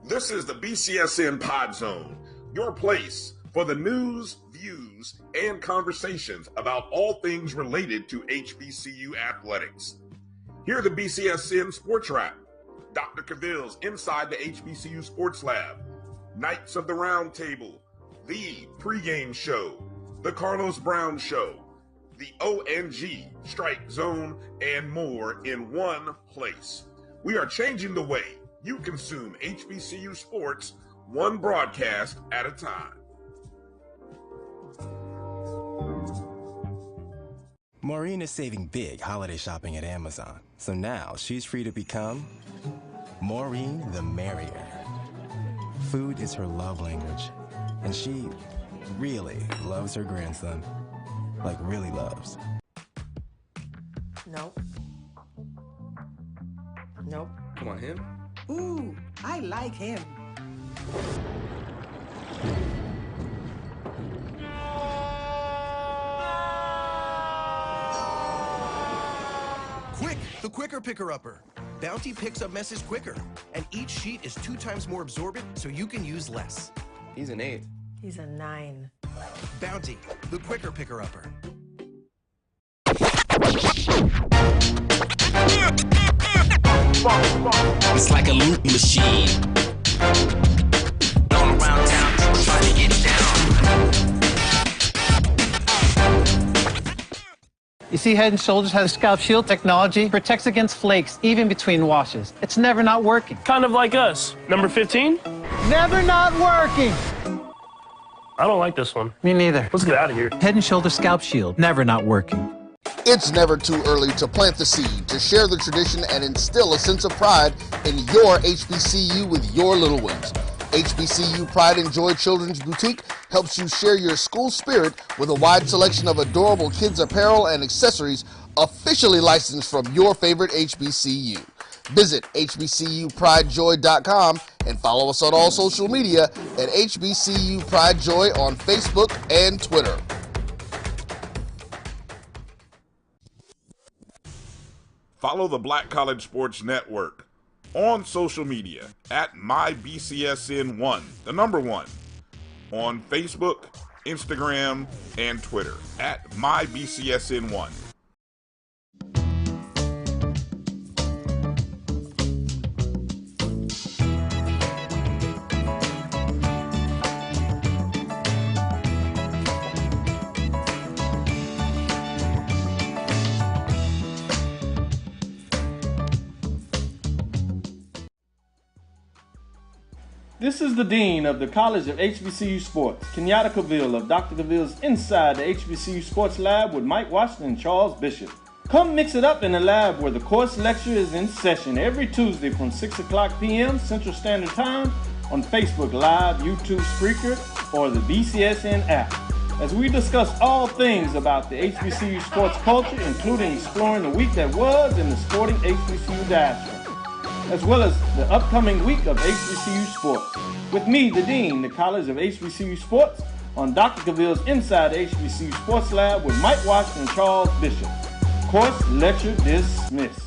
This is the BCSN Pod Zone, your place for the news, views, and conversations about all things related to HBCU athletics. Here are the BCSN SportsWrap, Dr. Cavill's Inside the HBCU Sports Lab, Knights of the Round Table, the pregame show, the Carlos Brown Show, the ONG Strike Zone, and more in one place. We are changing the way you consume HBCU sports, one broadcast at a time. Maureen is saving big holiday shopping at Amazon, so now she's free to become Maureen the Merrier. Food is her love language, and she really loves her grandson. Like, really loves. Nope. Nope. Come on, him? Ooh, I like him. Quick, the quicker picker-upper. Bounty picks up messes quicker, and each sheet is 2 times more absorbent, so you can use less. He's an 8. He's a 9. Bounty, the quicker picker-upper. It's like a loot machine. All around town, people trying to get down. You see, Head & Shoulders has scalp shield technology, protects against flakes, even between washes. It's never not working. Kind of like us. Number 15? Never not working! I don't like this one. Me neither. Let's get out of here. Head & Shoulders scalp shield, never not working. It's never too early to plant the seed, to share the tradition, and instill a sense of pride in your HBCU with your little ones. HBCU Pride and Joy Children's Boutique helps you share your school spirit with a wide selection of adorable kids' apparel and accessories officially licensed from your favorite HBCU. Visit hbcupridejoy.com and follow us on all social media at HBCU Pride Joy on Facebook and Twitter. Follow the Black College Sports Network on social media at MyBCSN1, the number 1, on Facebook, Instagram, and Twitter at MyBCSN1. This is the Dean of the College of HBCU Sports, Kenyatta Cavill of Dr. Cavill's Inside the HBCU Sports Lab with Mike Washington and Charles Bishop. Come mix it up in the lab where the course lecture is in session every Tuesday from 6 o'clock p.m. Central Standard Time on Facebook Live, YouTube Spreaker, or the BCSN app, as we discuss all things about the HBCU sports culture, including exploring the week that was in the sporting HBCU diaspora, as well as the upcoming week of HBCU sports. With me, the Dean, the College of HBCU Sports, on Dr. Cavill's Inside the HBCU Sports Lab with Mike Washington and Charles Bishop. Course lecture dismissed.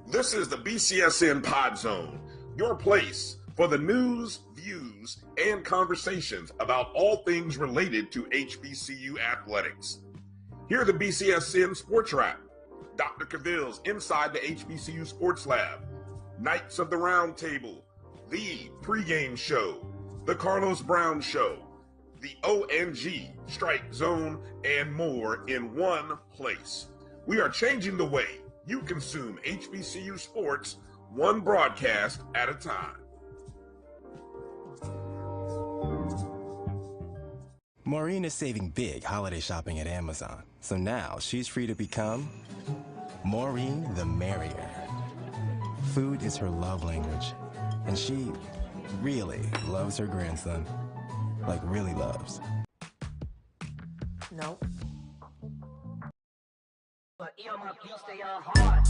This is the BCSN Pod Zone, your place for the news, views, and conversations about all things related to HBCU athletics. Here are the BCSN SportsWrap, Dr. Cavill's Inside the HBCU Sports Lab, Knights of the Round Table, the pregame show, the Carlos Brown Show, the ONG Strike Zone, and more in one place. We are changing the way you consume HBCU sports, one broadcast at a time. Maureen is saving big holiday shopping at Amazon, so now she's free to become Maureen the Merrier. Food is her love language, and she really loves her grandson. Like, really loves. Nope. But my beats, they are hard.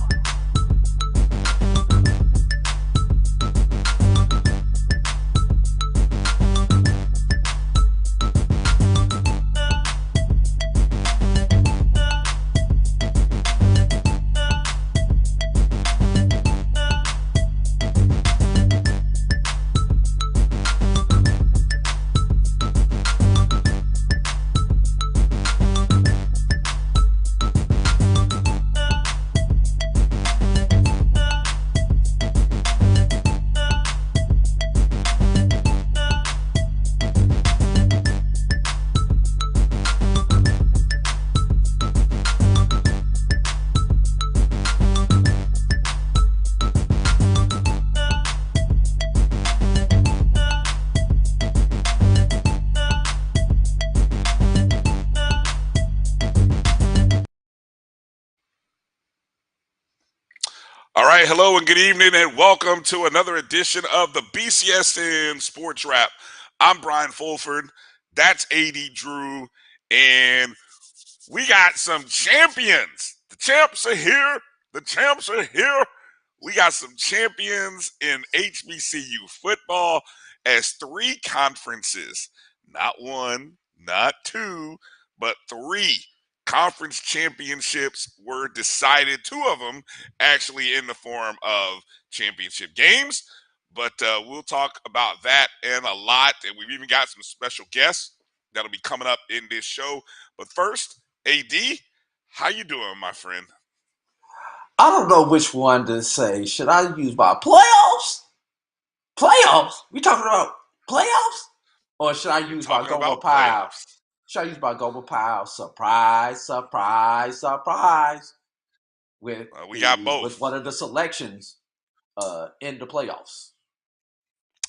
hello and good evening, and welcome to another edition of the BCSN SportsWrap. I'm Brian Fulford. That's AD Drew, and we got some champions. The champs are here. The champs are here. We got some champions in HBCU football as 3 conferences, not 1, not 2, but 3 conference championships were decided. 2 of them actually in the form of championship games. But we'll talk about that and a lot. And we've even got some special guests that'll be coming up in this show. But first, AD, how you doing, my friend? I don't know which one to say. Should I use my playoffs? Playoffs? We talking about playoffs? Or should I use my Gomer Pyle? Should I use my Gomer Pyle? Surprise, surprise, surprise. With we got both. With one of the selections in the playoffs.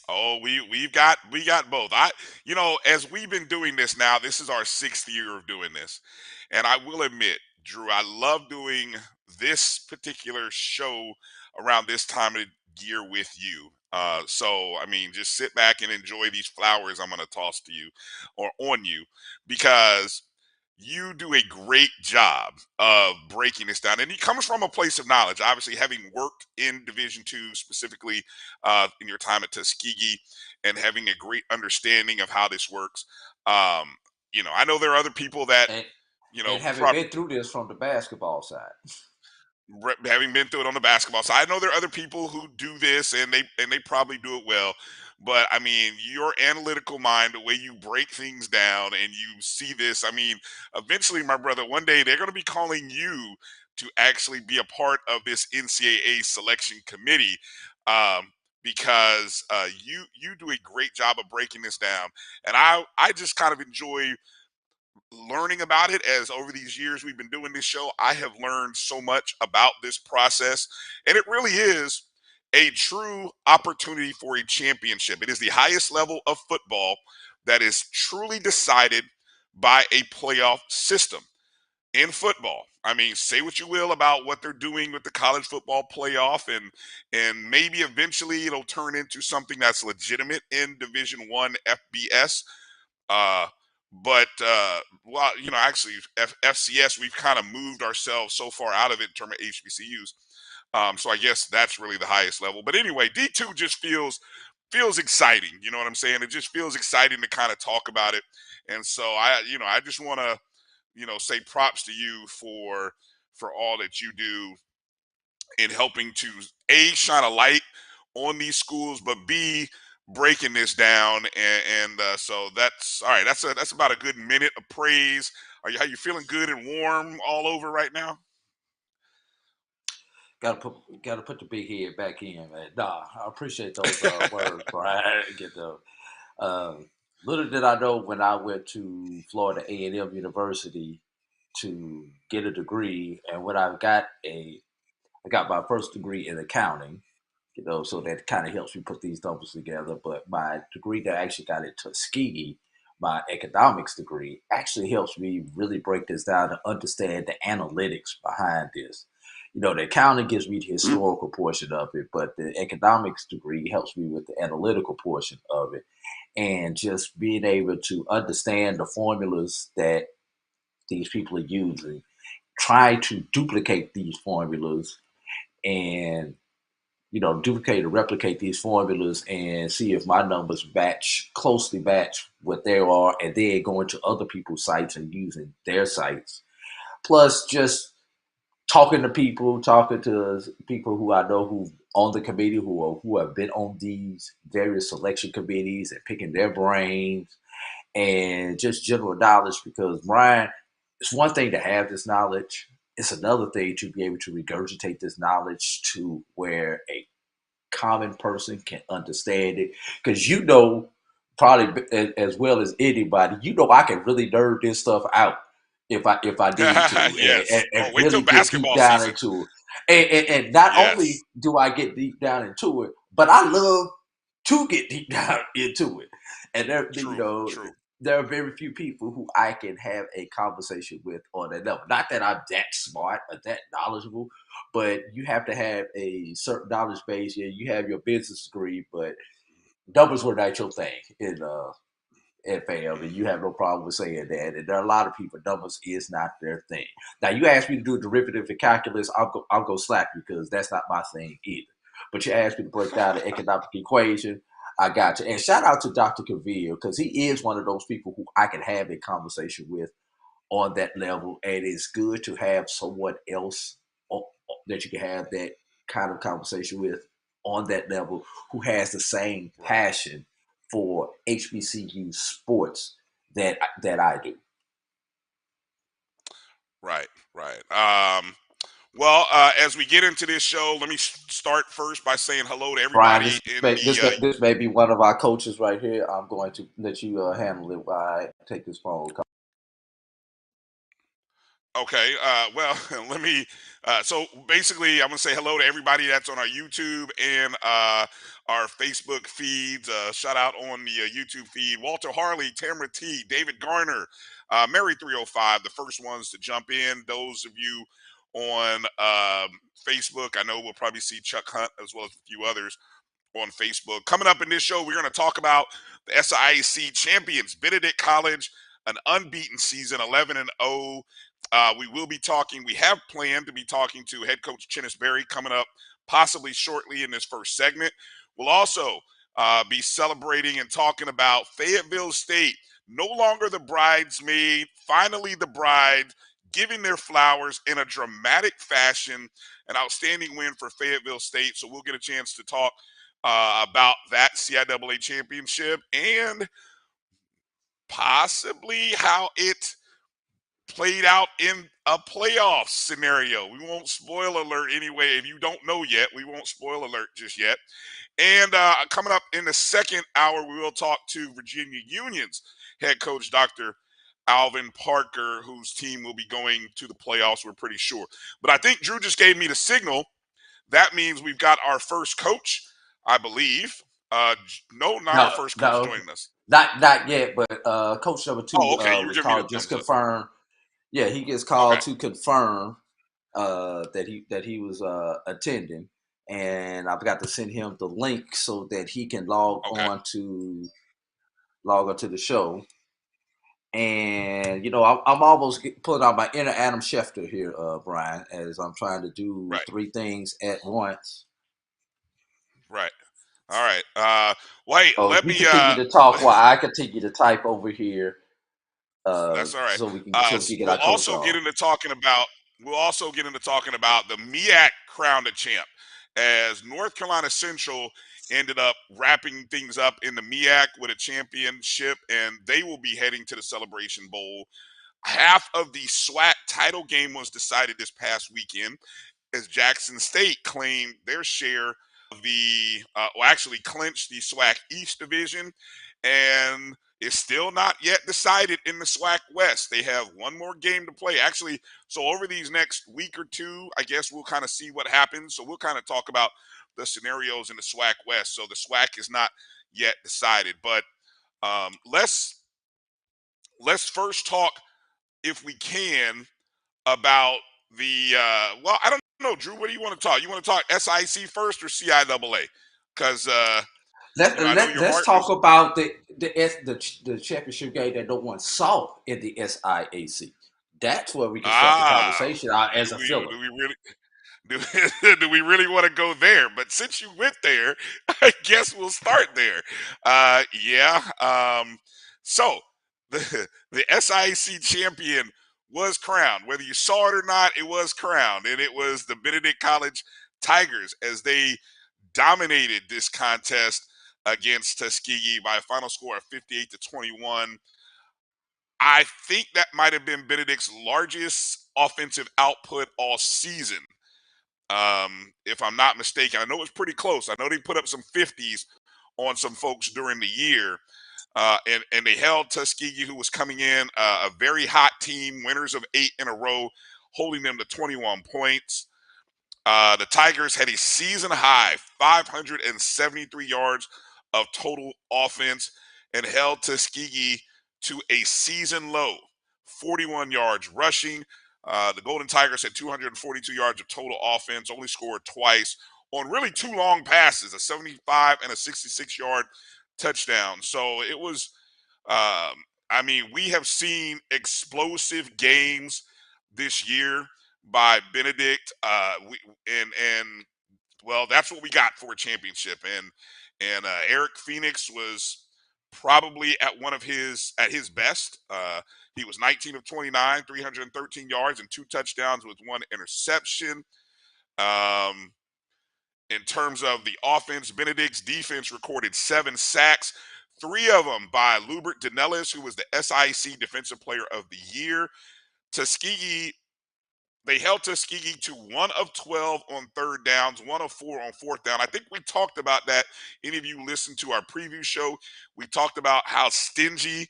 Oh, we got both. As we've been doing this now, this is our 6th year of doing this. And I will admit, Drew, I love doing this particular show around this time of year with you. Just sit back and enjoy these flowers I'm going to toss to you or on you, because you do a great job of breaking this down. And it comes from a place of knowledge, obviously having worked in Division II, specifically in your time at Tuskegee, and having a great understanding of how this works. I know there are other people that, and having been through this from the basketball side. Having been through it on the basketball side, I know there are other people who do this and they probably do it well. But I mean, your analytical mind, the way you break things down and you see this, eventually, my brother, one day they're going to be calling you to actually be a part of this NCAA selection committee, because you do a great job of breaking this down. And I just kind of enjoy learning about it. As over these years we've been doing this show, I have learned so much about this process, and it really is a true opportunity for a championship. It is the highest level of football that is truly decided by a playoff system in football. Say what you will about what they're doing with the college football playoff, and maybe eventually it'll turn into something that's legitimate in Division I FBS. Actually, FCS, we've kind of moved ourselves so far out of it in terms of HBCUs. So I guess that's really the highest level. But anyway, D2 just feels exciting. You know what I'm saying? It just feels exciting to kind of talk about it. And so I just want to, say props to you for all that you do in helping to A, shine a light on these schools, but B, breaking this down. So that's all right. That's about a good minute of praise. Are you feeling good and warm all over right now? Got to put the big head back in, man. Nah, I appreciate those words, Brian. Little did I know when I went to Florida A&M University to get a degree, and when I got my first degree in accounting. So that kind of helps me put these numbers together. But my degree that I actually got at Tuskegee, my economics degree, actually helps me really break this down and understand the analytics behind this. The accounting gives me the historical portion of it, but the economics degree helps me with the analytical portion of it. And just being able to understand the formulas that these people are using, try to duplicate these formulas and duplicate or replicate these formulas and see if my numbers closely match what they are, and then going to other people's sites and using their sites. Plus, just talking to people who I know who on the committee who have been on these various selection committees and picking their brains, and just general knowledge. Because Brian, it's one thing to have this knowledge. It's another thing to be able to regurgitate this knowledge to where a common person can understand it. Because probably as well as anybody, I can really nerd this stuff out if I need to. Yes. And wait really till basketball get deep down season. into it. And not only do I get deep down into it, but I love to get deep down into it. And True. there are very few people who I can have a conversation with on that level. Not that I'm that smart or that knowledgeable, but you have to have a certain knowledge base. Yeah, you have your business degree, but numbers were not your thing in FAM, and you have no problem with saying that. And there are a lot of people, numbers is not their thing. Now, you ask me to do a derivative in calculus, I'll go slack because that's not my thing either. But you ask me to break down the economic equation, I got you. And shout out to Dr. Cavill, because he is one of those people who I can have a conversation with on that level. And it's good to have someone else that you can have that kind of conversation with on that level who has the same passion for HBCU sports that I do. Right. Well, as we get into this show, let me start first by saying hello to everybody Brian, this may be one of our coaches right here. I'm going to let you handle it while I take this phone call. Okay. Well, let me. So basically, I'm gonna say hello to everybody that's on our YouTube and our Facebook feeds. Shout out on the YouTube feed: Walter Harley, Tamara T, David Garner, Mary 305, the first ones to jump in. Those of you on Facebook, I know we'll probably see Chuck Hunt as well as a few others on Facebook. Coming up in this show, we're going to talk about the SIAC champions, Benedict College, an unbeaten season, 11-0. We have planned to be talking to head coach Chennis coming up possibly shortly in this first segment. We'll also be celebrating and talking about Fayetteville State, no longer the bridesmaid, finally the bride, giving their flowers in a dramatic fashion, an outstanding win for Fayetteville State. So we'll get a chance to talk about that CIAA championship and possibly how it played out in a playoff scenario. We won't spoil alert anyway. If you don't know yet, we won't spoil alert just yet. And coming up in the second hour, we will talk to Virginia Union's head coach, Dr. Alvin Parker, whose team will be going to the playoffs, we're pretty sure. But I think Drew just gave me the signal. That means we've got our first coach, I believe. Not our first coach joining us. Not yet, but coach number 2 was called just confirm. Yeah, he gets called to confirm that he was attending, and I've got to send him the link so that he can log on to the show. And I'm almost pulling out my inner Adam Schefter here, Brian, as I'm trying to do 3 things at once. Right. All right. Wait. Let me continue to talk while I continue to type over here. That's all right. So we can we'll also get into talking about the MEAC crown to champ, as North Carolina Central ended up wrapping things up in the MEAC with a championship, and they will be heading to the Celebration Bowl. Half of the SWAC title game was decided this past weekend, as Jackson State claimed their share of the actually clinched the SWAC East Division, and it's still not yet decided in the SWAC West. They have one more game to play. Actually, so over these next week or two, I guess we'll kind of see what happens. So we'll kind of talk about the scenarios in the SWAC West. So the SWAC is not yet decided. But let's first talk, if we can, about the I don't know, Drew, what do you want to talk? You want to talk SIAC first or CIAA? Because let's talk about the championship game that no one saw in the SIAC. That's where we can start the conversation as a filler. Do we really want to go there? But since you went there, I guess we'll start there. So the SIAC champion was crowned. Whether you saw it or not, it was crowned. And it was the Benedict College Tigers, as they dominated this contest against Tuskegee by a final score of 58-21. I think that might have been Benedict's largest offensive output all season, if I'm not mistaken. I know it was pretty close. I know they put up some 50s on some folks during the year. And they held Tuskegee, who was coming in a very hot team, winners of 8 in a row, holding them to 21 points. The Tigers had a season high 573 yards of total offense and held Tuskegee to a season low, 41 yards rushing. The Golden Tigers had 242 yards of total offense, only scored twice on really two long passes, a 75 and a 66-yard touchdown. So it was, I mean, we have seen explosive games this year by Benedict. Well, that's what we got for a championship. And Eric Phoenix was probably at his best. He was 19 of 29, 313 yards and 2 touchdowns with 1 interception. In terms of the offense, Benedict's defense recorded 7 sacks, 3 of them by Lubert Danellis, who was the SIAC Defensive Player of the Year. They held Tuskegee to 1 of 12 on third downs, 1 of 4 on fourth down. I think we talked about that. Any of you listened to our preview show, we talked about how stingy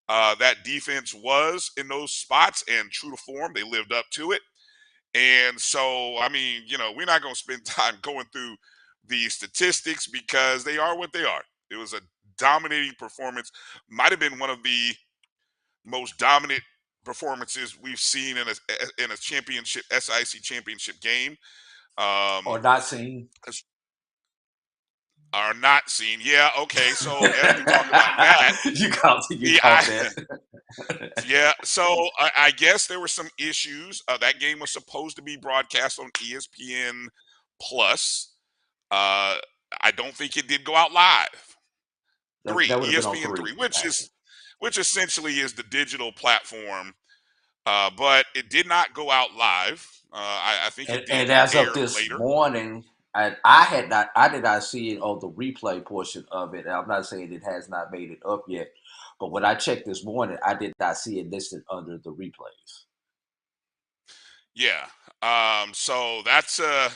that defense was in those spots, and true to form, they lived up to it. And so, I mean, we're not going to spend time going through the statistics because they are what they are. It was a dominating performance. Might have been one of the most dominant performances we've seen in a championship, SIC championship game. Or not seen. Are not seen. Yeah, okay. So as we talk about that, you caught that. Yeah, so I guess there were some issues. That game was supposed to be broadcast on ESPN Plus. I don't think it did go out live. ESPN 3, which essentially is the digital platform, but it did not go out live. I think it did. And as of this morning, I did not see it on the replay portion of it. I'm not saying it has not made it up yet, but when I checked this morning, I did not see it listed under the replays. Yeah. So that's a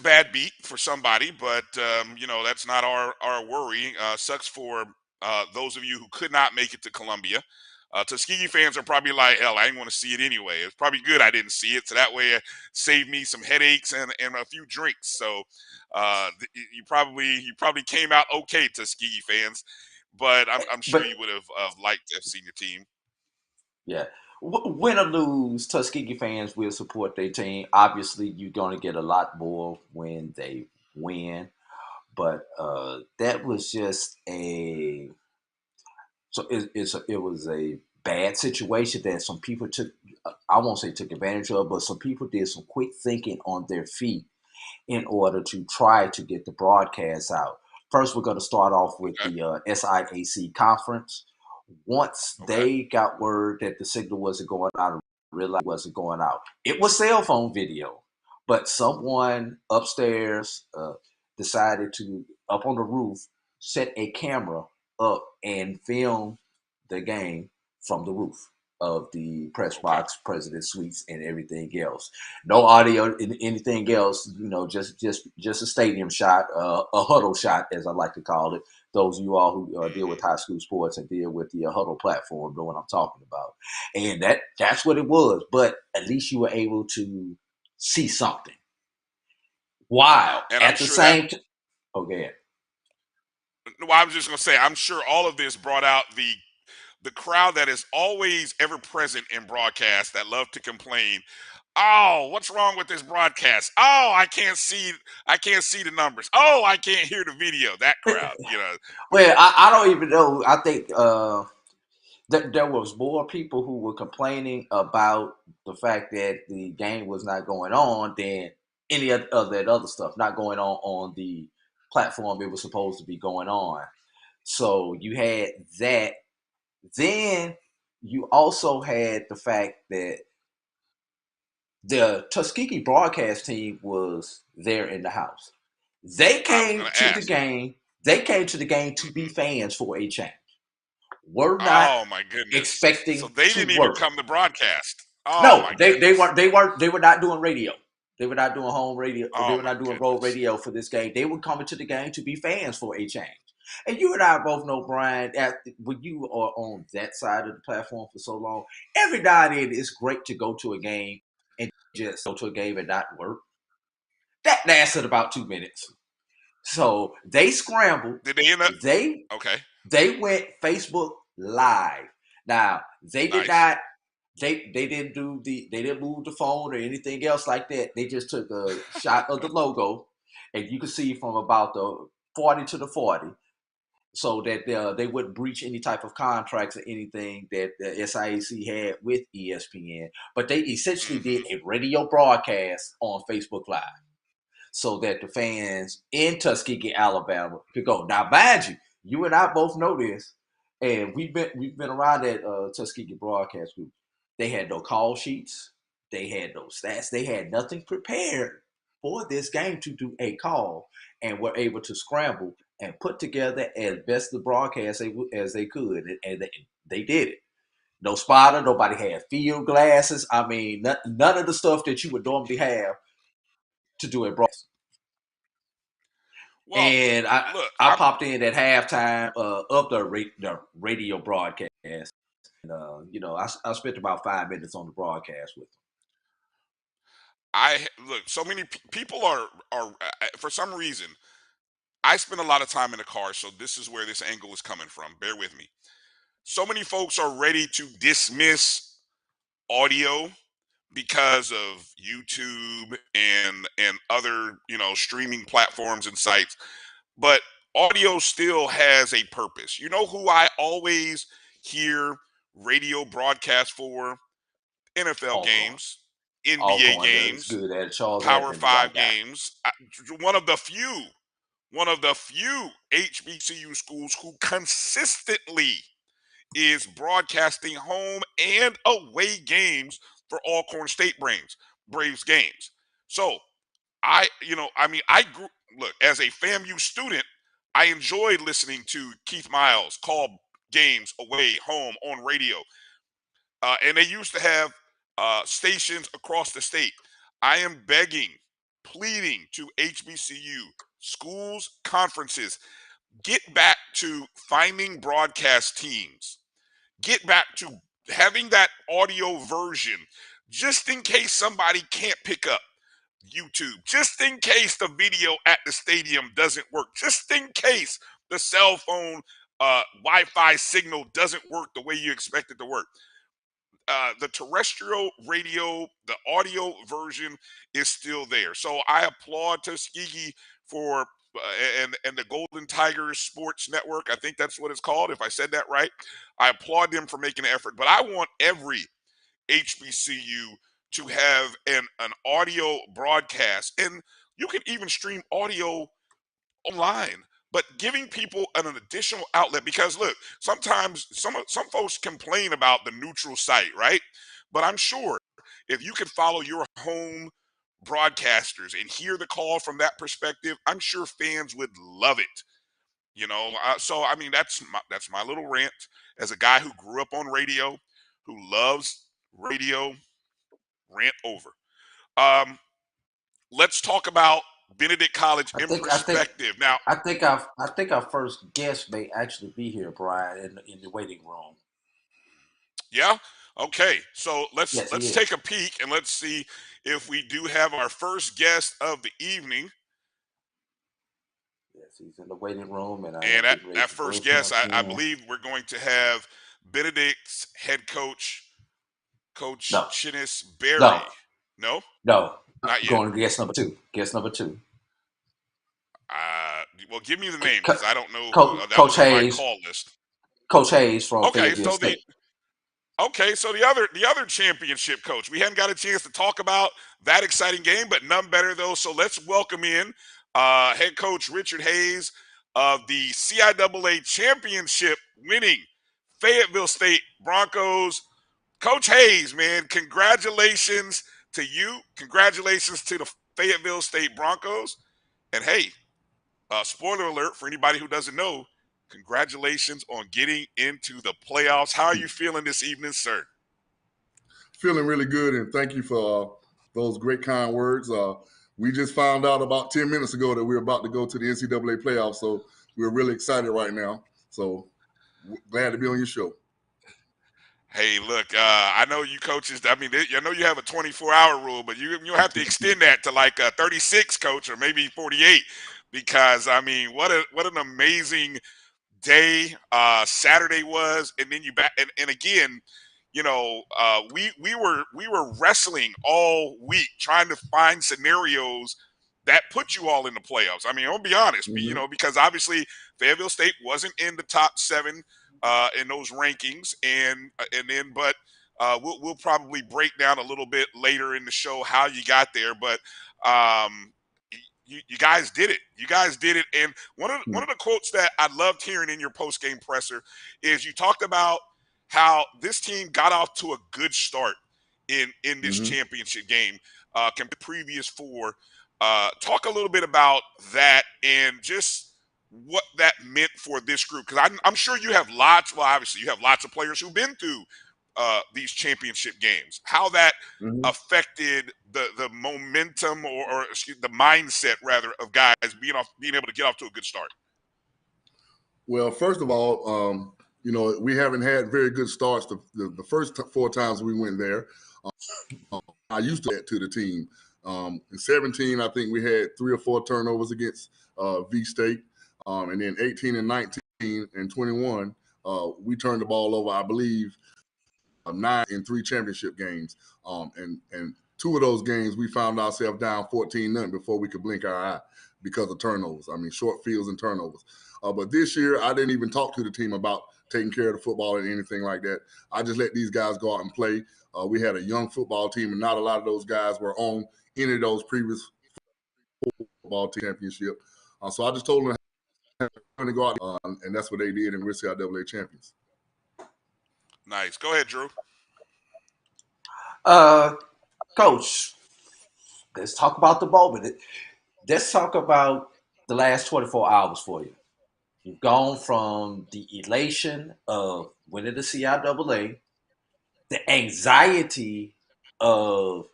bad beat for somebody, but that's not our worry. Sucks for those of you who could not make it to Columbia. Tuskegee fans are probably like, hell, I didn't want to see it anyway. It's probably good I didn't see it, so that way it saved me some headaches and a few drinks. So you probably came out okay, Tuskegee fans, but I'm sure you would have liked to have seen your team. Yeah. Win or lose, Tuskegee fans will support their team. Obviously, you're going to get a lot more when they win, but that was just it was a bad situation that some people took. I won't say took advantage of, but some people did some quick thinking on their feet in order to try to get the broadcast out. First, we're going to start off with the SIAC conference. Once they got word that the signal wasn't going out, realized it wasn't going out. It was cell phone video, but someone upstairs decided to, up on the roof, set a camera up and film the game from the roof of the press box, president suites, and everything else. No audio, anything else. Just a stadium shot, a huddle shot, as I like to call it. Those of you all who deal with high school sports and deal with the huddle platform know what I'm talking about. And that's what it was. But at least you were able to see something. While and at the same time, okay. No, I was just going to say, I'm sure all of this brought out the crowd that is always ever present in broadcast that love to complain. Oh, what's wrong with this broadcast? Oh, I can't see the numbers. Oh, I can't hear the video. That crowd, Well, I don't even know. I think there was more people who were complaining about the fact that the game was not going on than any of that other stuff not going on the platform it was supposed to be going on. So you had that. Then you also had the fact that the Tuskegee broadcast team was there in the house. They came to the game. They came to the game to be fans for a change. We're not oh my goodness. expecting. So they didn't even come to broadcast. Oh, no, my they were not doing radio. They were not doing home radio. Oh, they were not doing road radio for this game. They were coming to the game to be fans for a change. And you and I both know, Brian, when you are on that side of the platform for so long, every now and then it's great to go to a game and just go to a game and not work. That lasted about 2 minutes. So they scrambled. Did they end up? They went Facebook live. Now they did Nice. not. They didn't move the phone or anything else like that. They just took a shot of the logo, and you can see from about the 40 to the 40, so that they wouldn't breach any type of contracts or anything that the SIAC had with ESPN. But they essentially did a radio broadcast on Facebook Live, so that the fans in Tuskegee, Alabama, could go. Now, mind you, you and I both know this, and we've been around that Tuskegee broadcast group. They had no call sheets, they had no stats, they had nothing prepared for this game to do a call, and were able to scramble and put together as best the broadcast as they could, and they did it. No spotter, nobody had field glasses. I mean, none of the stuff that you would normally have to do a broadcast. Well, And look, I popped in at halftime of the radio broadcast. And, I spent about 5 minutes on the broadcast with them. look. So many people are for some reason. I spend a lot of time in the car, so this is where this angle is coming from. Bear with me. So many folks are ready to dismiss audio because of YouTube and other streaming platforms and sites, but audio still has a purpose. You know who I always hear radio broadcast for? NFL games, NBA games, good at Charles Power Evans, 5 games. One of the few HBCU schools who consistently is broadcasting home and away games for Alcorn State Braves games. So I grew, look, as a FAMU student, I enjoyed listening to Keith Miles call games away, home on radio. And they used to have stations across the state. I am begging, pleading to HBCU schools, conferences, get back to finding broadcast teams. Get back to having that audio version, just in case somebody can't pick up YouTube, just in case the video at the stadium doesn't work, just in case the cell phone Wi-Fi signal doesn't work the way you expect it to work. The terrestrial radio, the audio version is still there. So I applaud Tuskegee for and the Golden Tigers Sports Network. I think that's what it's called, if I said that right. I applaud them for making an effort. But I want every HBCU to have an audio broadcast. And you can even stream audio online, but giving people an additional outlet, because look, sometimes some folks complain about the neutral site, right? But I'm sure if you could follow your home broadcasters and hear the call from that perspective, I'm sure fans would love it. So I mean, that's my little rant as a guy who grew up on radio, who loves radio. Rant over. Let's talk about Benedict College in perspective. Now, I think our first guest may actually be here, Bryan, in the waiting room. Yeah. Okay. So let's take a peek and let's see if we do have our first guest of the evening. Yes, he's in the waiting room, and that first guest, I believe we're going to have Benedict's head coach, Coach Chennis Berry. No. Not yet. Going to guest number two. Well, give me the name, because I don't know. Coach Hayes. My call list. Coach Hayes from Fayetteville State. So the other championship coach. We hadn't got a chance to talk about that exciting game, but none better though. So let's welcome in head coach Richard Hayes of the CIAA championship winning Fayetteville State Broncos. Coach Hayes, man, congratulations to you. Congratulations to the Fayetteville State Broncos. And hey, spoiler alert for anybody who doesn't know, congratulations on getting into the playoffs. How are you feeling this evening, sir? Feeling really good, and thank you for those great, kind words. We just found out about 10 minutes ago that we're about to go to the NCAA playoffs, so we're really excited right now. So glad to be on your show. Hey, look, I know you coaches, I know you have a 24-hour rule, but you'll have to extend that to like 36, coach, or maybe 48, because, I mean, what an amazing day Saturday was, and then you back and again, you know, we were wrestling all week trying to find scenarios that put you all in the playoffs. I mean, I'll be honest, you know, because obviously Fayetteville State wasn't in the top 7 in those rankings, and then but we'll probably break down a little bit later in the show how you got there, but you guys did it. You guys did it. And one of the quotes that I loved hearing in your post game presser is you talked about how this team got off to a good start in this championship game compared to the previous 4. Talk a little bit about that and just what that meant for this group, because I'm sure you have lots. Well, obviously you have lots of players who've been through these championship games. How that affected the momentum or excuse the mindset rather of guys being able to get off to a good start. Well, first of all, you know, we haven't had very good starts the first 4 times we went there. I used to add to the team. In 17, I think we had 3 or 4 turnovers against V State. And then 18 and 19 and 21, we turned the ball over, I believe, 9 in 3 championship games. And 2 of those games, we found ourselves down 14-0 before we could blink our eye because of turnovers. I mean, short fields and turnovers. But this year, I didn't even talk to the team about taking care of the football and anything like that. I just let these guys go out and play. We had a young football team, and not a lot of those guys were on any of those previous football championship. So I just told them to go out, and that's what they did, and we're CIAA champions. Nice. Go ahead, Drew. Coach, let's talk about the moment. Let's talk about the last 24 hours for you. You've gone from the elation of winning the CIAA, the anxiety of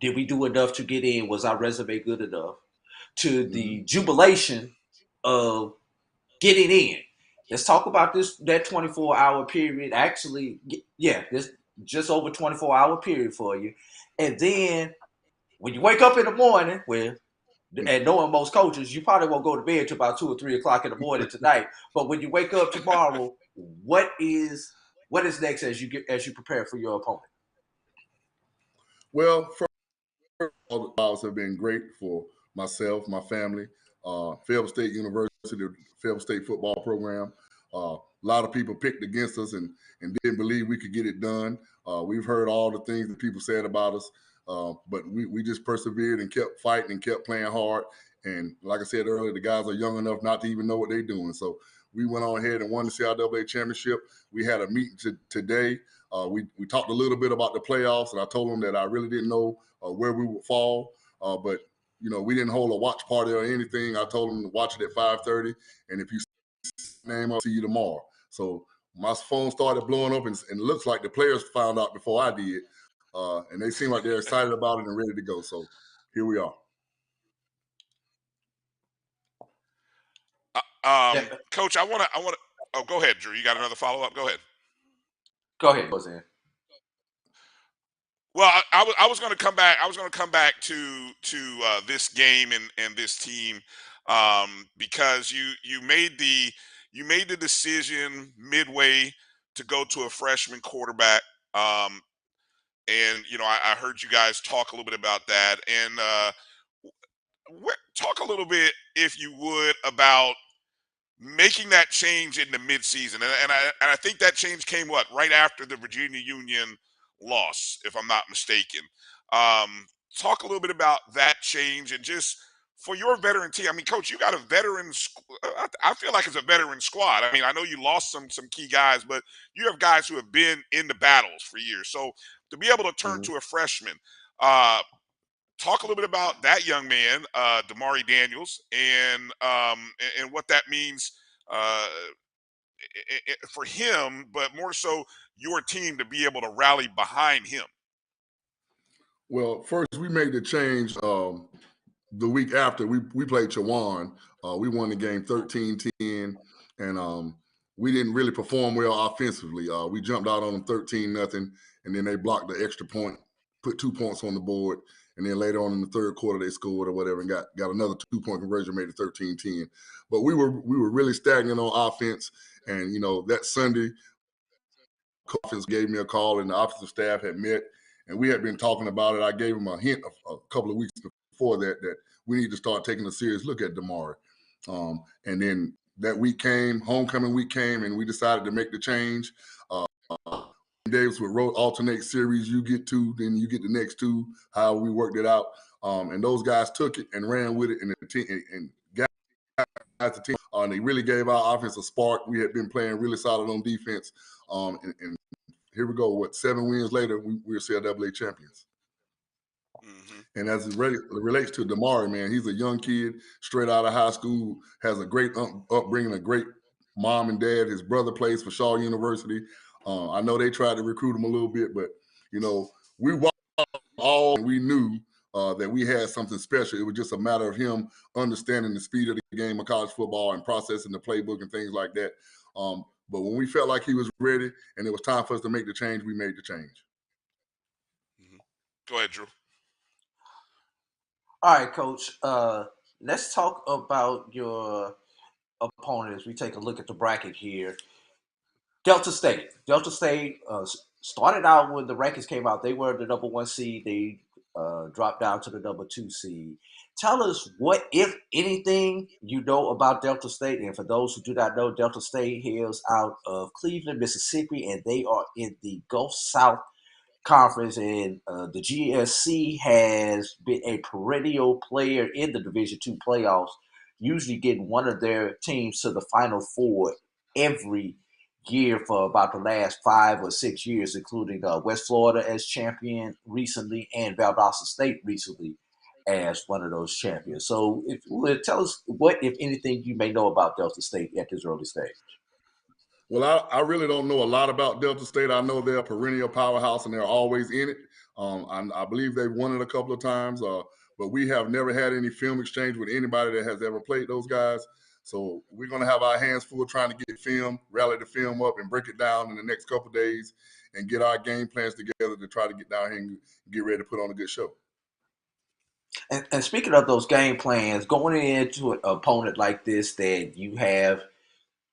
did we do enough to get in? Was our resume good enough? To the jubilation of getting in. Let's talk about that 24-hour period. Actually, yeah, this just over 24-hour period for you. And then when you wake up in the morning, and knowing most coaches, you probably won't go to bed till about 2 or 3 o'clock in the morning tonight. But when you wake up tomorrow, what is next as you prepare for your opponent? Well, first, all the balls have been great for myself, my family, Fayetteville State University, the Fayetteville State football program. A lot of people picked against us and didn't believe we could get it done. We've heard all the things that people said about us, but we just persevered and kept fighting and kept playing hard. And like I said earlier, the guys are young enough not to even know what they're doing. So we went on ahead and won the CIAA championship. We had a meeting today. We talked a little bit about the playoffs, and I told them that I really didn't know where we would fall. But, you know, we didn't hold a watch party or anything. I told them to watch it at 5:30. And if you name, I'll see you tomorrow. So my phone started blowing up, and it looks like the players found out before I did. And they seem like they're excited about it and ready to go. So here we are. Coach, I want to. Oh, go ahead, Drew. You got another follow-up? Go ahead. Go ahead, Jose. Well, I was going to come back. I was going to come back to this game and this team because you made the decision midway to go to a freshman quarterback, and you know I heard you guys talk a little bit about that, and talk a little bit, if you would, about making that change in the midseason, and I think that change came right after the Virginia Union loss, if I'm not mistaken. Talk a little bit about that change and just for your veteran team. I mean, Coach, you got a veteran. I feel like it's a veteran squad. I mean, I know you lost some key guys, but you have guys who have been in the battles for years. So to be able to turn to a freshman, talk a little bit about that young man, Damari Daniels, and what that means for him, but more so your team to be able to rally behind him. Well, first we made the change the week after we played Chowan. We won the game 13-10, and we didn't really perform well offensively. We jumped out on them 13-0, and then they blocked the extra point, put 2 points on the board, And then later on in the third quarter, they scored or whatever and got another 2-point conversion, made it 13-10. But we were really stagnant on offense. And, that Sunday, offense gave me a call and the offensive staff had met. And we had been talking about it. I gave him a hint a couple of weeks before that we need to start taking a serious look at Damari. And then that week came, homecoming week came, and we decided to make the change. Davis would alternate series. You get 2, then you get the next 2, how we worked it out. And those guys took it and ran with it, and the team and got the team. And they really gave our offense a spark. We had been playing really solid on defense. And here we go. 7 wins later, we're CIAA champions. Mm-hmm. And as it relates to Damari, man, he's a young kid, straight out of high school, has a great upbringing, a great mom and dad. His brother plays for Shaw University. I know they tried to recruit him a little bit, but, we walked all and we knew that we had something special. It was just a matter of him understanding the speed of the game of college football and processing the playbook and things like that. But when we felt like he was ready and it was time for us to make the change, we made the change. Mm-hmm. Go ahead, Drew. All right, Coach. Let's talk about your opponents. We take a look at the bracket here. Delta State. Delta State started out when the rankings came out. They were the number 1 seed. They dropped down to the number 2 seed. Tell us what, if anything, you know about Delta State. And for those who do not know, Delta State hails out of Cleveland, Mississippi, and they are in the Gulf South Conference. And the GSC has been a perennial player in the Division II playoffs, usually getting one of their teams to the Final Four every year for about the last 5 or 6 years, including West Florida as champion recently and Valdosta State recently as one of those champions. So if you would tell us what, if anything, you may know about Delta State at this early stage. Well, I really don't know a lot about Delta State. I know they're a perennial powerhouse and they're always in it. I believe they've won it a couple of times, but we have never had any film exchange with anybody that has ever played those guys. So we're going to have our hands full trying to get film, rally the film up, and break it down in the next couple of days and get our game plans together to try to get down here and get ready to put on a good show. And speaking of those game plans, going into an opponent like this that you have,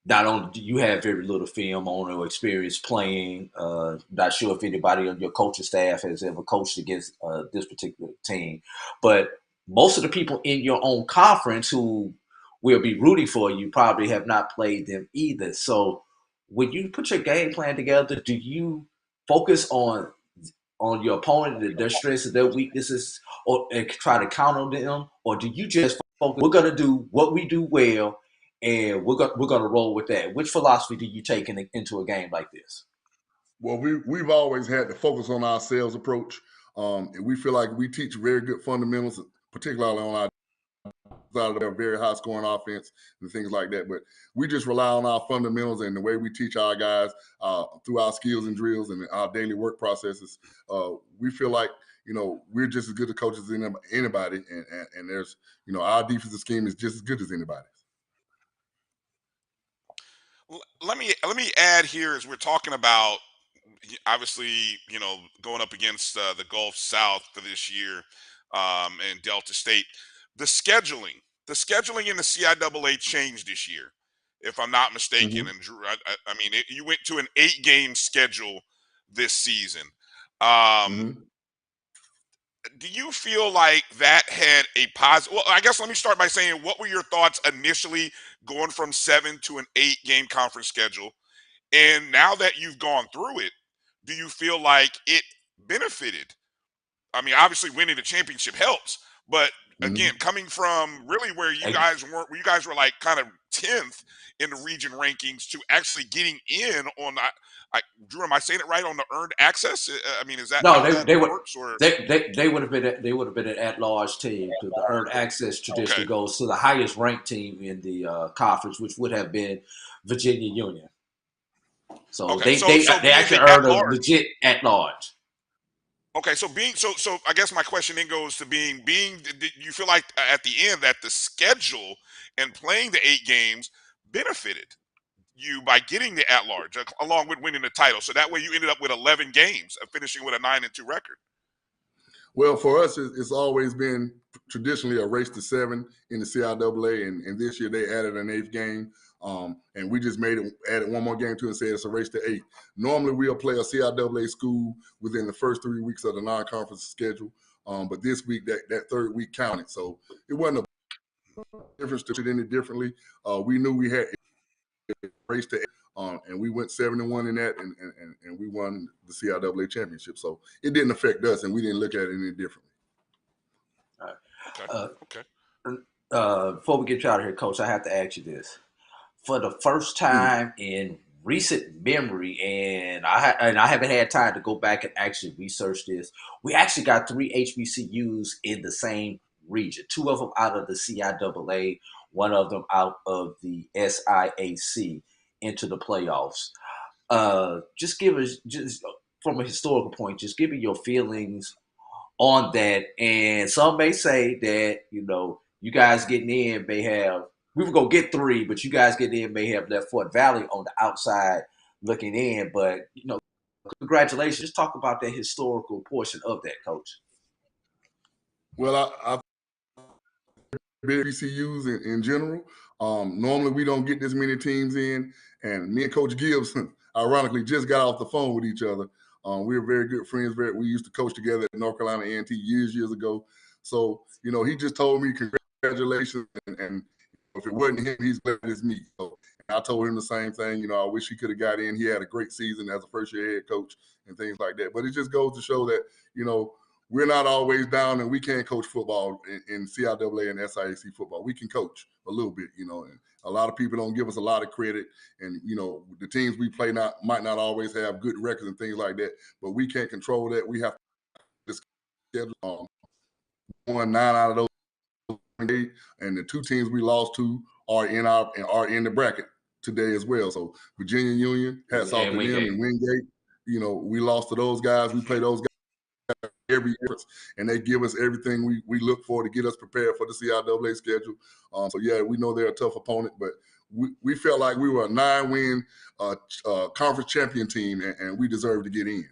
not only do you have very little film on or experience playing, not sure if anybody on your coaching staff has ever coached against this particular team, but most of the people in your own conference who will be rooting for you probably have not played them either. So when you put your game plan together, do you focus on your opponent, their strengths and their weaknesses, and try to count on them? Or do you just focus, we're going to do what we do well, and we're going to roll with that? Which philosophy do you take into a game like this? Well, we've always had to focus on our sales approach. And we feel like we teach very good fundamentals, particularly on our out of a very high scoring offense and things like that. But we just rely on our fundamentals and the way we teach our guys through our skills and drills and our daily work processes. We feel like, we're just as good as coaches as anybody. And there's, our defensive scheme is just as good as anybody's. Let me add here, as we're talking about, obviously, going up against the Gulf South for this year and Delta State. The scheduling in the CIAA changed this year, if I'm not mistaken. Mm-hmm. And Drew, you went to an 8-game schedule this season. Mm-hmm. Do you feel like that had a positive? Well, I guess let me start by saying, what were your thoughts initially going from 7 to an 8-game conference schedule? And now that you've gone through it, do you feel like it benefited? I mean, obviously winning the championship helps, but again, coming from really where you guys were like kind of 10th in the region rankings to actually getting in on Drew, am I saying it right, on the earned access? I mean, is that no? They would have been an at-large team, because the earned access traditionally goes to the highest ranked team in the conference, which would have been Virginia Union. So they actually earned a legit at-large. Okay, so I guess my question then goes to being, you feel like at the end that the schedule and playing the 8 games benefited you by getting the at-large along with winning the title. So that way you ended up with 11 games, finishing with a 9-2 record. Well, for us, it's always been traditionally a race to 7 in the CIAA, and this year they added an 8th game, and we just added one more game to it and said it's a race to 8. Normally, we'll play a CIAA school within the first 3 weeks of the non-conference schedule, but this week that third week counted, so it wasn't a difference to it any differently. We knew we had a race to 8. And we went 7-1 in that, and we won the CIAA championship. So it didn't affect us, and we didn't look at it any differently. All right. Before we get you out of here, Coach, I have to ask you this: for the first time in recent memory, and I haven't had time to go back and actually research this, we actually got 3 HBCUs in the same region. 2 of them out of the CIAA, 1 of them out of the SIAC. Into the playoffs. Just give us, just from a historical point, just give me your feelings on that. And some may say that, you guys getting in may have, we were going to get 3, but you guys getting in may have left Fort Valley on the outside looking in. But, congratulations. Just talk about that historical portion of that, Coach. Well, I BCUs in general. Normally we don't get this many teams in, and me and Coach Gibbs, ironically, just got off the phone with each other. We were very good friends. We used to coach together at North Carolina A&T years ago. So, he just told me congratulations, and if it wasn't him, he's glad it's me. So I told him the same thing. I wish he could have got in. He had a great season as a first-year head coach and things like that. But it just goes to show that, we're not always down, and we can't coach football in CIAA and SIAC football. We can coach a little bit, and a lot of people don't give us a lot of credit. And, the teams we play might not always have good records and things like that, but we can't control that. We have to schedule 9 out of those 8, and the 2 teams we lost to are in the bracket today as well. So Virginia Union, hats off to them, and Wingate. We lost to those guys. We play those guys every year, and they give us everything we look for to get us prepared for the CIAA schedule. So yeah, we know they're a tough opponent, but we felt like we were a 9-win conference champion team, and we deserved to get in.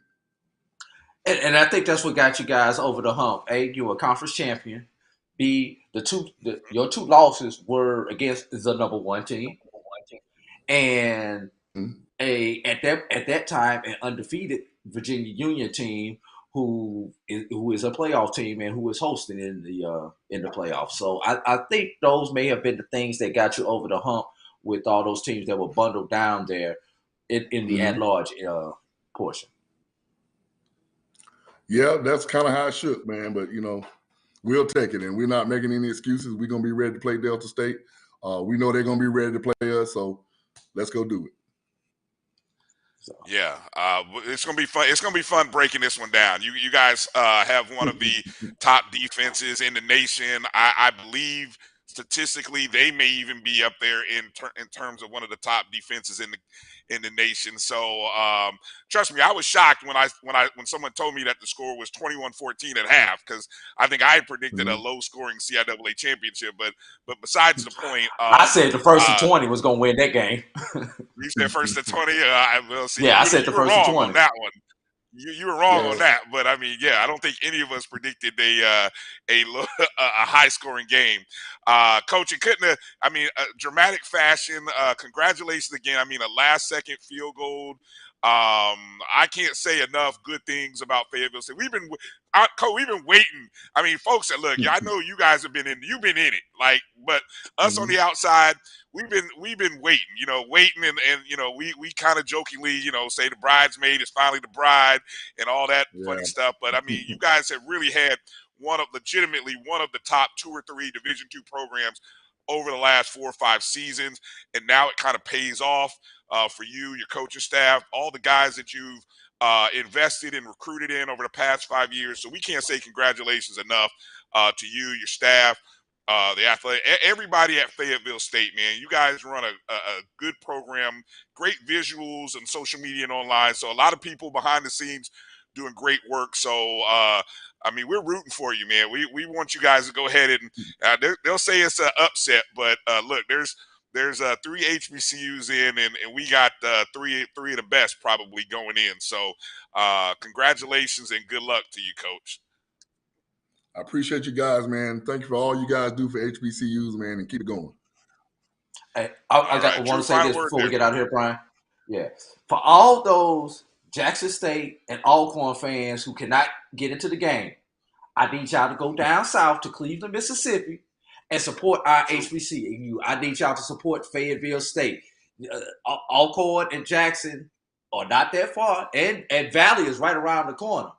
And I think that's what got you guys over the hump. A, you were a conference champion. B, your 2 losses were against the number 1 team, and at that time an undefeated Virginia Union team who is a playoff team and who is hosting in the playoffs. So I think those may have been the things that got you over the hump with all those teams that were bundled down there in the at-large portion. Yeah, that's kind of how it shook, man. But, we'll take it, and we're not making any excuses. We're going to be ready to play Delta State. We know they're going to be ready to play us, so let's go do it. Yeah, it's gonna be fun. It's gonna be fun breaking this one down. You guys have one of the top defenses in the nation. I believe statistically they may even be up there in terms of one of the top defenses in the nation. So trust me, I was shocked when someone told me that the score was 21-14 at half, because I think I predicted a low-scoring CIAA championship. But besides the point, I said the first to 20 was going to win that game. You said first to 20. Will see. Yeah, I said the first to 20 on that one. You were wrong on that, but I mean, yeah, I don't think any of us predicted a high scoring game. Coach, it couldn't have, dramatic fashion. Congratulations again. I mean, a last second field goal. I can't say enough good things about Fayetteville State. We've been waiting. I mean, folks, look, I know you guys have been in it, but us on the outside, we've been waiting, and we kind of jokingly, say the bridesmaid is finally the bride and all that funny stuff. But I mean, you guys have really had legitimately one of the top 2 or 3 Division II programs over the last 4 or 5 seasons, and now it kind of pays off for you, your coaching staff, all the guys that you've invested and recruited in over the past 5 years. So we can't say congratulations enough to you, your staff, the athletic, everybody at Fayetteville State, man. You guys run a good program, great visuals and social media and online. So a lot of people behind the scenes doing great work. So, we're rooting for you, man. We want you guys to go ahead and they'll say it's an upset, but look, there's 3 HBCUs in, and we got three of the best probably going in. So congratulations and good luck to you, Coach. I appreciate you guys, man. Thank you for all you guys do for HBCUs, man, and keep it going. Hey, I want to say final this word before we there, get out of here, Brian. Yeah. For all those Jackson State and Alcorn fans who cannot get into the game, I need y'all to go down south to Cleveland, Mississippi, and support our HBCU. I need y'all to support Fayetteville State. Alcorn and Jackson are not that far, and Valley is right around the corner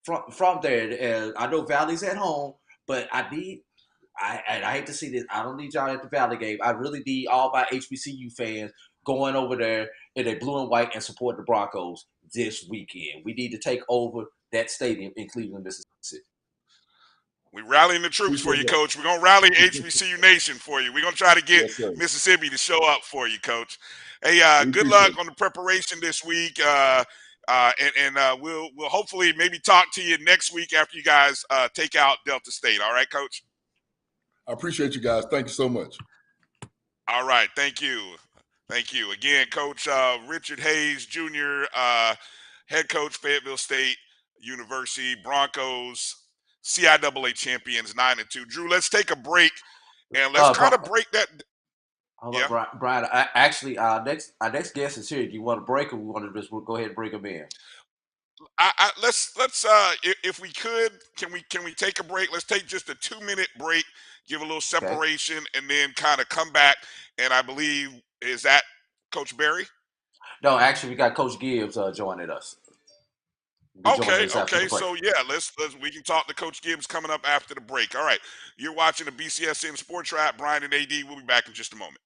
from there. I know Valley's at home, but I hate to see this. I don't need y'all at the Valley game. I really need all my HBCU fans going over there in a blue and white and support the Broncos this weekend. We need to take over that stadium in Cleveland, Mississippi. We rallying the troops for you, Coach. We're gonna rally HBCU Nation for you. We're gonna try to get Mississippi to show up for you, Coach. Hey, good luck on the preparation this week. We'll hopefully maybe talk to you next week after you guys take out Delta State. All right, Coach? I appreciate you guys. Thank you so much. All right. Thank you. Thank you. Again, Coach Richard Hayes, Jr., head coach, Fayetteville State University, Broncos, CIAA champions, 9-2. Drew, let's take a break, and let's kind of break that. Hold on, Brian. Actually, our next guest is here. Do you want to break, or we want to just go ahead and bring him in? Let's if we could, can we take a break? Let's take just a 2-minute break, give a little separation, and then kind of come back. And I believe, is that Coach Barry? No, actually, we got Coach Gibbs joining us. Okay. So yeah, let's we can talk to Coach Gibbs coming up after the break. All right, you're watching the BCSN SportsWrap. Bryan and AD. We'll be back in just a moment.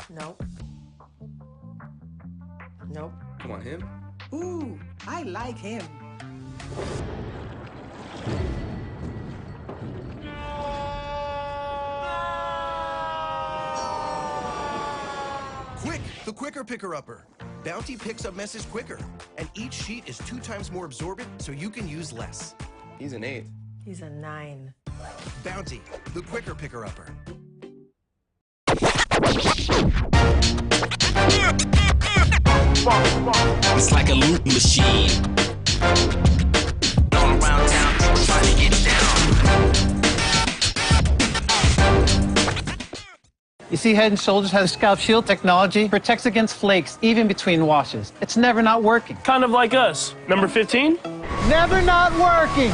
Nope. Nope. Come on, him. Ooh, I like him. Quick, the quicker picker-upper. Bounty picks up messes quicker, and each sheet is 2 times more absorbent, so you can use less. He's an 8. He's a 9. Bounty, the quicker picker-upper. It's like a loot machine. All around town, people trying to get down. You see, Head & Shoulders has scalp shield technology, protects against flakes, even between washes. It's never not working. Kind of like us. Number 15? Never not working.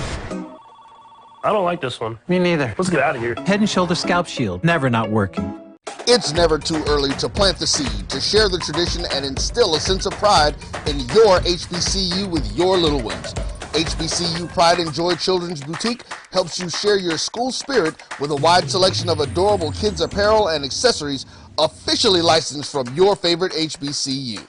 I don't like this one. Me neither. Let's get out of here. Head & Shoulders scalp shield, never not working. It's never too early to plant the seed, to share the tradition, and instill a sense of pride in your HBCU with your little ones. HBCU Pride and Joy Children's Boutique helps you share your school spirit with a wide selection of adorable kids' apparel and accessories officially licensed from your favorite HBCU.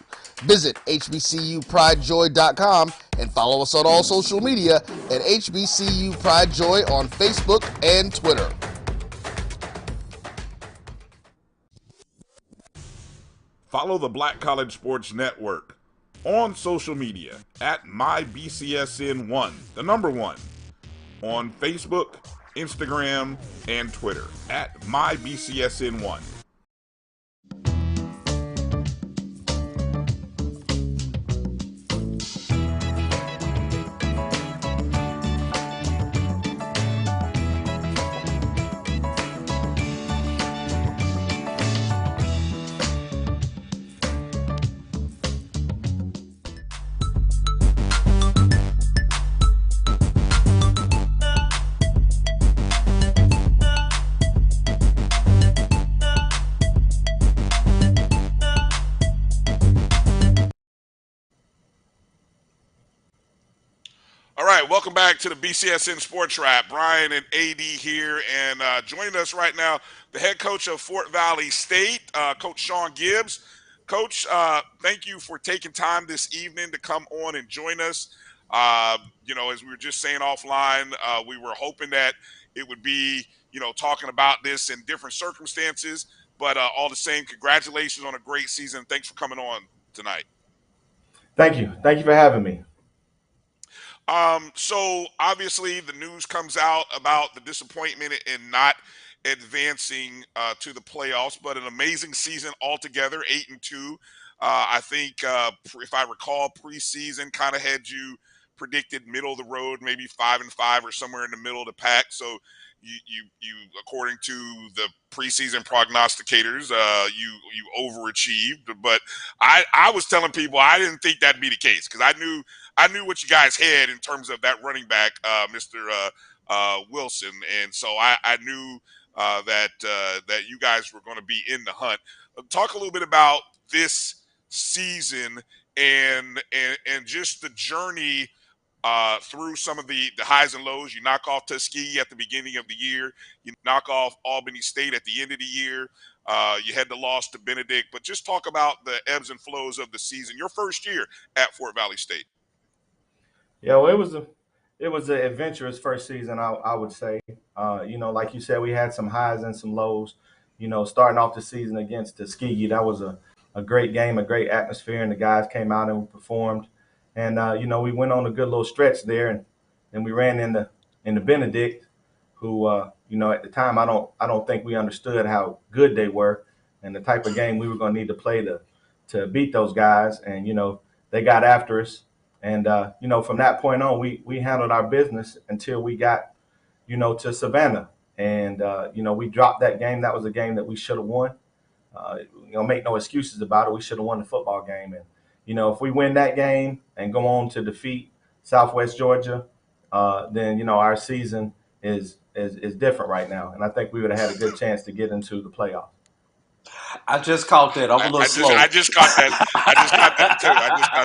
Visit hbcupridejoy.com and follow us on all social media at HBCU Pride Joy on Facebook and Twitter. Follow the Black College Sports Network on social media at MyBCSN1, the number 1, on Facebook, Instagram, and Twitter at MyBCSN1. Welcome back to the BCSN SportsWrap. Bryan and AD here, and joining us right now, the head coach of Fort Valley State, Coach Sean Gibbs. Coach, thank you for taking time this evening to come on and join us. As we were just saying offline, we were hoping that it would be, talking about this in different circumstances, but all the same, congratulations on a great season. Thanks for coming on tonight. Thank you. Thank you for having me. So obviously the news comes out about the disappointment in not advancing to the playoffs, but an amazing season altogether, 8-2. I think if I recall, preseason kind of had you predicted middle of the road, maybe 5-5 or somewhere in the middle of the pack. So you according to the preseason prognosticators, you overachieved. But I was telling people I didn't think that'd be the case because I knew what you guys had in terms of that running back, Mr. Wilson, and so I knew that you guys were going to be in the hunt. Talk a little bit about this season and just the journey through some of the highs and lows. You knock off Tuskegee at the beginning of the year. You knock off Albany State at the end of the year. You had the loss to Benedict. But just talk about the ebbs and flows of the season. Your first year at Fort Valley State. Yeah, well, it was an adventurous first season, I would say. Like you said, we had some highs and some lows. Starting off the season against Tuskegee, that was a great game, a great atmosphere, and the guys came out and performed. And we went on a good little stretch there, and we ran into Benedict, who at the time I don't think we understood how good they were and the type of game we were going to need to play to beat those guys. And they got after us. And, from that point on, we handled our business until we got, to Savannah. And, we dropped that game. That was a game that we should have won. Make no excuses about it. We should have won the football game. And, if we win that game and go on to defeat Southwest Georgia, then, our season is different right now. And I think we would have had a good chance to get into the playoffs. I just caught that. I'm a little slow. I just caught that. I just got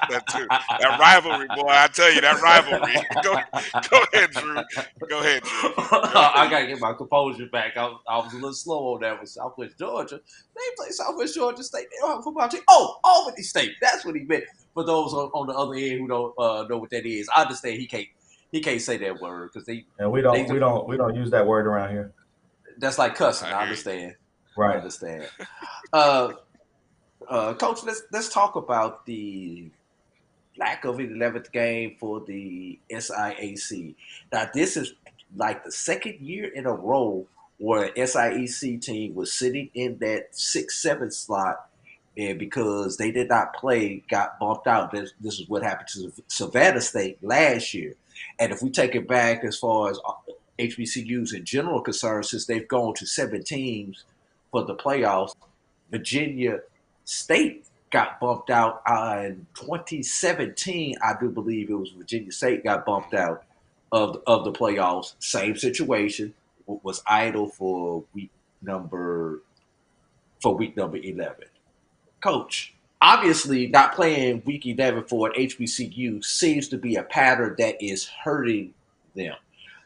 that too. That rivalry, boy. I tell you, that rivalry. Go ahead, Drew. Go ahead, Drew. I gotta get my composure back. I was a little slow on that with Southwest Georgia. They play Southwest Georgia State. They don't have a football team. Oh, Albany State. That's what he meant. For those on the other end who don't know what that is, I understand he can't say that word because they. And we don't use that word around here. That's like cussing. I understand. Right. I understand. Coach, let's talk about the lack of an 11th game for the SIAC. Now, this is like the second year in a row where an SIAC team was sitting in that 6-7 slot, and because they did not play, got bumped out. This is what happened to Savannah State last year. And if we take it back as far as HBCUs in general concerned, since they've gone to 7 teams for the playoffs, Virginia State got bumped out in 2017. I do believe it was Virginia State got bumped out of the playoffs. Same situation, was idle for week number 11. Coach, obviously not playing week 11 for an HBCU seems to be a pattern that is hurting them.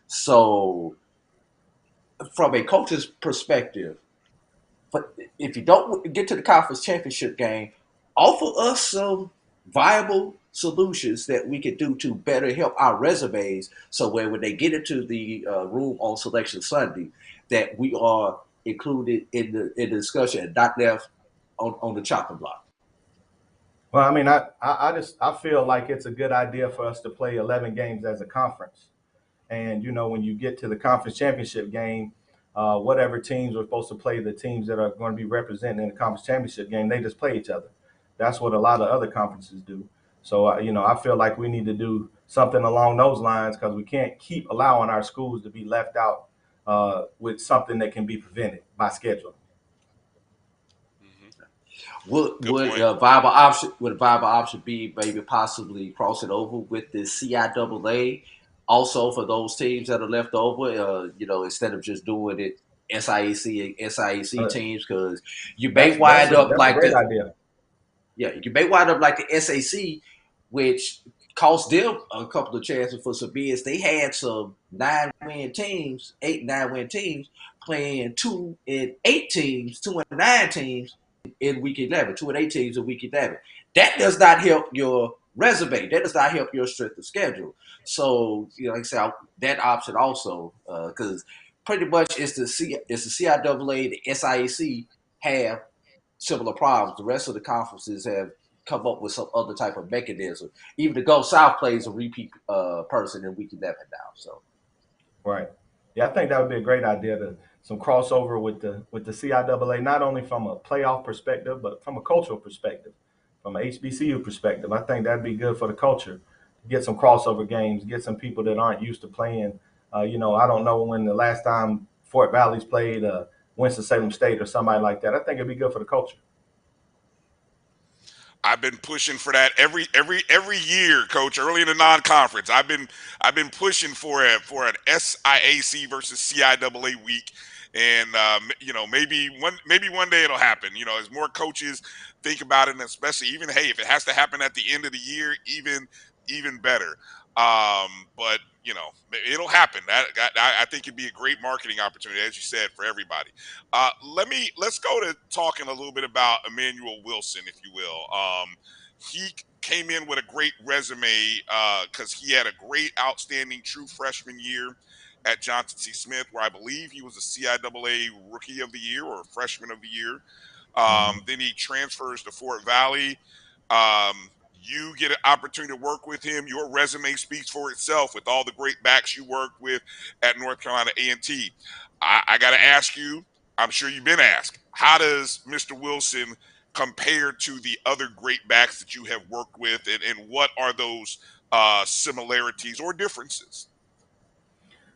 So from a coach's perspective, but if you don't get to the conference championship game, offer us some viable solutions that we could do to better help our resumes so when they get into the room on Selection Sunday, that we are included in the discussion and not left on the chopping block. Well, I mean, I feel like it's a good idea for us to play 11 games as a conference. And, when you get to the conference championship game, whatever teams are supposed to play, the teams that are going to be represented in the conference championship game, they just play each other. That's what a lot of other conferences do. So, I feel like we need to do something along those lines because we can't keep allowing our schools to be left out with something that can be prevented by schedule. Would a viable option be maybe possibly cross it over with the CIAA? Also, for those teams that are left over, instead of just doing it SIAC teams, because you may wind up like you may wind up like the SAC, which cost them a couple of chances for some bids. They had some 8-9-win teams playing 2-8 teams, 2-9 teams in week 11, 2-8 teams in week 11. That does not help your resume. That does not help your strength of schedule. So, like I said, that option also, because pretty much it's the CIAA, the SIAC have similar problems. The rest of the conferences have come up with some other type of mechanism. Even the Gulf South plays a repeat person in week 11 now. So, right, yeah, I think that would be a great idea some crossover with the CIAA, not only from a playoff perspective, but from a cultural perspective. from an HBCU perspective. I think that'd be good for the culture. Get some crossover games, get some people that aren't used to playing. I don't know when the last time Fort Valley's played Winston-Salem State or somebody like that. I think it'd be good for the culture. I've been pushing for that every year, Coach. Early in the non-conference, I've been pushing for an SIAC versus CIAA week, and maybe one day it'll happen. As more coaches think about it, and especially even if it has to happen at the end of the year, even better. But it'll happen. I think it'd be a great marketing opportunity, as you said, for everybody. Let's go to talking a little bit about Emmanuel Wilson, if you will. He came in with a great resume because he had a great, outstanding, true freshman year at Johnson C. Smith, where I believe he was a CIAA Rookie of the Year or Freshman of the Year. Then he transfers to Fort Valley. You get an opportunity to work with him. Your resume speaks for itself with all the great backs you worked with at North Carolina A&T. I got to ask you, I'm sure you've been asked, how does Mr. Wilson compare to the other great backs that you have worked with, and what are those similarities or differences?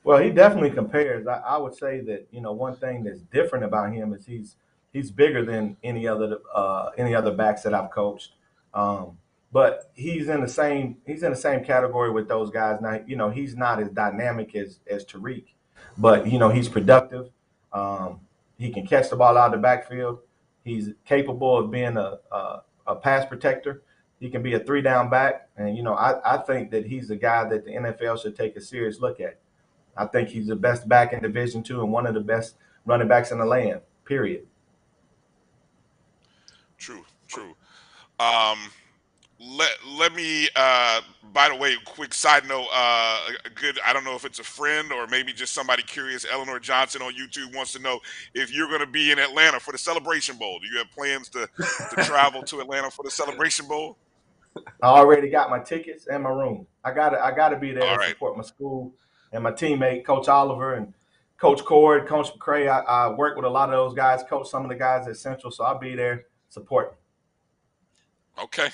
Well, he definitely compares. I would say that one thing that's different about him is he's bigger than any other backs that I've coached. But he's in the same category with those guys. Now, he's not as dynamic as Tariq, but he's productive. He can catch the ball out of the backfield. He's capable of being a pass protector. He can be a 3-down back, and I think that he's a guy that the NFL should take a serious look at. I think he's the best back in Division II and one of the best running backs in the land. Period. True. Let me, by the way, quick side note, I don't know if it's a friend or maybe just somebody curious, Eleanor Johnson on YouTube wants to know if you're going to be in Atlanta for the Celebration Bowl. Do you have plans to travel to Atlanta for the Celebration Bowl? I already got my tickets and my room. I gotta be there to support my school and my teammate, Coach Oliver and Coach Cord, Coach McCray. I work with a lot of those guys, coach some of the guys at Central, so I'll be there supporting. Okay.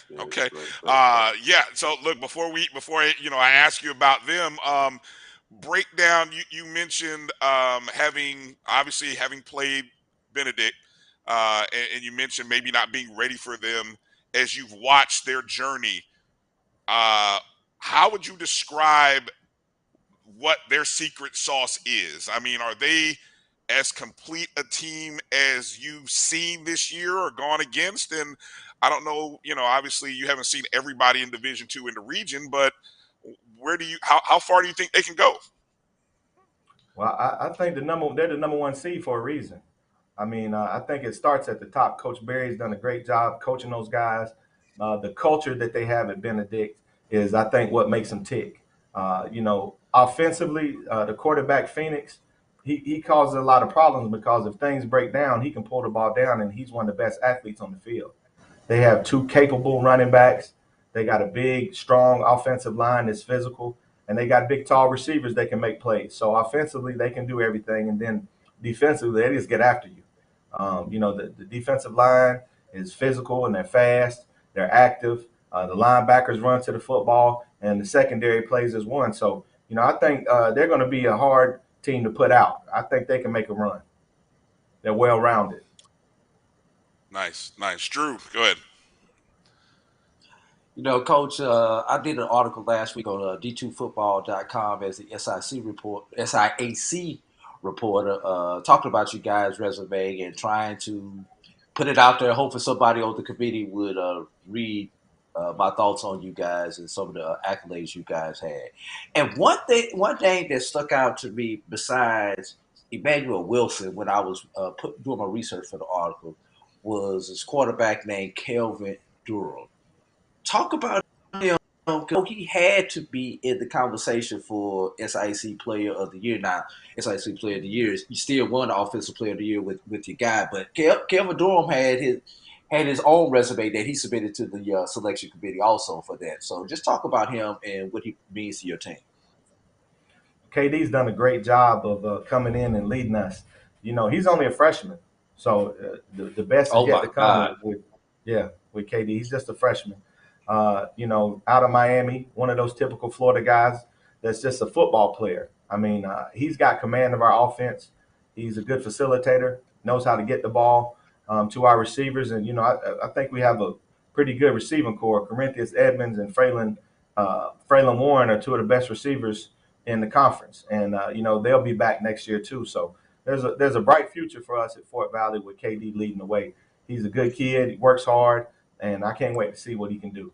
Yeah. So look, before I ask you about them, break down. You mentioned having played Benedict, and you mentioned maybe not being ready for them as you've watched their journey. How would you describe what their secret sauce is? I mean, are they as complete a team as you've seen this year or gone against? And I don't know, obviously you haven't seen everybody in Division II in the region, but how far do you think they can go? Well, I think they're the number one seed for a reason. I mean, I think it starts at the top. Coach Berry's done a great job coaching those guys. The culture that they have at Benedict is, I think, what makes them tick. Offensively, the quarterback, Phoenix, he causes a lot of problems because if things break down, he can pull the ball down, and he's one of the best athletes on the field. They have two capable running backs. They got a big, strong offensive line that's physical, and they got big, tall receivers that can make plays. So offensively, they can do everything, and then defensively, they just get after you. The defensive line is physical, and they're fast. They're active. The linebackers run to the football, and the secondary plays as one. So, I think they're going to be a hard team to put out. I think they can make a run. They're well-rounded. Nice. Drew, go ahead. Coach, I did an article last week on D2Football.com as the SIAC reporter, talking about you guys' resume and trying to put it out there, hoping somebody on the committee would read my thoughts on you guys and some of the accolades you guys had. And one thing that stuck out to me besides Emmanuel Wilson when I was doing my research for the article was this quarterback named Kelvin Durham. Talk about him. He had to be in the conversation for SIAC Player of the Year. Now, SIAC Player of the Year, you still won the Offensive Player of the Year with your guy, but Kelvin Durham had his own resume that he submitted to the selection committee also for that. So just talk about him and what he means to your team. KD's done a great job of coming in and leading us. He's only a freshman. So the best is yet to come with with KD. He's just a freshman. You know, out of Miami, one of those typical Florida guys that's just a football player. I mean, he's got command of our offense. He's a good facilitator, knows how to get the ball to our receivers. And, you know, I think we have a pretty good receiving core. Corinthians Edmonds and Fraylin Warren are two of the best receivers in the conference. And, you know, they'll be back next year too. So there's a bright future for us at Fort Valley with KD leading the way. He's a good kid. He works hard, and I can't wait to see what he can do.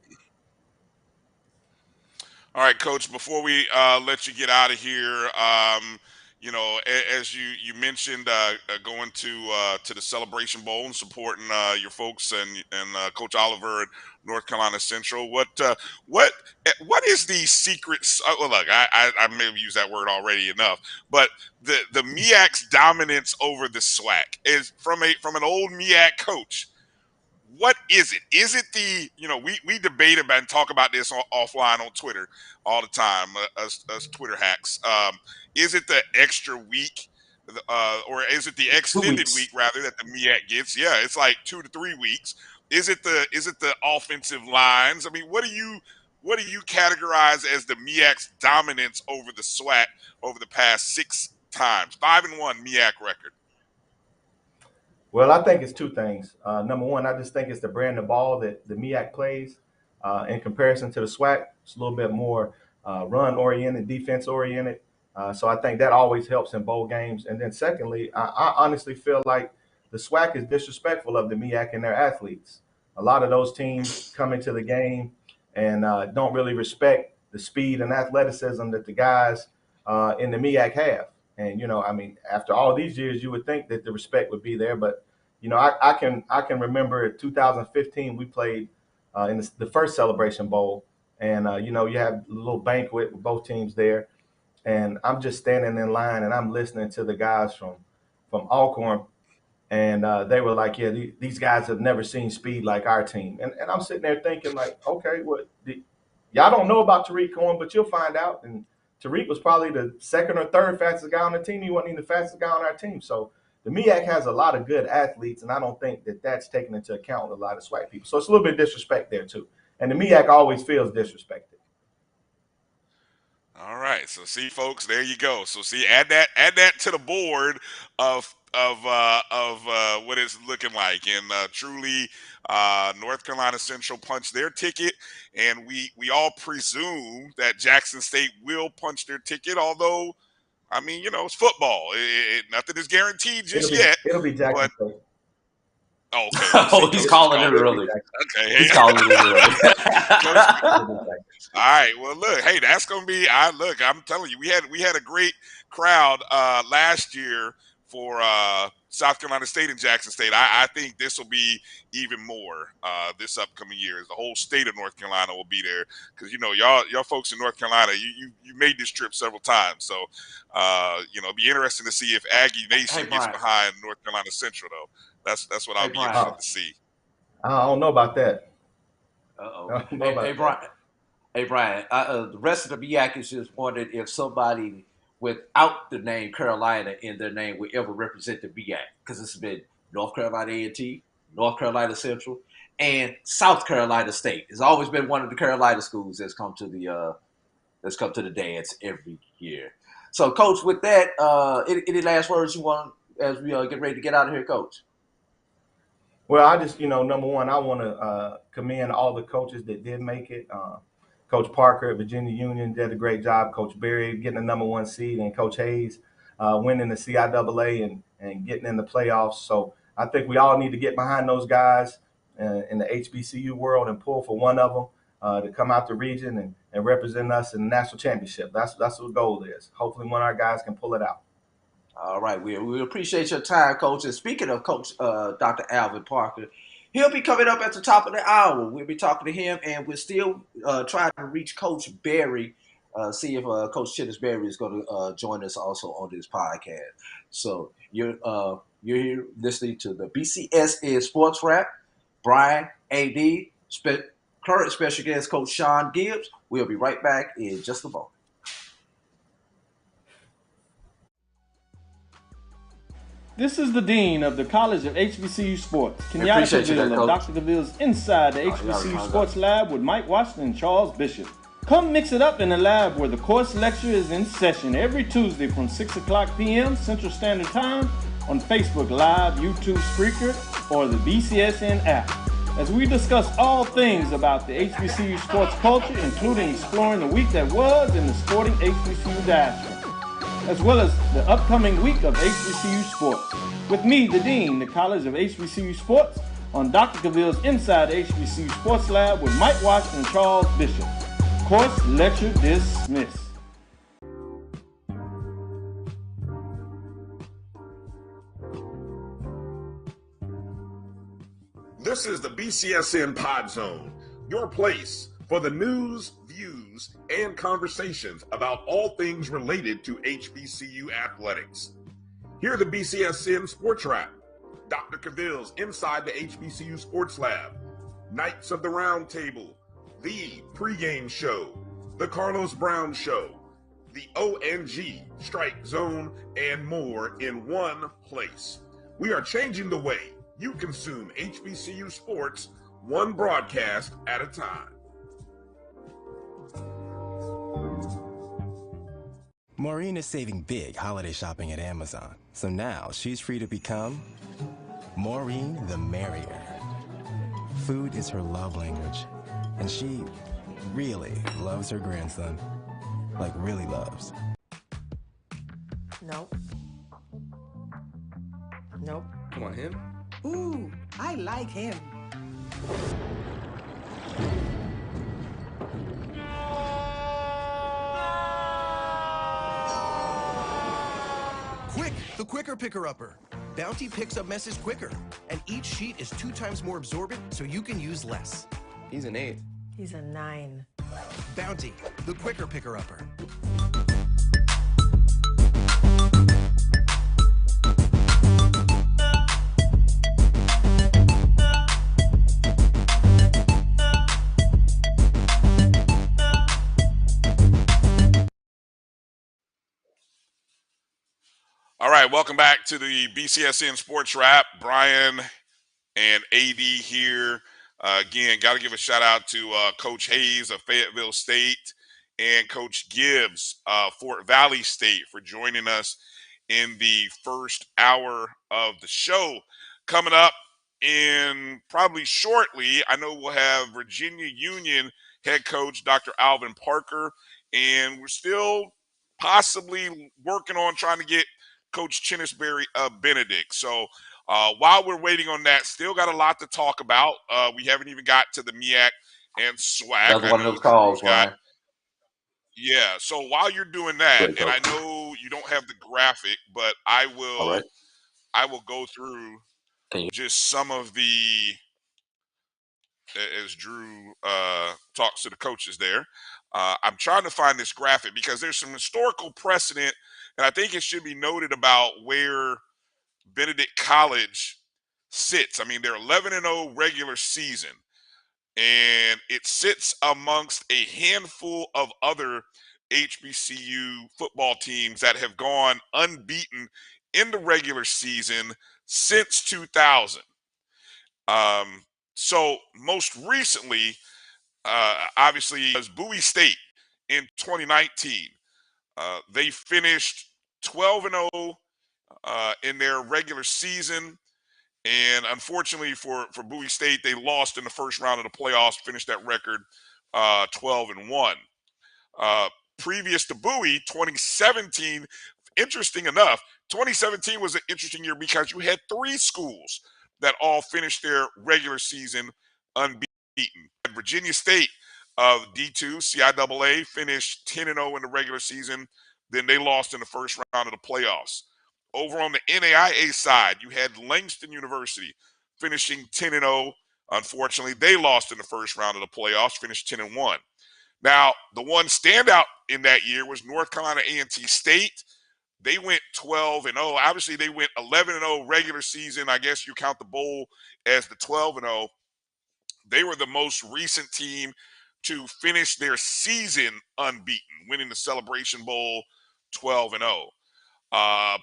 All right, Coach, before we let you get out of here, you know, as you mentioned, going to the Celebration Bowl and supporting your folks and Coach Oliver at North Carolina Central. What is the secret? Well, look, I may have used that word already enough, but the MEAC's dominance over the SWAC is from an old MEAC coach. What is it? Is it the, you know, we debate about and talk about this offline on Twitter all the time, us Twitter hacks. Is it the extra week, or is it the extended week rather that the MEAC gets? Yeah, it's like 2 to 3 weeks. Is it the offensive lines? I mean, what do you categorize as the MEAC's dominance over the SWAC over the past 6 times? 5-1 MEAC record. Well, I think it's two things. Number one, I just think it's the brand of ball that the MEAC plays. In comparison to the SWAC, it's a little bit more run-oriented, defense-oriented. So I think that always helps in bowl games. And then secondly, I honestly feel like the SWAC is disrespectful of the MEAC and their athletes. A lot of those teams come into the game and don't really respect the speed and athleticism that the guys in the MEAC have. And, you know, I mean, after all these years, you would think that the respect would be there. But, you know, I can remember 2015, we played in the first Celebration Bowl. And, you know, you have a little banquet with both teams there. And I'm just standing in line and I'm listening to the guys from Alcorn. And they were like, yeah, these guys have never seen speed like our team. And I'm sitting there thinking like, okay, y'all don't know about Tariq Cohen, but you'll find out. And Tariq was probably the second or third fastest guy on the team. He wasn't even the fastest guy on our team. So the MEAC has a lot of good athletes, and I don't think that that's taken into account with a lot of SWAC people. So it's a little bit of disrespect there too. And the MEAC always feels disrespected. All right. So see, folks, there you go. So see, add that to the board of what it's looking like. And truly, North Carolina Central punched their ticket, and we all presume that Jackson State will punch their ticket. Although, I mean, you know, it's football. Nothing is guaranteed just yet. It'll be Jackson State. Oh, okay. Oh, he's calling it early. Okay, he's calling it early. All right. Well, look, hey, that's gonna be. I'm telling you, we had a great crowd last year for South Carolina State and Jackson State. I think this will be even more this upcoming year. The whole state of North Carolina will be there because, you know, y'all folks in North Carolina, you made this trip several times. So, you know, it'll be interesting to see if Aggie Nation gets behind North Carolina Central, though. That's what I'll be interested to see. I don't know about that. Hey, Brian. The rest of the MEAC is just wondering if somebody without the name Carolina in their name would ever represent the MEAC, because it's been North Carolina A&T, North Carolina Central, and South Carolina State. It's always been one of the Carolina schools that's come to the dance every year. So, Coach, with that, any last words you want as we get ready to get out of here, Coach? Well, I just, you know, number one, I want to commend all the coaches that did make it. Coach Parker at Virginia Union did a great job. Coach Berry getting the #1 seed, and Coach Hayes winning the CIAA and getting in the playoffs. So I think we all need to get behind those guys in the HBCU world and pull for one of them to come out the region and represent us in the national championship. That's what the goal is. Hopefully one of our guys can pull it out. All right. We appreciate your time, Coach. And speaking of Coach Dr. Alvin Parker, he'll be coming up at the top of the hour. We'll be talking to him, and we're still trying to reach Coach Berry, see if Coach Chennis Berry is going to join us also on this podcast. So you're here listening to the BCSN SportsWrap. Bryan, AD, current special guest Coach Sean Gibbs. We'll be right back in just a moment. This is the Dean of the College of HBCU Sports, Kenyatta appreciate you there, Cavill of Coach. Dr. Cavill's Inside the HBCU Sports Lab with Mike Washington and Charles Bishop. Come mix it up in the lab where the course lecture is in session every Tuesday from 6 o'clock p.m. Central Standard Time on Facebook Live, YouTube Spreaker, or the BCSN app, as we discuss all things about the HBCU sports culture, including exploring the week that was in the sporting HBCU diaspora, as well as the upcoming week of HBCU sports. With me, the Dean, the College of HBCU Sports, on Dr. Cavill's Inside the HBCU Sports Lab with Mike Washington and Charles Bishop. Course lecture dismissed. This is the BCSN Pod Zone, your place for the news, views, and conversations about all things related to HBCU athletics. Here are the BCSN SportsWrap, Dr. Cavill's Inside the HBCU Sports Lab, Knights of the Round Table, the pregame show, the Carlos Brown Show, the ONG Strike Zone, and more in one place. We are changing the way you consume HBCU sports, one broadcast at a time. Maureen is saving big holiday shopping at Amazon, so now she's free to become Maureen the Merrier. Food is her love language, and she really loves her grandson. Like, really loves. Nope. Nope. Come on, him? Ooh, I like him. Quick, the quicker picker-upper. Bounty picks up messes quicker, and each sheet is 2 times more absorbent, so you can use less. He's an 8. He's a 9. Bounty, the quicker picker-upper. All right, welcome back to the BCSN Sports Wrap. Bryan and AD here. Again, got to give a shout out to Coach Hayes of Fayetteville State and Coach Gibbs, Fort Valley State, for joining us in the first hour of the show. Coming up in probably shortly, I know we'll have Virginia Union head coach Dr. Alvin Parker, and we're still possibly working on trying to get Coach Chennis Benedict. So while we're waiting on that, still got a lot to talk about. We haven't even got to the MEAC and SWAC. Another one of those calls, Ryan. Yeah, so while you're doing that, and I know you don't have the graphic, but I will go through just some of the, as Drew talks to the coaches there. I'm trying to find this graphic because there's some historical precedent, and I think it should be noted about where Benedict College sits. I mean, they're 11-0 regular season, and it sits amongst a handful of other HBCU football teams that have gone unbeaten in the regular season since 2000. So most recently, obviously, was Bowie State in 2019. They finished 12-0 in their regular season, and unfortunately for Bowie State, they lost in the first round of the playoffs, finished that record 12-1. Previous to Bowie, 2017, interesting enough, 2017 was an interesting year because you had 3 schools that all finished their regular season unbeaten. Virginia State of D2, CIAA, finished 10-0 in the regular season. Then they lost in the first round of the playoffs. Over on the NAIA side, you had Langston University finishing 10-0. Unfortunately, they lost in the first round of the playoffs, finished 10-1. Now, the one standout in that year was North Carolina A&T State. They went 12-0. Obviously, they went 11-0 regular season. I guess you count the bowl as the 12-0. They were the most recent team to finish their season unbeaten, winning the Celebration Bowl 12-0.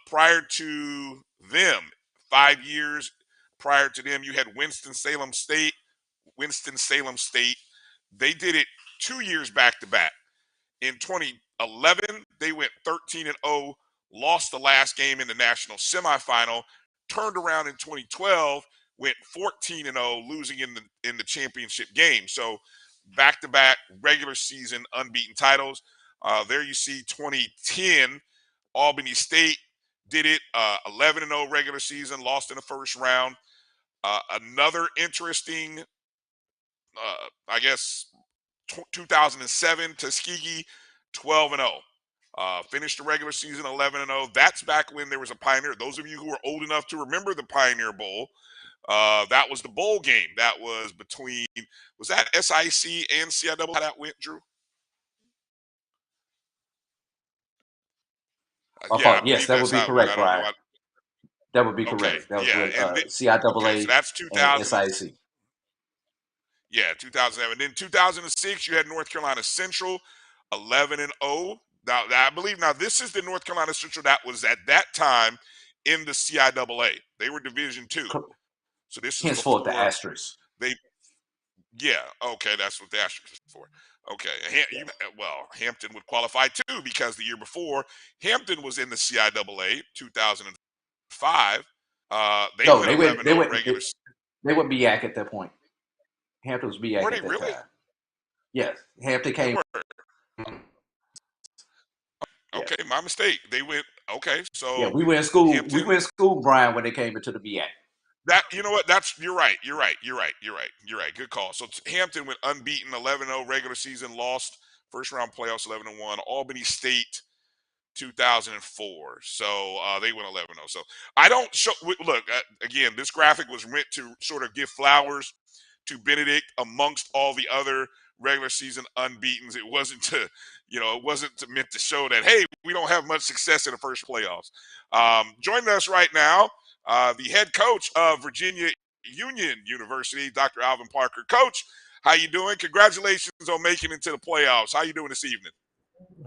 Prior to them. 5 years prior to them, you had Winston-Salem State. They did it 2 years back to back. In 2011, they went 13-0, lost the last game in the national semifinal, turned around in 2012, went 14-0, losing in the championship game. So back-to-back regular season unbeaten titles. There you see 2010, Albany State did it, 11-0 regular season, lost in the first round. Another interesting, I guess, 2007, Tuskegee, 12-0. Finished the regular season 11-0. That's back when there was a Pioneer. Those of you who are old enough to remember the Pioneer Bowl, that was the bowl game. That was between, was that SIAC and CIAA? How that went, Drew? Yeah, yes, that would be correct, Brian. That would be correct. Okay, That was yeah, with CIAA okay, so that's 2000. and SIAC. Yeah, 2007. Then 2006, you had North Carolina Central, 11-0. Now, I believe this is the North Carolina Central that was at that time in the CIAA. They were Division II. So this is henceforth before the asterisk. Yeah, okay, that's what the asterisk is for. Okay, Hampton would qualify too because the year before, Hampton was in the CIAA, 2005. They went 11-0 regular. They were MEAC at that point. Hampton was MEAC Were at they that really? time. Yes, Hampton came. Okay, my mistake. They went. Okay, so yeah, we were in school. Hampton, we were in school, Brian, when they came into the MEAC. That, you know what? You're right. Good call. So Hampton went unbeaten, 11-0 regular season, lost first round playoffs 11-1. Albany State, 2004. So they went 11-0. So I don't show. Look, again, this graphic was meant to sort of give flowers to Benedict amongst all the other regular season unbeatens. It wasn't to, meant to show that, hey, we don't have much success in the first playoffs. Joining us right now, the head coach of Virginia Union University, Dr. Alvin Parker. Coach, how you doing? Congratulations on making it to the playoffs. How you doing this evening?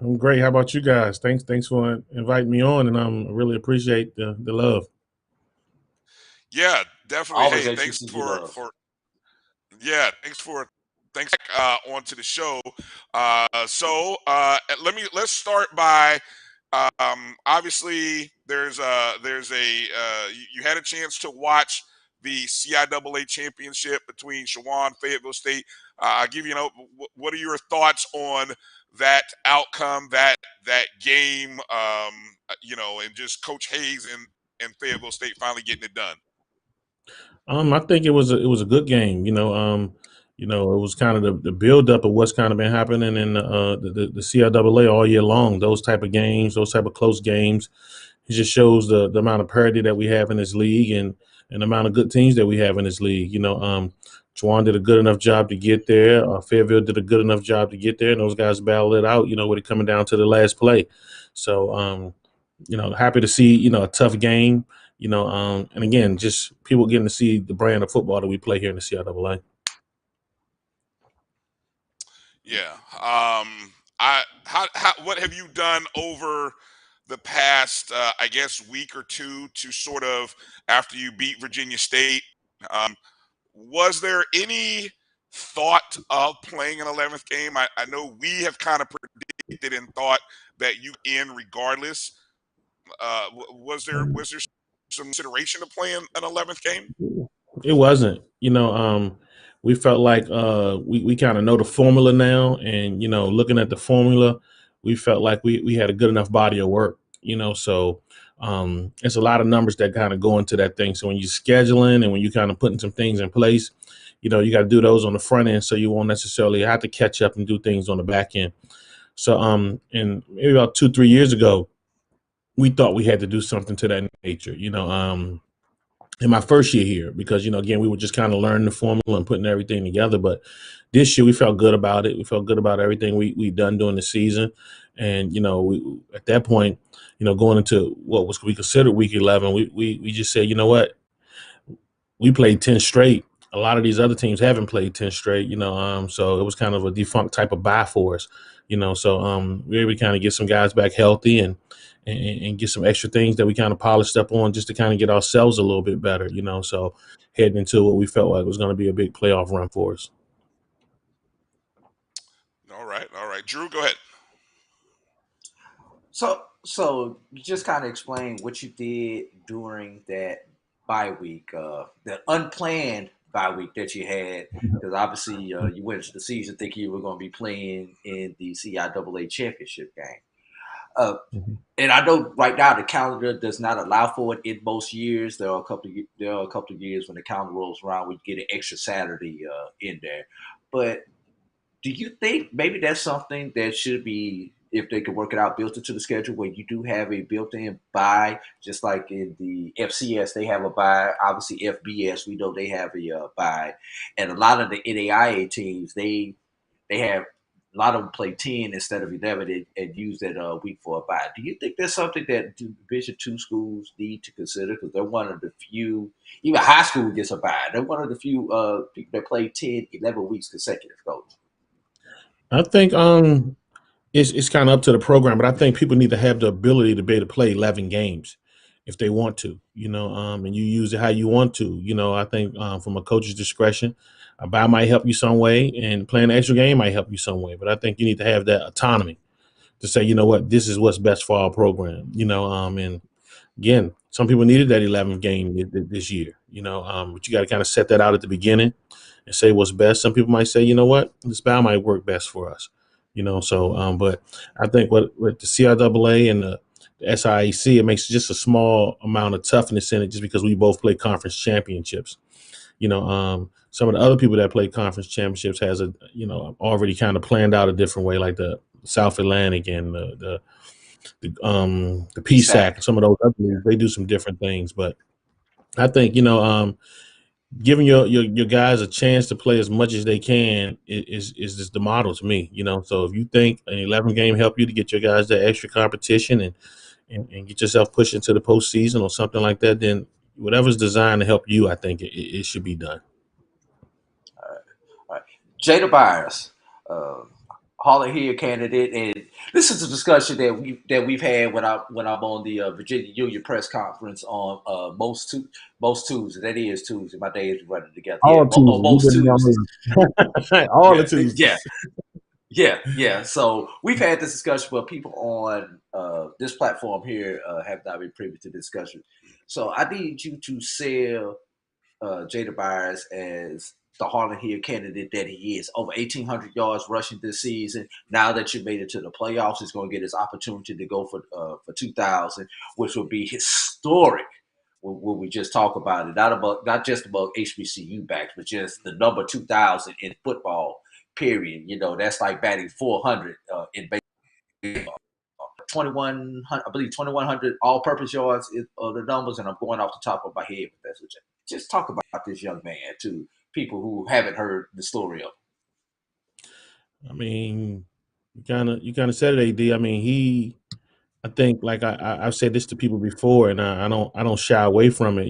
I'm great. How about you guys? Thanks for inviting me on, and I really appreciate the love. Yeah, definitely. Always hey, thanks thanks on to the show. Let's start by obviously there's a you had a chance to watch the CIAA championship between Shawan, Fayetteville State. I'll give you, what are your thoughts on that outcome, that game, and just Coach Hayes and Fayetteville State finally getting it done? I think it was a good game. It was kind of the buildup of what's kind of been happening in the CIAA all year long. Those type of games, those type of close games, it just shows the amount of parity that we have in this league and the amount of good teams that we have in this league. Juwan did a good enough job to get there. Fayetteville did a good enough job to get there, and those guys battled it out, with it coming down to the last play. So, happy to see, a tough game, and again, just people getting to see the brand of football that we play here in the CIAA. Yeah. What have you done over the past, I guess, week or two to sort of, after you beat Virginia State, was there any thought of playing an 11th game? I know we have kind of predicted and thought that you in regardless. Was there some consideration of playing an 11th game? It wasn't. We felt like we kind of know the formula now, and looking at the formula, we felt like we had a good enough body of work. So it's a lot of numbers that kind of go into that thing. So when you're scheduling and when you're kind of putting some things in place, you got to do those on the front end, so you won't necessarily have to catch up and do things on the back end. So and maybe about 2-3 years ago, we thought we had to do something to that nature. In my first year here, because, again, we were just kind of learning the formula and putting everything together. But this year we felt good about it. We felt good about everything we've done during the season. And, we, at that point, going into what was we considered week 11, we just said, you know what, we played 10 straight. A lot of these other teams haven't played 10 straight, so it was kind of a defunct type of bye for us, so we were able to kind of get some guys back healthy and and get some extra things that we kind of polished up on just to kind of get ourselves a little bit better, so heading into what we felt like was going to be a big playoff run for us. All right. Drew, go ahead. So you just kind of explain what you did during that bye week, that unplanned bye week that you had, because obviously you went into the season thinking you were going to be playing in the CIAA championship game. And I know right now the calendar does not allow for it in most years. There are a couple of years when the calendar rolls around, we get an extra Saturday in there. But do you think maybe that's something that should be, if they could work it out, built into the schedule where you do have a built-in bye, just like in the FCS, they have a bye. Obviously, FBS, we know they have a bye. And a lot of the NAIA teams, they have a lot of them play 10 instead of 11 and use that week for a bye. Do you think that's something that Division II schools need to consider? Because they're one of the few, even high school gets a bye. They're one of the few people that play 10, 11 weeks consecutive, Coach. I think it's kind of up to the program, but I think people need to have the ability to be able to play 11 games if they want to, and you use it how you want to. I think from a coach's discretion, a bye might help you some way, and playing an extra game might help you some way. But I think you need to have that autonomy to say, you know what, this is what's best for our program. And again, some people needed that 11th game this year. But you got to kind of set that out at the beginning and say what's best. Some people might say, you know what, this bye might work best for us. But I think with the CIAA and the SIAC, it makes just a small amount of toughness in it just because we both play conference championships. Some of the other people that play conference championships has already kind of planned out a different way, like the South Atlantic and the PSAC. Some of those other leagues, they do some different things. But I think, giving your guys a chance to play as much as they can is just the model to me, So if you think an 11 game help you to get your guys that extra competition and get yourself pushed into the postseason or something like that, then whatever's designed to help you, I think it should be done. All right. Jada Byers, Hall of Hill candidate, and this is a discussion that we've had when I'm on the Virginia Union press conference on most Tuesdays. That is Tuesday. My days are running together. Most Tuesdays. All the Tuesdays. Yeah. So we've had this discussion, but people on this platform here have not been privy to this discussion. So I need you to sell Jada Byers as the Harlan Hill candidate that he is. Over 1,800 yards rushing this season. Now that you made it to the playoffs, he's going to get his opportunity to go for 2,000, which will be historic when we just talk about it. Not just about HBCU backs, but just the number 2,000 in football, period. That's like batting 400 in baseball. 2,100, I believe 2,100 all-purpose yards are the numbers, and I'm going off the top of my head. But that's what just talk about this young man to people who haven't heard the story of him. I mean, you kind of said it, AD. I mean, I think, like I've said this to people before, and I don't shy away from it.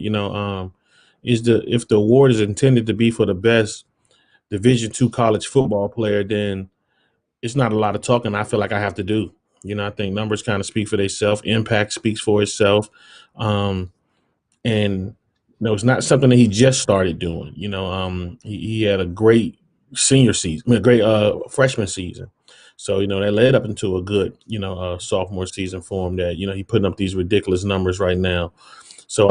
If the award is intended to be for the best Division II college football player, then it's not a lot of talking I feel like I have to do. I think numbers kind of speak for themselves. Impact speaks for itself. And it's not something that he just started doing. He had a great senior season, a great freshman season. So, that led up into a good, sophomore season for him that, he putting up these ridiculous numbers right now. So,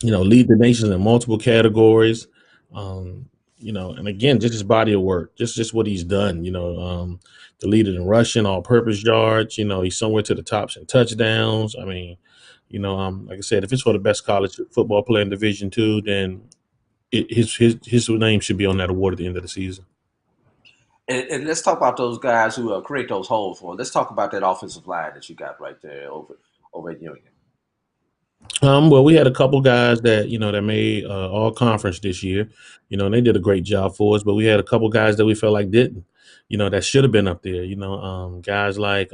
lead the nation in multiple categories. And again, just his body of work, just what he's done, the leader in rushing, all-purpose yards, he's somewhere to the tops in touchdowns. I mean, like I said, if it's for the best college football player in Division II, then his name should be on that award at the end of the season. And let's talk about those guys who create those holes for him. Let's talk about that offensive line that you got right there over at Union. Well, we had a couple guys that that made all conference this year. And they did a great job for us. But we had a couple guys that we felt like didn't. That should have been up there. Guys like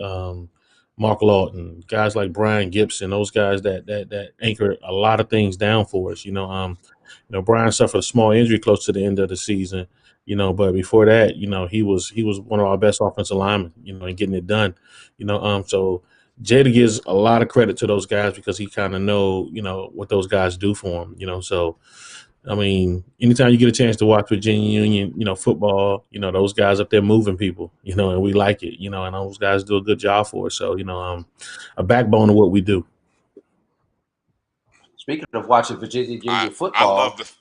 Mark Lawton, guys like Brian Gibson, those guys that anchor a lot of things down for us. Brian suffered a small injury close to the end of the season. But before that, he was one of our best offensive linemen. And getting it done. So Jada gives a lot of credit to those guys because he kind of know, what those guys do for him, so I mean, anytime you get a chance to watch Virginia Union, football, those guys up there moving people, and we like it, and those guys do a good job for us. So, a backbone of what we do. Speaking of watching Virginia Union football, I love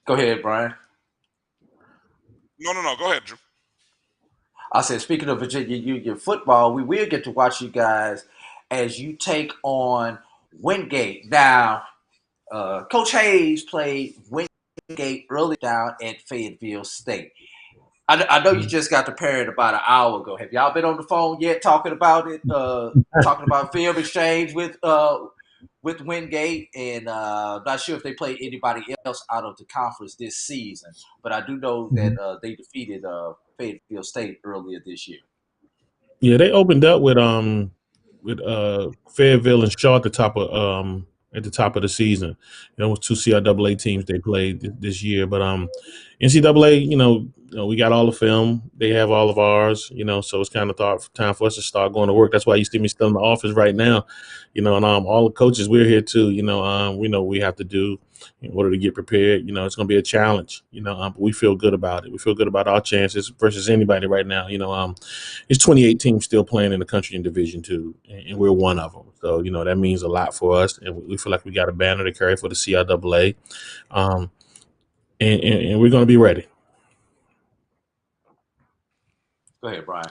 go ahead, Brian. No. Go ahead, Drew. I said, speaking of Virginia Union football, we will get to watch you guys as you take on Wingate. Now, Coach Hayes played Wingate early down at Fayetteville State. I know you just got the parent about an hour ago. Have y'all been on the phone yet talking about it? Talking about film exchange with Wingate, and not sure if they played anybody else out of the conference this season. But I do know that they defeated Fayetteville State earlier this year. Yeah, they opened up with Fayetteville and Shaw at the top of the season. It was 2 CIAA teams they played this year. But NCAA, we got all the film. They have all of ours, so it's kind of time for us to start going to work. That's why you see me still in the office right now, and all the coaches, we're here too. We know we have to do in order to get prepared. It's going to be a challenge, but we feel good about it. We feel good about our chances versus anybody right now. It's 28 teams still playing in the country in Division II, and we're one of them. So, that means a lot for us, and we feel like we got a banner to carry for the CIAA, and we're going to be ready. Go ahead, Brian.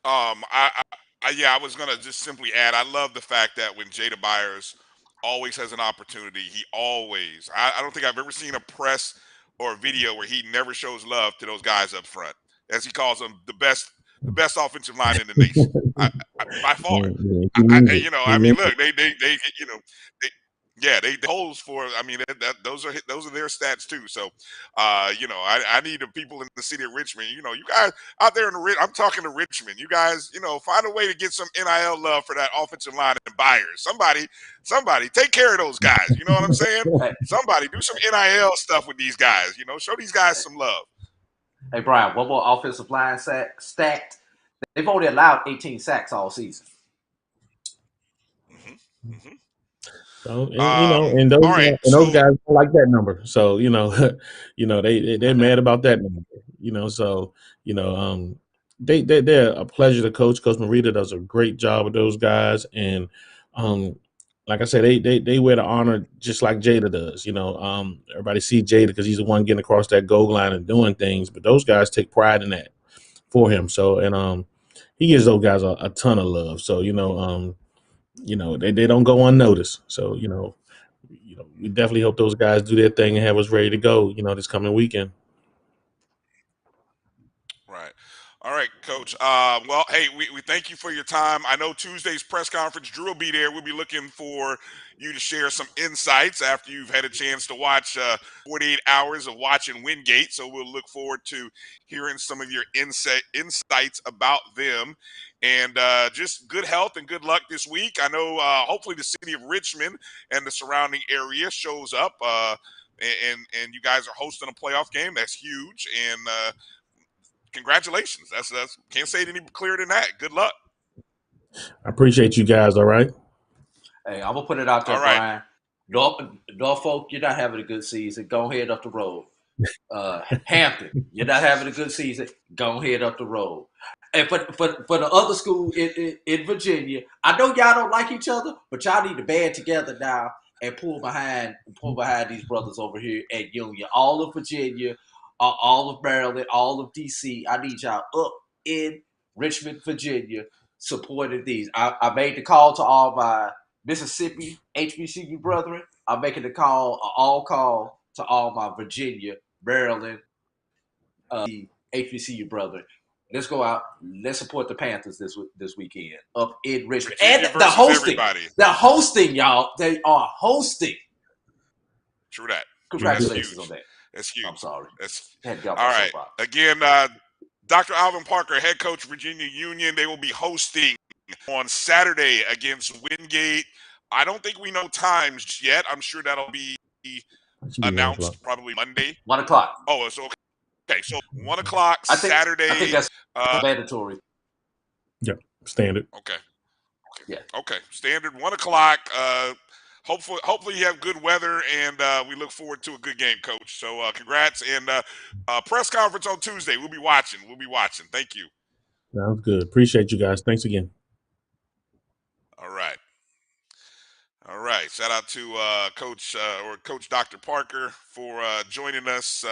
I was gonna just simply add, I love the fact that when Jada Byers always has an opportunity, he always. I don't think I've ever seen a press or a video where he never shows love to those guys up front, as he calls them the best offensive line in the nation by far. Look, they holes for. I mean, those are their stats too. So, I need the people in the city of Richmond. You guys out there I'm talking to Richmond. You guys, find a way to get some NIL love for that offensive line and Byers. Somebody take care of those guys. You know what I'm saying? Somebody do some NIL stuff with these guys. Show these guys some love. Hey, Brian, one more offensive line stacked. They've only allowed 18 sacks all season. So, and those guys don't like that number. So, they're mad about that number. So, they're a pleasure to coach. Coach Marita does a great job with those guys, and like I said, they wear the honor just like Jada does. Everybody see Jada because he's the one getting across that goal line and doing things, but those guys take pride in that for him. So, and he gives those guys a ton of love. So, they don't go unnoticed. So, we definitely hope those guys do their thing and have us ready to go, this coming weekend. Right. All right, Coach. Well, hey, we thank you for your time. I know Tuesday's press conference, Drew will be there. We'll be looking for you to share some insights after you've had a chance to watch 48 hours of watching Wingate. So we'll look forward to hearing some of your insights about them. And just good health and good luck this week. I know hopefully the city of Richmond and the surrounding area shows up, and you guys are hosting a playoff game. That's huge. And congratulations. That's can't say it any clearer than that. Good luck. I appreciate you guys. All right. Hey, I'm gonna put it out there, all right. Brian. Norfolk, you're not having a good season. Go ahead up the road. Hampton, you're not having a good season. Go ahead up the road. And for the other school in Virginia, I know y'all don't like each other, but y'all need to band together now and pull behind these brothers over here at Union. All of Virginia, all of Maryland, all of DC. I need y'all up in Richmond, Virginia, supporting these. I made the call to all my Mississippi HBCU brethren. I'm making the call to all my Virginia, Maryland, HBCU brethren. Let's go out. Let's support the Panthers this weekend up in Richmond. Virginia and the hosting. Everybody. The hosting, y'all. They are hosting. True that. Congratulations on that. That's huge. I'm sorry. All right. Again, Dr. Alvin Parker, head coach, Virginia Union. They will be hosting on Saturday against Wingate. I don't think we know times yet. I'm sure that'll be announced probably Monday. 1 o'clock. Oh, it's okay. Okay, so 1 o'clock Saturday. I think that's mandatory. Yep. Standard. Okay. Yeah. Okay. Standard 1 o'clock. Hopefully you have good weather, and we look forward to a good game, Coach. So congrats, and press conference on Tuesday. We'll be watching. Thank you. Sounds good. Appreciate you guys. Thanks again. All right. Shout out to Coach Dr. Parker for joining us.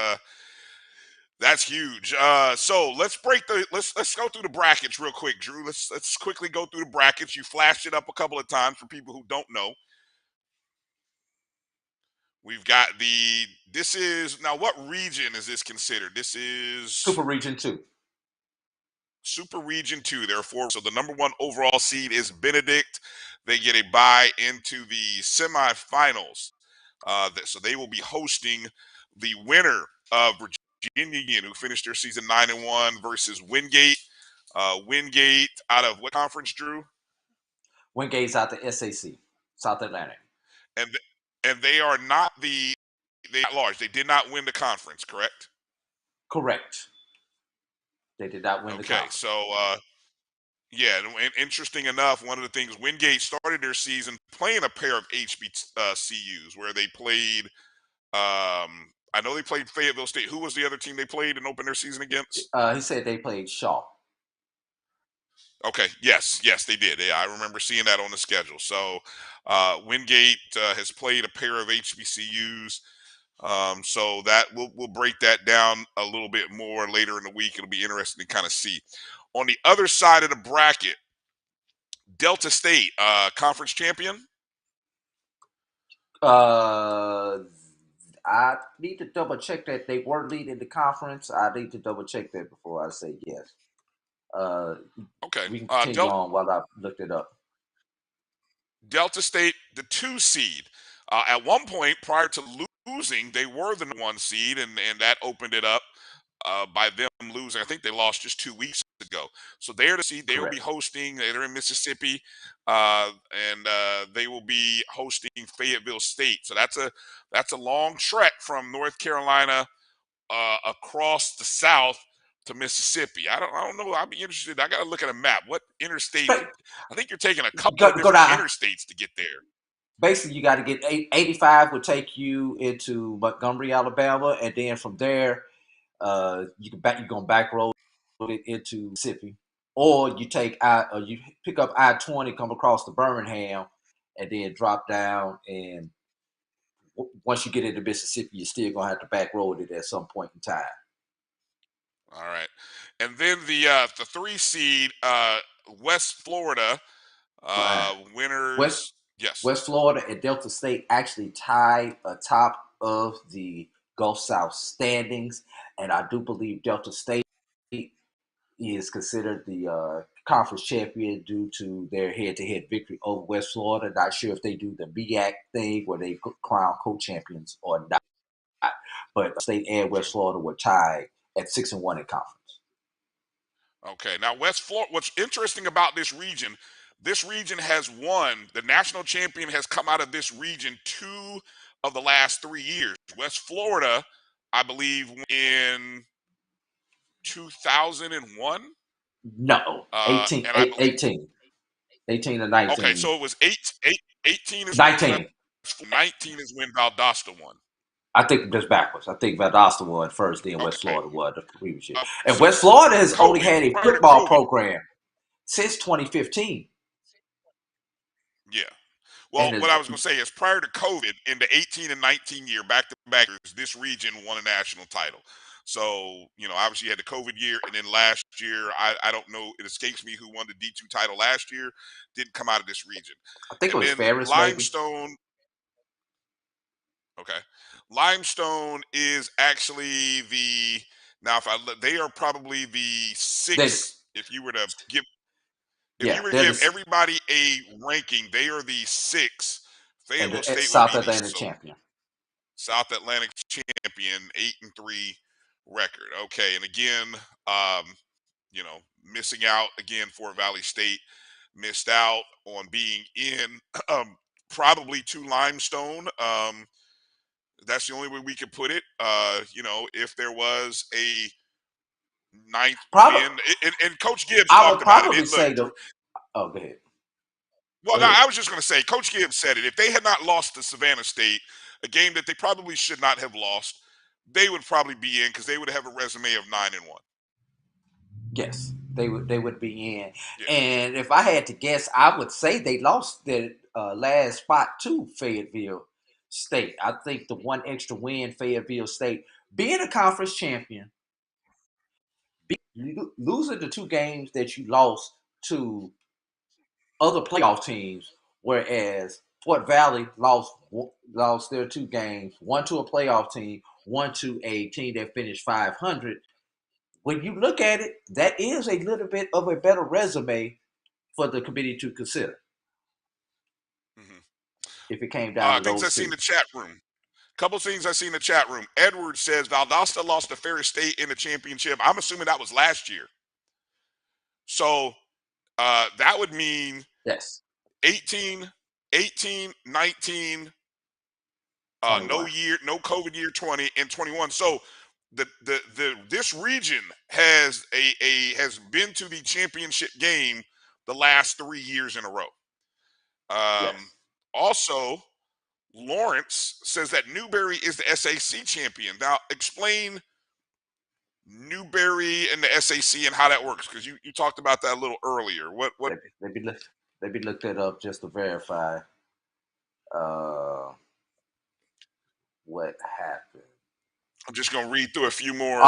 That's huge. So let's go through the brackets real quick, Drew. Let's quickly go through the brackets. You flashed it up a couple of times for people who don't know. We've got this is, now what region is this considered? This is Super Region 2. Super Region 2, therefore. So the number 1 overall seed is Benedict. They get a bye into the semifinals. So they will be hosting the winner of Virginia Union, who finished their season 9-1, versus Wingate. Wingate out of what conference, Drew? Wingate's out the SAC, South Atlantic. And they are not at large. They did not win the conference, correct? Correct. They did not win the conference. So yeah, and interesting enough, one of the things, Wingate started their season playing a pair of HBCUs where they played. I know they played Fayetteville State. Who was the other team they played and opened their season against? He said they played Shaw. Okay. Yes, they did. Yeah, I remember seeing that on the schedule. So Wingate has played a pair of HBCUs. So that we'll break that down a little bit more later in the week. It'll be interesting to kind of see. On the other side of the bracket, Delta State, conference champion. I need to double check that they were leading the conference. I need to double check that before I say yes. Okay. We can continue on while I looked it up. Delta State, the 2 seed. At one point, prior to losing, they were the 1 seed, and that opened it up by them losing. I think they lost just 2 weeks ago. So they're the seed. They will be hosting. They're in Mississippi, and they will be hosting Fayetteville State. So that's a long trek from North Carolina across the South to Mississippi. I don't know. I'd be interested. I got to look at a map. What interstate? I think you're taking a couple of different interstates to get there. Basically, you got to get 85 would take you into Montgomery, Alabama, and then from there, you're gonna back road it into Mississippi, or you pick up I-20, come across to Birmingham, and then drop down. And once you get into Mississippi, you're still gonna have to back road it at some point in time. All right, and then the 3 seed, West Florida, winners. Yes. West Florida and Delta State actually tied atop of the Gulf South standings, and I do believe Delta State is considered the conference champion due to their head-to-head victory over West Florida. Not sure if they do the MEAC thing where they crown co-champions or not, but State and West Florida were tied at 6-1 in conference. Okay, now West Florida. What's interesting about this region has won. The national champion has come out of this region 2 of the last 3 years. West Florida, I believe, in 2001. No, 18 or 19. Okay, so it was 18 is 19. 19 is when Valdosta won. I think that's backwards. I think Valdosta won first, then West Florida won the previous year. And West Florida has only had a football program since 2015. Yeah. Well, what I was going to say is prior to COVID, in the 18 and 19 year back-to-back years, this region won a national title. So, obviously you had the COVID year, and then last year, I don't know, it escapes me who won the D2 title last year, didn't come out of this region. I think it was Ferris, Limestone. Maybe. Okay. Limestone is actually they are probably the 6th. If you were to give everybody a ranking, they are the 6th. Fayetteville State South Atlantic champion. South Atlantic champion, 8-3 record. Okay, and again, missing out again. Fort Valley State missed out on being in probably to Limestone. That's the only way we could put it. If there was a 9th win, and Coach Gibbs talked about it. Oh, go ahead. Well, no, I was just going to say, Coach Gibbs said it. If they had not lost to Savannah State, a game that they probably should not have lost, they would probably be in because they would have a resume of 9-1. Yes, they would be in. Yeah. And if I had to guess, I would say they lost their last spot to Fayetteville State. I think the one extra win, Fayetteville State, being a conference champion, losing the 2 games that you lost to other playoff teams, whereas Fort Valley lost their 2 games, one to a playoff team, one to a team that finished 500. When you look at it, that is a little bit of a better resume for the committee to consider. Mm-hmm. If it came down to those things I see in the chat room. Couple things I see in the chat room. Edward says Valdosta lost to Ferris State in the championship. I'm assuming that was last year. So that would mean yes, 18, 19, no COVID year 20 and 21. So this region has has been to the championship game the last 3 years in a row. Yes. Also, Lawrence says that Newberry is the SAC champion. Now, explain Newberry and the SAC and how that works, because you talked about that a little earlier. What? Maybe look that up just to verify what happened. I'm just going to read through a few more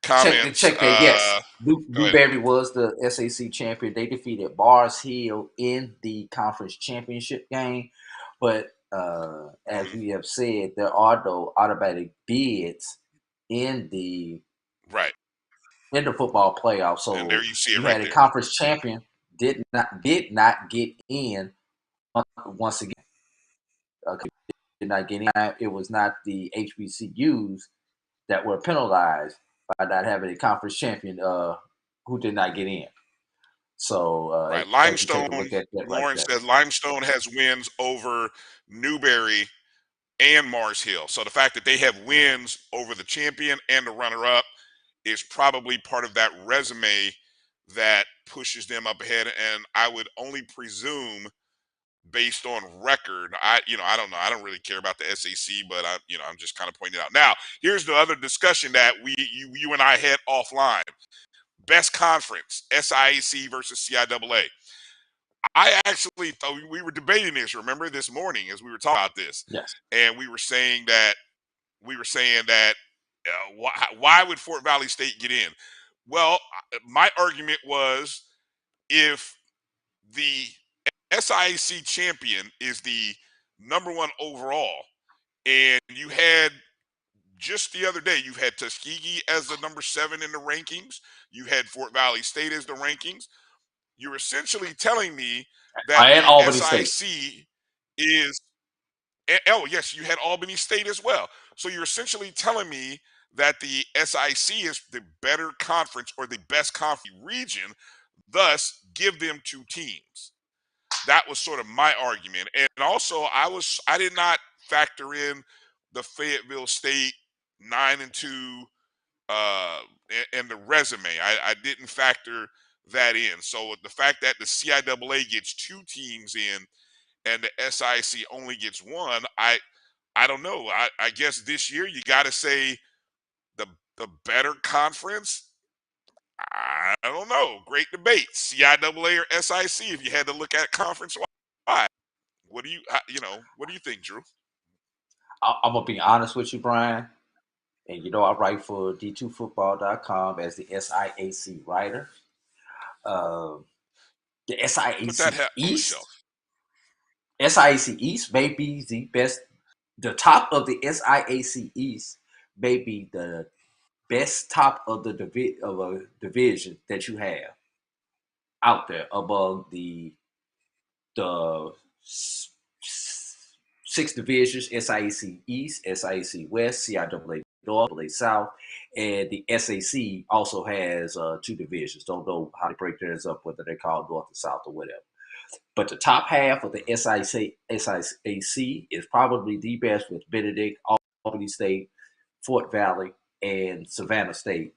comments. Check that. Yes, Newberry was the SAC champion. They defeated Bars Hill in the conference championship game. But as we have said, there are no automatic bids in the football playoff. So and there you see it you right had a there. conference champion did not get in once again. Did not get in. It was not the HBCUs that were penalized by not having a conference champion who did not get in. So Limestone, Lawrence says Limestone has wins over Newberry and Mars Hill. So the fact that they have wins over the champion and the runner-up is probably part of that resume that pushes them up ahead. And I would only presume, based on record, I don't know. I don't really care about the SAC, but I'm just kind of pointing it out. Now, here's the other discussion that you and I had offline. Best conference, SIAC versus CIAA. I actually thought we were debating this, remember, this morning as we were talking about this. Yes. And we were saying that why would Fort Valley State get in? Well, my argument was, if the SIAC champion is the #1 overall, and you had just the other day, you had Tuskegee as the number 7 in the rankings, you had Fort Valley State as the rankings, you're essentially telling me that the SIAC is – oh, yes, you had Albany State as well. So you're essentially telling me that the SIC is the better conference or the best conference region, thus give them 2 teams. That was sort of my argument. And also, I did not factor in the Fayetteville State 9-2 and the resume. I didn't factor that in. So the fact that the CIAA gets 2 teams in and the SIC only gets 1, I don't know. I guess this year you got to say the better conference. I don't know. Great debate. CIAA or SIC if you had to look at conference wide. What do you think, Drew? I'm going to be honest with you, Brian. And I write for D2Football.com as the SIAC writer. The SIAC East. SIAC East may be the best. The top of the SIAC East may be the best top of the division that you have out there among the 6 divisions: SIAC East, SIAC West, CIAA North, CIAA South, and the SAC also has 2 divisions. Don't know how to break theirs up, whether they're called North or South or whatever. But the top half of the SIAC is probably the best, with Benedict, Albany State, Fort Valley, and Savannah State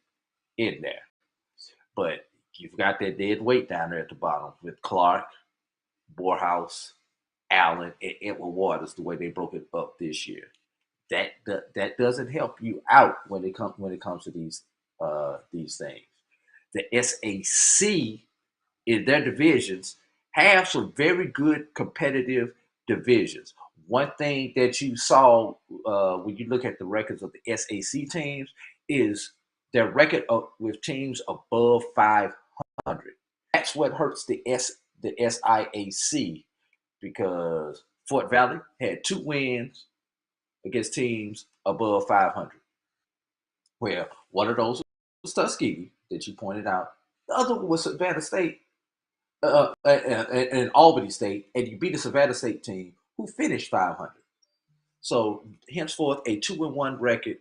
in there. But You've got that dead weight down there at the bottom with Clark, Morehouse, Allen, and Edward Waters. The way they broke it up this year, that doesn't help you out when it comes to these things. The SAC in their divisions have some very good competitive divisions. One thing that you saw when you look at the records of the SAC teams is their record with teams above 500. That's what hurts the SIAC, because Fort Valley had 2 wins against teams above 500. Where one of those was Tuskegee that you pointed out. The other one was Savannah State and Albany State, and you beat a Savannah State team who finished 500. So henceforth, a 2-1 record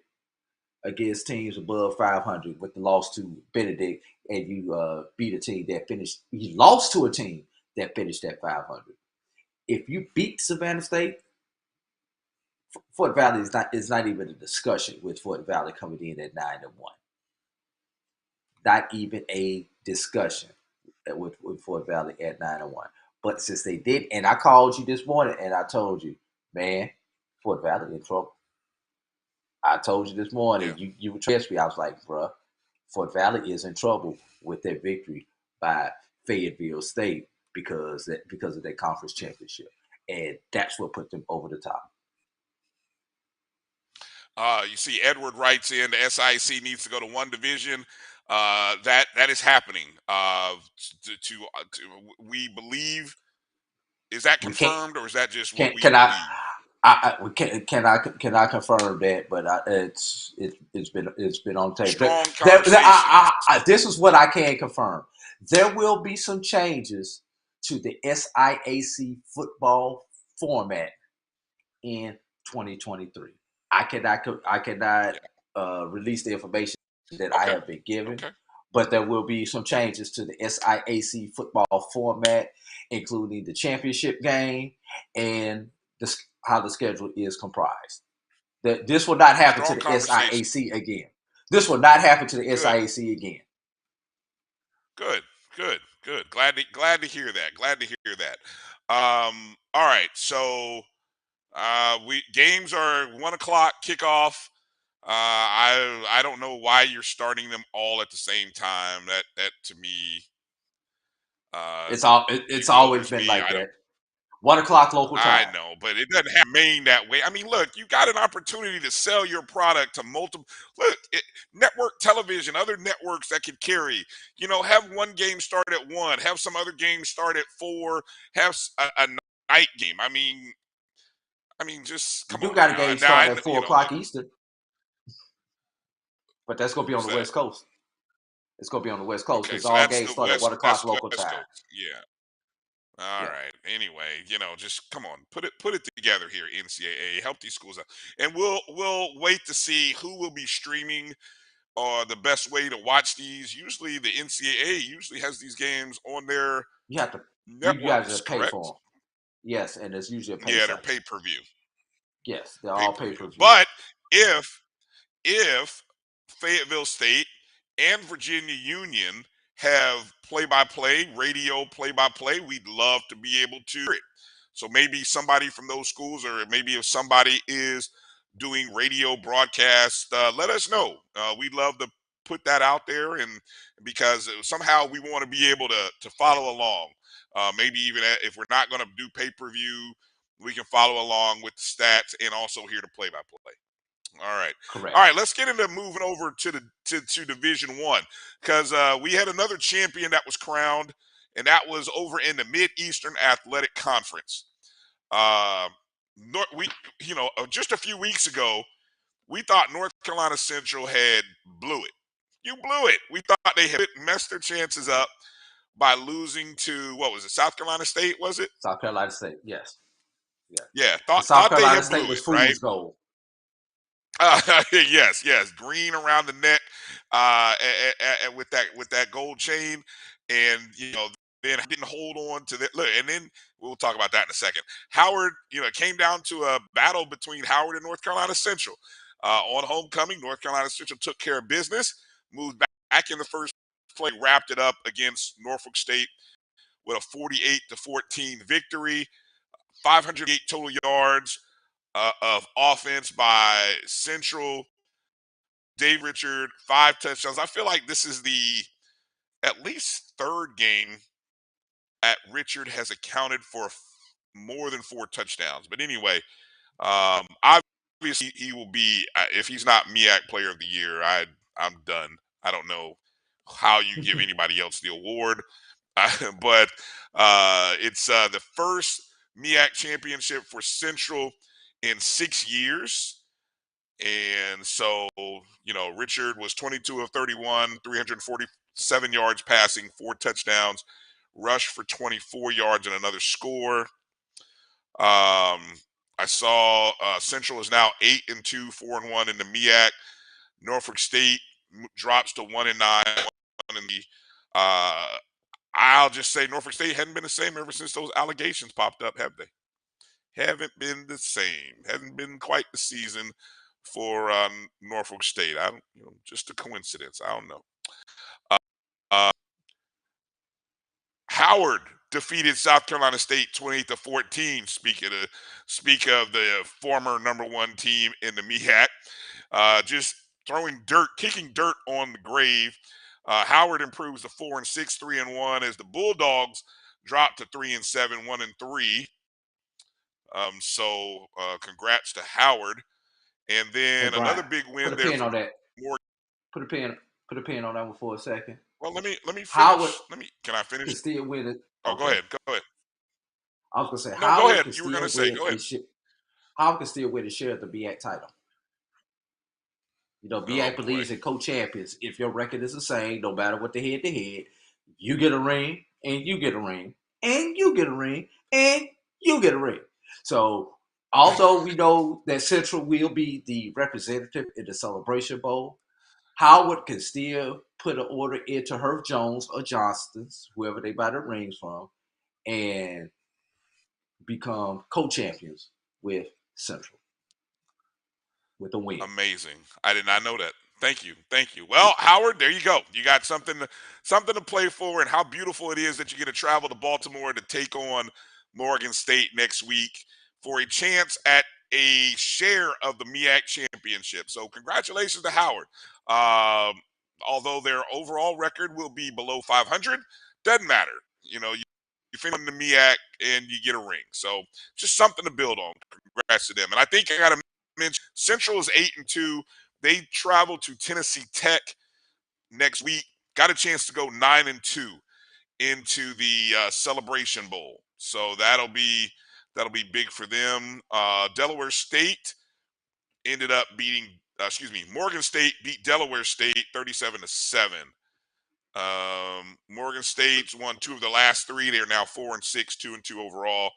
against teams above 500 with the loss to Benedict, and you beat a team that finished. You lost to a team that finished at 500. If you beat Savannah State, Fort Valley is not even a discussion with Fort Valley coming in at 9-1. Not even a discussion with Fort Valley at 9-1. But since they did, and I called you this morning and I told you, man, Fort Valley in trouble. I told you this morning, you would trust me. I was like, bruh, Fort Valley is in trouble with their victory by Fayetteville State because of their conference championship. And that's what put them over the top. You see, Edward writes in, the SIC needs to go to one division. That is happening. We believe. Is that confirmed, or is that just what we believe? Can I confirm that? But it's been on tape. Strong conversation. This is what I can confirm. There will be some changes to the SIAC football format in 2023. I cannot release the information that I have been given, but there will be some changes to the SIAC football format, including the championship game and how the schedule is comprised. This will not happen to the SIAC again. This will not happen to the SIAC again. Good. Glad to hear that. All right, so games are 1:00 kickoff. I don't know why you're starting them all at the same time. That to me, it's always been like that. 1:00 local time. I know, but it doesn't have to remain that way. I mean, look, you got an opportunity to sell your product to multiple. Look, network television, other networks that could carry. Have one game start at 1, have some other games start at 4, have a night game. I mean, just come on. You got a game starting at 4:00 Eastern, but that's going to be on the West Coast. It's going to be on the West Coast because all games start at 1:00 local time. Yeah. All right. Anyway, just come on, put it together here, NCAA. Help these schools out, and we'll wait to see who will be streaming or the best way to watch these. Usually, the NCAA has these games on their networks. You guys just pay for them. Yes, and it's usually a pay. They're pay-per-view. Yes, they're all pay-per-view. But if Fayetteville State and Virginia Union have play-by-play, radio play-by-play, we'd love to be able to hear it. So maybe somebody from those schools, or maybe if somebody is doing radio broadcast, let us know. We'd love to put that out there, and because somehow we want to be able to follow along. Maybe even if we're not going to do pay-per-view, we can follow along with the stats and also hear the play-by-play. All right. Correct. All right, let's get into moving over to Division 1, because we had another champion that was crowned, and that was over in the Mid-Eastern Athletic Conference. Just a few weeks ago, we thought North Carolina Central had blew it. You blew it. We thought they had messed their chances up by losing to, what was it, South Carolina State, was it? South Carolina State, yes. Yeah, South thought Carolina they had State blew was it, fool's right? gold. Yes, green around the neck, with that gold chain, and then didn't hold on to that. Look, and then we'll talk about that in a second. Howard, it came down to a battle between Howard and North Carolina Central. On homecoming, North Carolina Central took care of business, moved back in the first play wrapped it up against Norfolk State with a 48-14 victory, 508 total yards of offense by Central. Dave Richard, 5 touchdowns. I feel like this is the at least third game at Richard has accounted for more than 4 touchdowns. But anyway, obviously he will be, if he's not MEAC Player of the Year, I'm done. I don't know how you give anybody else the award. But it's the first MEAC championship for Central in 6 years. And so, Richard was 22 of 31, 347 yards passing, 4 touchdowns, rushed for 24 yards and another score. I saw Central is now 8-2, 4-1 in the MEAC. Norfolk State drops to 1-9 in the. I'll just say Norfolk State hadn't been the same ever since those allegations popped up, have they? Haven't been the same. Hasn't been quite the season for Norfolk State. I don't, just a coincidence. I don't know. Howard defeated South Carolina State 28-14. Speak of the former #1 team in the MEAC, just kicking dirt on the grave. Howard improves to 4-6, 3-1 as the Bulldogs drop to 3-7, 1-3. So congrats to Howard. And then Hey, Bryan, another big win put a there. pin on that. Put a pin on that one for a second. Well, let me finish. Howard Can I finish? can still win it. Oh, Okay. Go ahead. I was gonna say No, Howard go ahead. can You were still gonna say, win go ahead. Howard can still win and share the BAC title. BAC believes in co-champions. If your record is the same, no matter what the head-to-head, you get a ring, and you get a ring, and you get a ring, and you get a ring. So, although we know that Central will be the representative in the Celebration Bowl, Howard can still put an order into Herb Jones or Johnston's, whoever they buy the rings from, and become co-champions with Central with a win. Amazing. I did not know that. Thank you. Well, Howard, there you go. You got something to play for, and how beautiful it is that you get to travel to Baltimore to take on Morgan State next week for a chance at a share of the MEAC championship. So congratulations to Howard. Although their overall record will be below 500, doesn't matter. You finish in the MEAC and you get a ring. So just something to build on. Congrats to them. And I think I got to mention Central is 8-2. They travel to Tennessee Tech next week. Got a chance to go 9-2 into the Celebration Bowl. So that'll be big for them. Delaware State ended up beating. Morgan State beat Delaware State 37-7. Morgan State's won 2 of the last 3. They are now 4-6, 2-2 overall.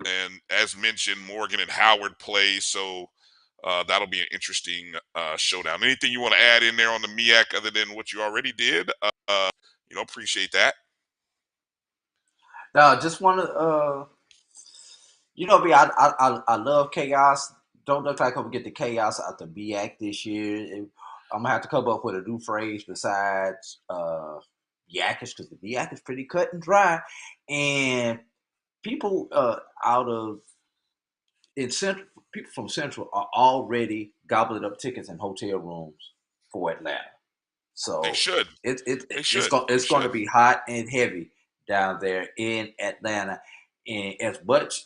And as mentioned, Morgan and Howard play, so that'll be an interesting showdown. Anything you want to add in there on the MEAC other than what you already did? Appreciate that. Just want to, I love chaos. Don't look like I'm going to get the chaos out the MEAC this year. I'm going to have to come up with a new phrase besides yakkish, because the MEAC is pretty cut and dry. And people people from Central are already gobbling up tickets and hotel rooms for Atlanta. So they should. It's going to be hot and heavy down there in Atlanta. And as much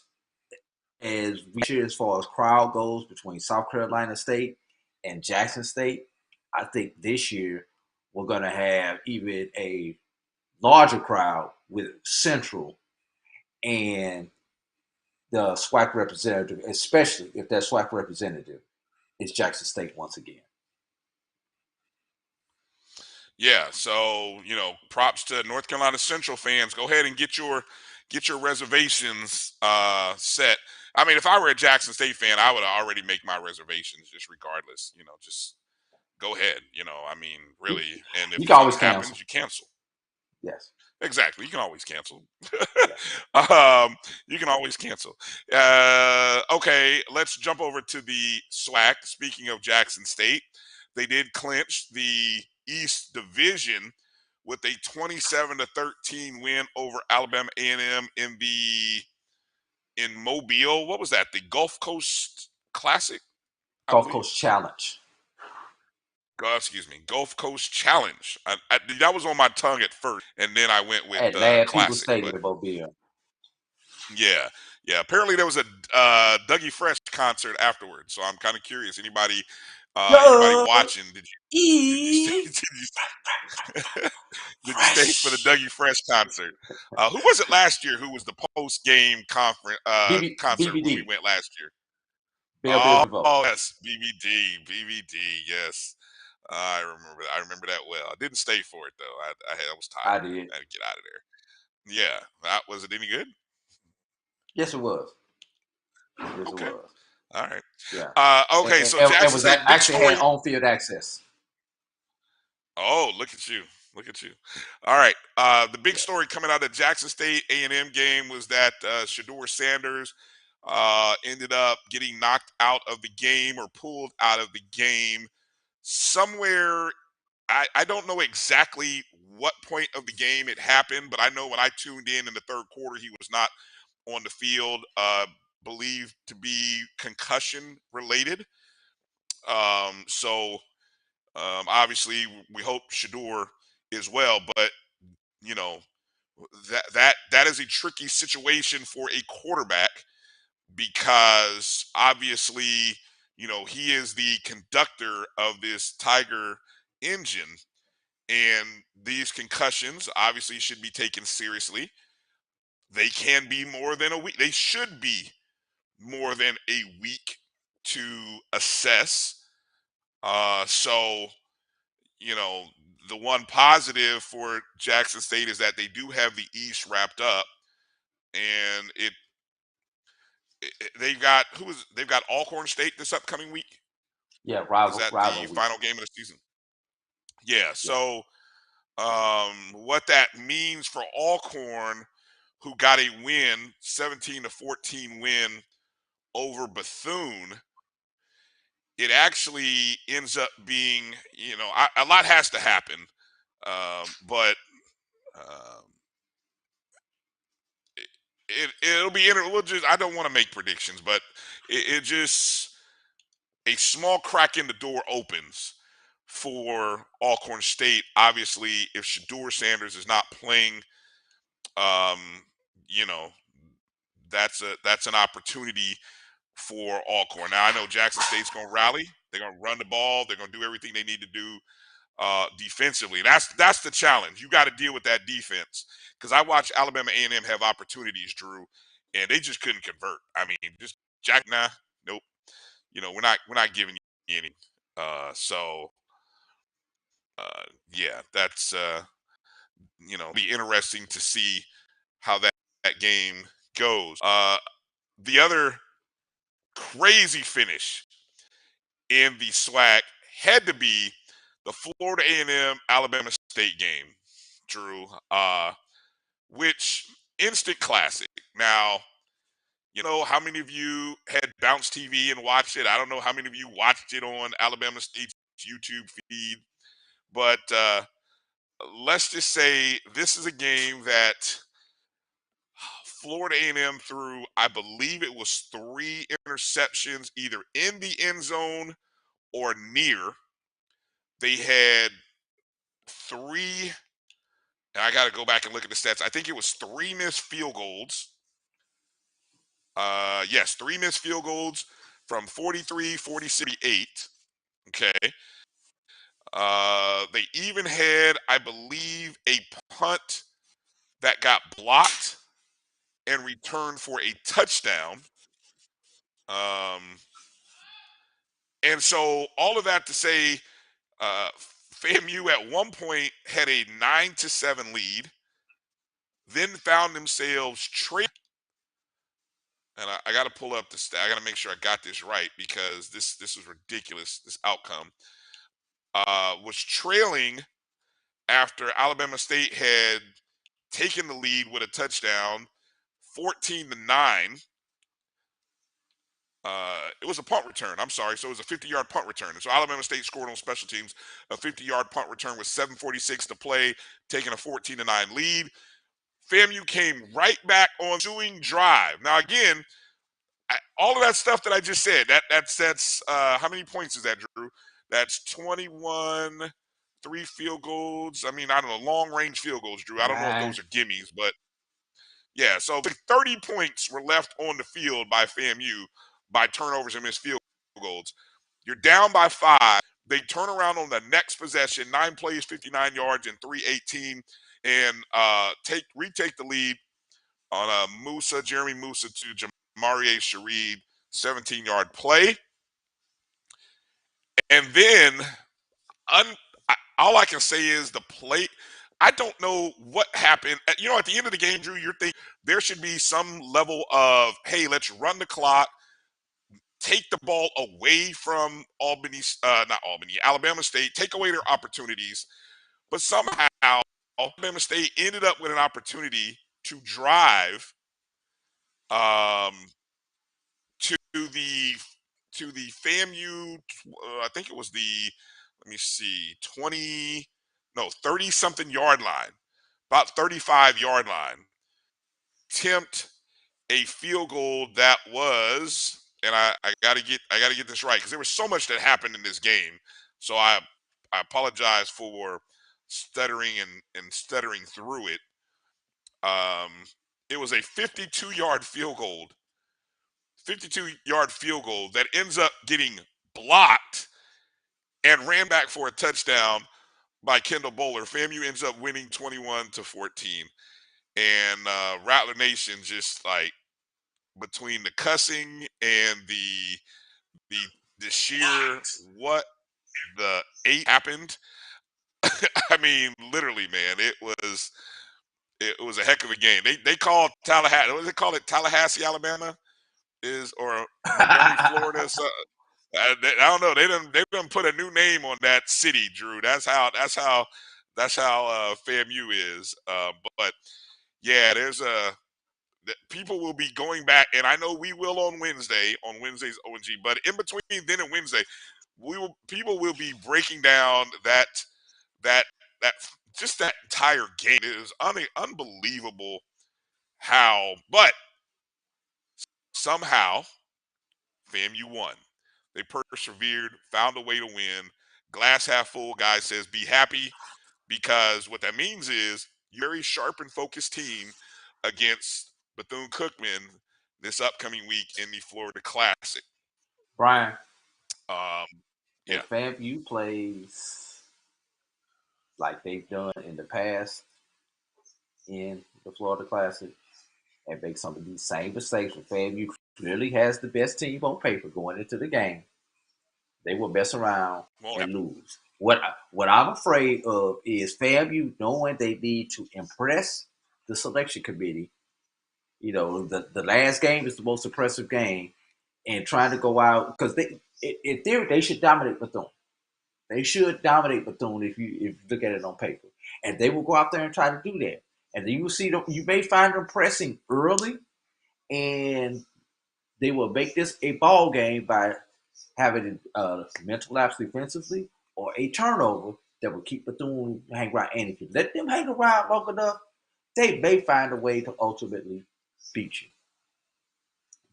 as we cheer as far as crowd goes between South Carolina State and Jackson State, I think this year we're going to have even a larger crowd with Central and the SWAC representative, especially if that SWAC representative is Jackson State once again. Yeah, so props to North Carolina Central fans. Go ahead and get your reservations set. I mean, if I were a Jackson State fan, I would already make my reservations just regardless. Just go ahead. I mean, really. And if you can always happens, cancel. You cancel. Yes. Exactly. You can always cancel. You can always cancel. Okay, let's jump over to the SWAC. Speaking of Jackson State, they did clinch the East Division with a 27-13 win over Alabama A&M in Mobile. What was that? The Gulf Coast Classic? Gulf Coast Challenge. Excuse me, Gulf Coast Challenge. That was on my tongue at first, and then I went with At Lad People Classic. Stadium in Mobile. Yeah. Apparently there was a Dougie Fresh concert afterwards, so I'm kind of curious. Anybody watching? Did you stay for the Dougie Fresh concert? Who was it last year? Who was the post game concert BBD. when we went last year? Bill Yes, BBD. Yes, I remember that well. I didn't stay for it though. I was tired. I did. I had to get out of there. Yeah, was it any good? Yes, it was. Yes, okay. It was. All right. Yeah. Okay, so Jackson State actually had on-field access. Oh, look at you. All right. The big story coming out of the Jackson State A&M game was that Shedeur Sanders ended up getting knocked out of the game or pulled out of the game somewhere. I don't know exactly what point of the game it happened, but I know when I tuned in the third quarter, he was not on the field, believed to be concussion related. So obviously we hope Shedeur is well, but you know, that is a tricky situation for a quarterback because obviously, he is the conductor of this Tiger engine, and these concussions obviously should be taken seriously. They can be more than a week. They should be more than a week to assess. So, the one positive for Jackson State is that they do have the East wrapped up, and they've got Alcorn State this upcoming week. Yeah, rival the week. Final game of the season. Yeah. So, what that means for Alcorn, who got a win, 17-14 win over Bethune, it actually ends up being, a lot has to happen, but it'll be I don't want to make predictions, but it just a small crack in the door opens for Alcorn State. Obviously, if Shedeur Sanders is not playing, that's an opportunity for Alcorn. Now I know Jackson State's going to rally. They're going to run the ball. They're going to do everything they need to do defensively. That's the challenge. You got to deal with that defense, because I watched Alabama A&M have opportunities, Drew, and they just couldn't convert. I mean, just nope. We're not giving you any. Yeah, that's be interesting to see how that game goes. The other crazy finish in the SWAC had to be the Florida A&M Alabama State game, Drew, which instant classic. Now, how many of you had Bounce TV and watched it? I don't know how many of you watched it on Alabama State's YouTube feed, but let's just say this is a game that Florida A&M threw, I believe it was 3 interceptions, either in the end zone or near. They had 3, and I got to go back and look at the stats. I think it was 3 missed field goals. Yes, 3 missed field goals from 43, 46, 48. Okay. They even had, I believe, a punt that got blocked and returned for a touchdown. And so all of that to say, FAMU at one point had a 9-7 lead, then found themselves trailing. And I got to pull up the stat. I got to make sure I got this right, because this was ridiculous. This outcome was trailing after Alabama State had taken the lead with a touchdown, 14-9. It was a punt return. I'm sorry. So it was a 50-yard punt return. And so Alabama State scored on special teams a 50-yard punt return with 7:46 to play, taking a 14-9 lead. FAMU came right back on ensuing drive. Now again, all of that stuff that I just said, that's how many points is that, Drew? That's 21, 3 field goals. I mean, I don't know, long-range field goals, Drew. I don't know if those are gimmies, but yeah. So 30 points were left on the field by FAMU by turnovers and missed field goals. You're down by 5. They turn around on the next possession, 9 plays, 59 yards, and 3:18, and retake the lead on Jeremy Musa to Jamarie Shareed, 17-yard play. And then all I can say is the play. I don't know what happened. At the end of the game, Drew, you're thinking there should be some level of, hey, let's run the clock, take the ball away from Alabama State, take away their opportunities. But somehow Alabama State ended up with an opportunity to drive to the FAMU, I think it was the, 30-something yard line, about 35-yard line, attempt a field goal that was, and I gotta get this right because there was so much that happened in this game. So I apologize for stuttering and stuttering through it. It was a 52-yard field goal. 52-yard field goal that ends up getting blocked and ran back for a touchdown by Kendall Bowler. FAMU ends up winning 21-14. And Rattler Nation just like between the cussing and the sheer what the 8 happened. I mean, literally, man, it was a heck of a game. They called Tallahassee. What do they call it? Tallahassee, Alabama, or Montgomery, Florida. So, I don't know. They done put a new name on that city, Drew. That's how FAMU is. But yeah, people will be going back, and I know we will on Wednesday's ONG. But in between then and Wednesday, people will be breaking down that just that entire game. It is unbelievable how, but somehow FAMU won. They persevered, found a way to win. Glass half full guy says be happy, because what that means is you're a very sharp and focused team against Bethune-Cookman this upcoming week in the Florida Classic. Brian, yeah. If FAMU plays like they've done in the past in the Florida Classic and make some of these same mistakes, when FAMU clearly has the best team on paper going into the game, they will mess around and lose. What I'm afraid of is FAMU knowing they need to impress the selection committee. The last game is the most impressive game, and trying to go out because in theory they should dominate Bethune. They should dominate Bethune if you look at it on paper, and they will go out there and try to do that. And then you will see them. You may find them pressing early, and they will make this a ball game by having a mental lapse defensively or a turnover that will keep Bethune hang around. And if you let them hang around long enough, they may find a way to ultimately beat you.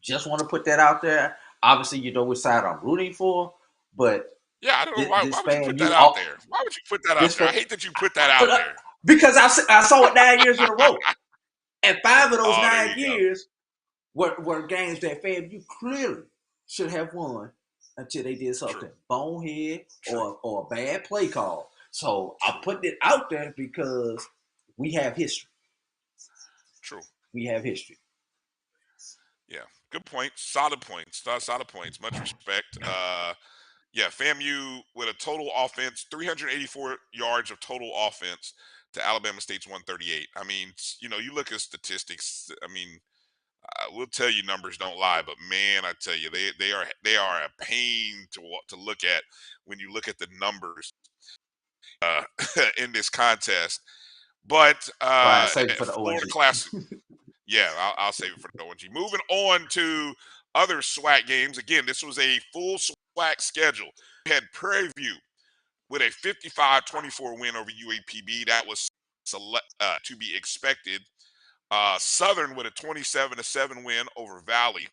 Just want to put that out there. Obviously, you know which side I'm rooting for, but yeah, I don't know why would you put that out there. Why would you put that out there? I hate that you put that out there. Because I saw it 9 years in a row, and 5 of those 9 years were games that FAMU clearly should have won until they did something bonehead or a bad play call. So I'm putting it out there because we have history. True. We have history. Yeah, good points. Solid points. Solid points. Much respect. Yeah, FAMU with a total offense, 384 yards of total offense to Alabama State's 138. I mean, you look at statistics. I mean, we'll tell you numbers don't lie, but man, I tell you, they are a pain to look at when you look at the numbers in this contest. But Brian, save it for the Florida Classic. Yeah, I'll save it for the ONG. Moving on to other SWAC games, again, this was a full SWAC schedule. We had Prairie View with a 55-24 win over UAPB. That was to be expected. Southern with a 27-7 win over Valley.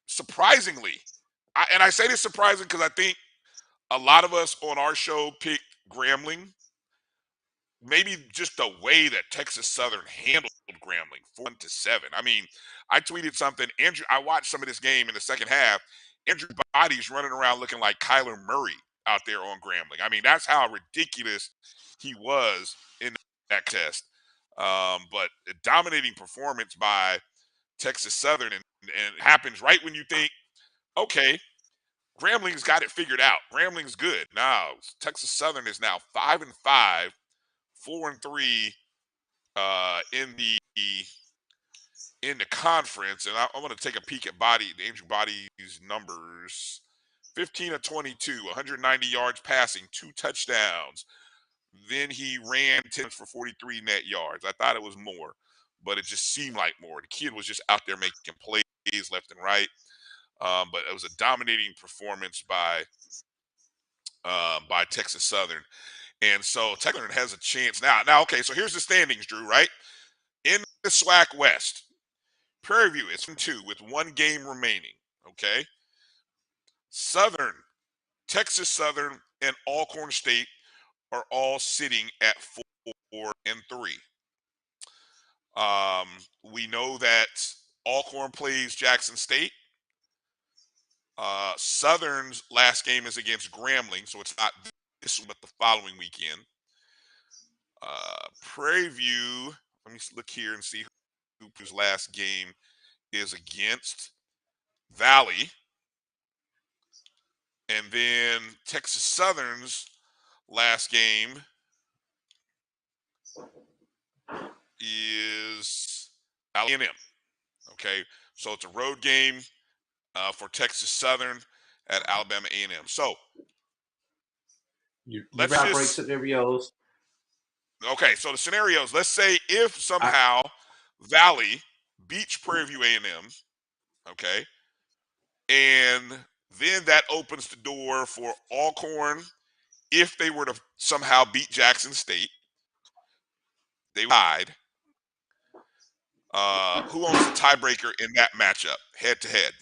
Surprisingly, I say this surprising because I think a lot of us on our show picked Grambling. Maybe just the way that Texas Southern handled Grambling, 4-7. I mean, I tweeted something. I watched some of this game in the second half. Andrew Body's running around looking like Kyler Murray out there on Grambling. I mean, that's how ridiculous he was in that test. But a dominating performance by Texas Southern, and it happens right when you think, okay, Grambling's got it figured out. Grambling's good. Now, Texas Southern is now 5-5. 4-3 in the conference, and I want to take a peek at Andrew Body's numbers. 15-22, 190 yards passing, 2 touchdowns. Then he ran 10 for 43 net yards. I thought it was more, but it just seemed like more. The kid was just out there making plays left and right. But it was a dominating performance by Texas Southern. And so Texas Southern has a chance now. Now, okay, so here's the standings, Drew, right? In the SWAC West, Prairie View is 2 with 1 game remaining, okay? Southern, Texas Southern, and Alcorn State are all sitting at 4-3. We know that Alcorn plays Jackson State. Southern's last game is against Grambling, so it's not this one, but the following weekend. Prairie View, let me look here and see whose last game is against Valley. And then Texas Southern's last game is A&M. Okay, so it's a road game for Texas Southern at Alabama A&M. So let's just break scenarios. Okay, so the scenarios. Let's say if somehow Valley beats Prairie View A&M, okay, and then that opens the door for Alcorn. If they were to somehow beat Jackson State, they tied. Who owns the tiebreaker in that matchup, head to head?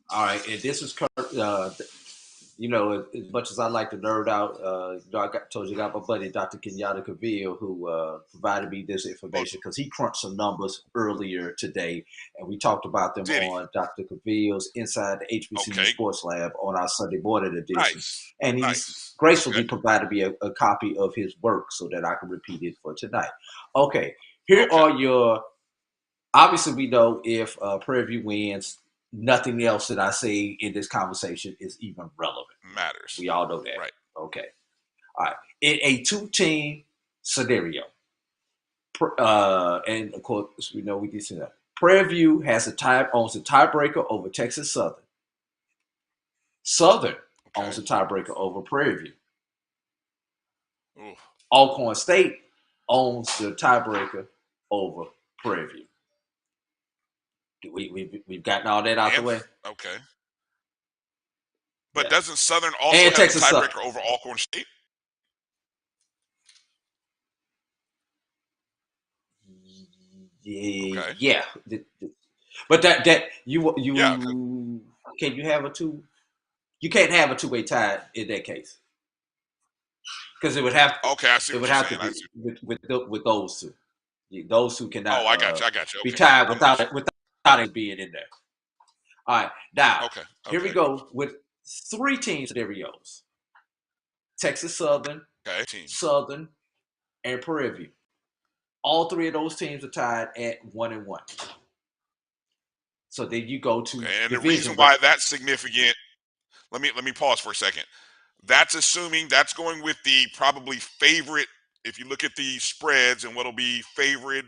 All right, and this is you know, as much as I like to nerd out, I told you I got my buddy Dr. Kenyatta Cavill who provided me this information because he crunched some numbers earlier today, and we talked about them on Dr. Cavill's Inside the HBCU Sports Lab on our Sunday morning edition. And he's gracefully provided me a copy of his work so that I can repeat it for tonight. Okay, here are your. Obviously, we know if Prairie View wins, nothing else that I say in this conversation is even relevant. Matters. We all know that. Right. Okay. All right. In a 2-team scenario, and of course, we know we did see that. Prairie View owns a tiebreaker over Texas Southern. Southern owns a tiebreaker over Prairie View. Ooh. Alcorn State owns the tiebreaker over Prairie View. We've gotten all that out the way. Okay. But doesn't Southern also have Texas a tiebreaker over Alcorn State? Yeah. But that can you have a two? You can't have a two-way tie in that case because it would have. Okay, I see. It would have to be with those two. Those two cannot. Oh, I got you. Okay. Be tied without it being in there. All right, now here we go with 3-team scenarios: Texas Southern, Southern, and Prairie View. All 3 of those teams are tied at 1-1. So then you go to and the reason why that's significant. Let me pause for a second. That's assuming that's going with the probably favorite. If you look at the spreads and what'll be favorite,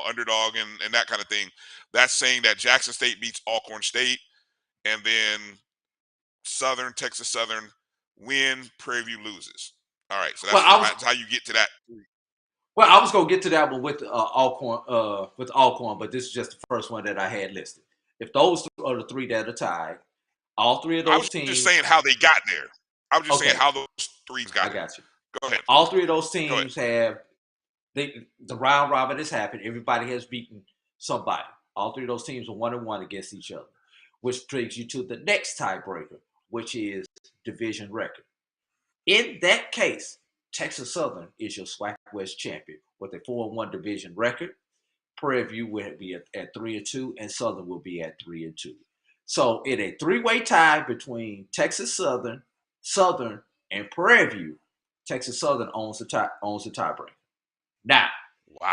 underdog and that kind of thing, that's saying that Jackson State beats Alcorn State, and then Texas Southern win, Prairie View loses. All right, so that's how you get to that. Well, I was gonna get to that one with Alcorn, but this is just the first one that I had listed. If those are the three that are tied, all three of those teams. I was just saying how they got there. I was just saying how those three got there. I got you. Go ahead. All three of those teams have the round robin has happened. Everybody has beaten somebody. All three of those teams are 1-1 against each other, which brings you to the next tiebreaker, which is division record. In that case, Texas Southern is your SWAC West champion with a 4-1 division record. Prairie View will be at 3-2, and Southern will be at 3-2. So in a three-way tie between Texas Southern, and Prairie View, Texas Southern owns the tiebreaker. Now,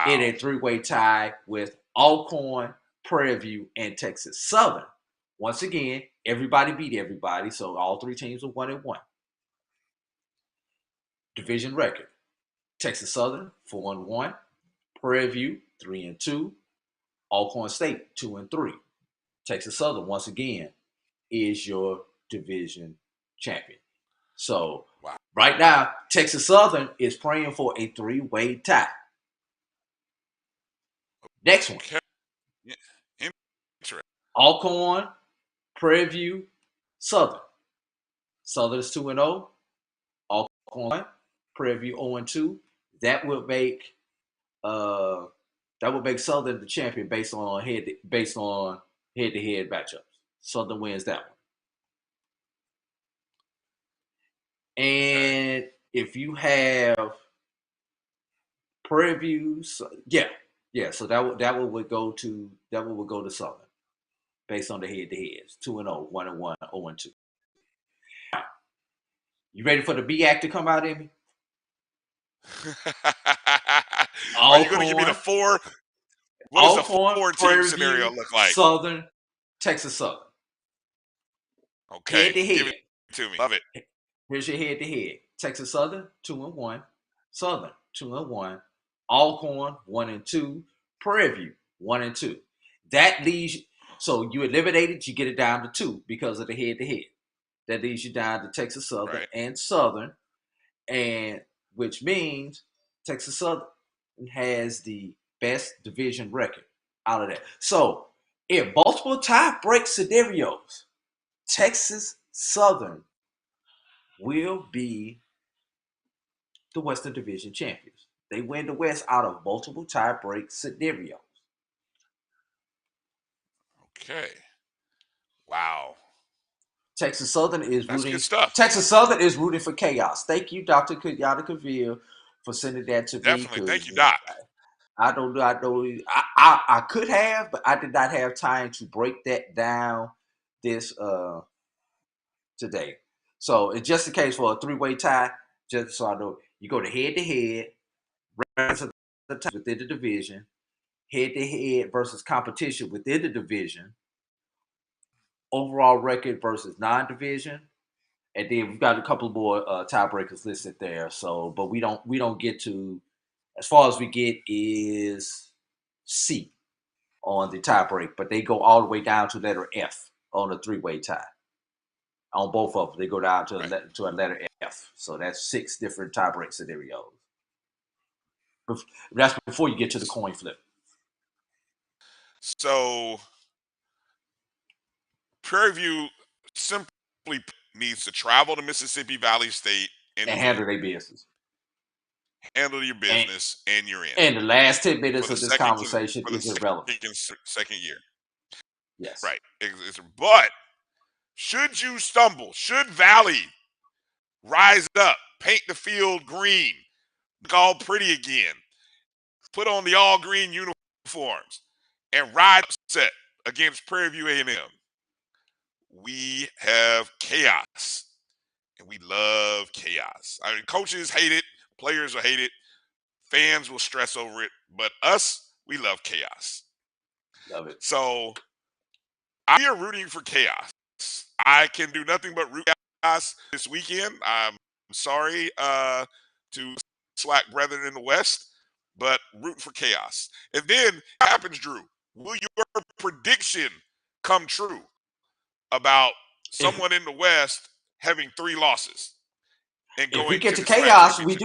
in a three-way tie with Alcorn, Prairie View, and Texas Southern, once again, everybody beat everybody, so all three teams are 1-1. Division record: Texas Southern 4-1, Prairie View 3-2, Alcorn State 2-3. Texas Southern once again is your division champion. So right now, Texas Southern is praying for a three-way tie. Next one: Alcorn, Prairie View, Southern. Southern is 2-0. Alcorn, Prairie View 0-2. That would make Southern the champion based on head-to-head matchups. Southern wins that one. And if you have Prairie View, so that would go to Southern based on the head-to-heads. 2-0, 1-1, 0-2. You ready for the MEAC to come out, Emmy? Are you going to give me the four? What does the four-team scenario look like? Southern, Texas Southern. Okay. Head-to-head. Give it to me. Love it. Here's your head-to-head. Texas Southern, 2-1. Southern, 2-1. Alcorn, 1-2. Prairie View, 1-2. That leaves you. So you eliminated, you get it down to 2 because of the head-to-head. That leaves you down to Texas Southern and Southern, and which means Texas Southern has the best division record out of that. So in multiple tie-break scenarios, Texas Southern will be the Western Division champions. They win the West out of multiple tie-break scenarios. Okay. Wow. Texas Southern is rooting. Good stuff. Texas Southern is rooting for chaos. Thank you, Dr. Kenyatta Cavill, for sending that to me. Definitely. Thank you, Doc. I could have, but I did not have time to break that down this today. So it's just in case for a three-way tie, just so I know, you go to head-to-head within the division, head-to-head versus competition within the division, overall record versus non-division, and then we've got a couple more tiebreakers listed there. So, but we don't get to, as far as we get is C on the tiebreak, but they go all the way down to letter F on a three-way tie. On both of them, they go down to a letter F. So that's 6 different tiebreak scenarios. That's before you get to the coin flip. So Prairie View simply needs to travel to Mississippi Valley State and handle their business. Handle your business, and you're in. And the last 10 minutes of this conversation is irrelevant. Second year. Yes. Right. But should you stumble, should Valley rise up, paint the field green, look all pretty again, put on the all-green uniforms, and ride upset against Prairie View A&M, we have chaos, and we love chaos. I mean, coaches hate it, players will hate it, fans will stress over it, but us, we love chaos. Love it. So we are rooting for chaos. I can do nothing but root chaos this weekend. I'm sorry to SWAC brethren in the West, but root for chaos. And then what happens, Drew? Will your prediction come true about someone in the West having 3 losses? And if we get to chaos, we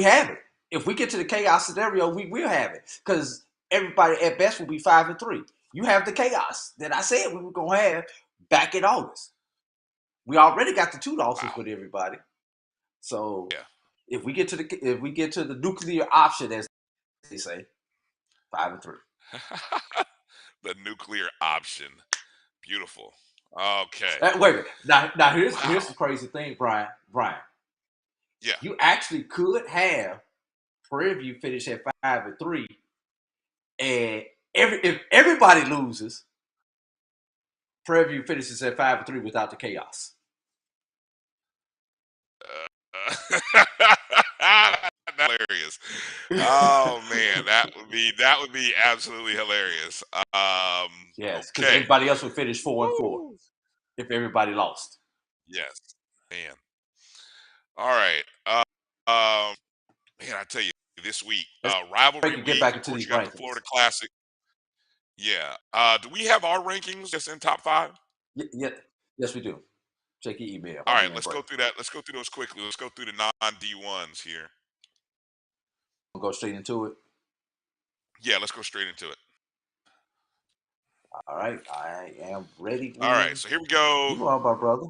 have it. If we get to the chaos scenario, we will have it. Because everybody at best will be 5-3. you have the chaos that I said we were gonna have back in August. We already got the 2 losses with everybody. So if we get to the nuclear option, as they say, 5-3. The nuclear option. Beautiful. Okay. Wait a minute. Now here's the crazy thing, Brian. Yeah. You actually could have Prairie View finish at 5-3, and if everybody loses, Prairie View finishes at 5-3 without the chaos. Hilarious. Oh man, that would be absolutely hilarious. Yes, because everybody else would finish 4-4 if everybody lost. Yes, man. All right. Man, I tell you, this week, rivalry week. Get back of into course, these you got rankings. the Florida Classic. Yeah. Do we have our rankings just in top 5? Yeah. Yes, we do. Check your email. All right, let's go through that. Let's go through those quickly. Let's go through the non-D1s here. We'll go straight into it. Yeah, let's go straight into it. All right, I am ready. All right, so here we go. You are my brother.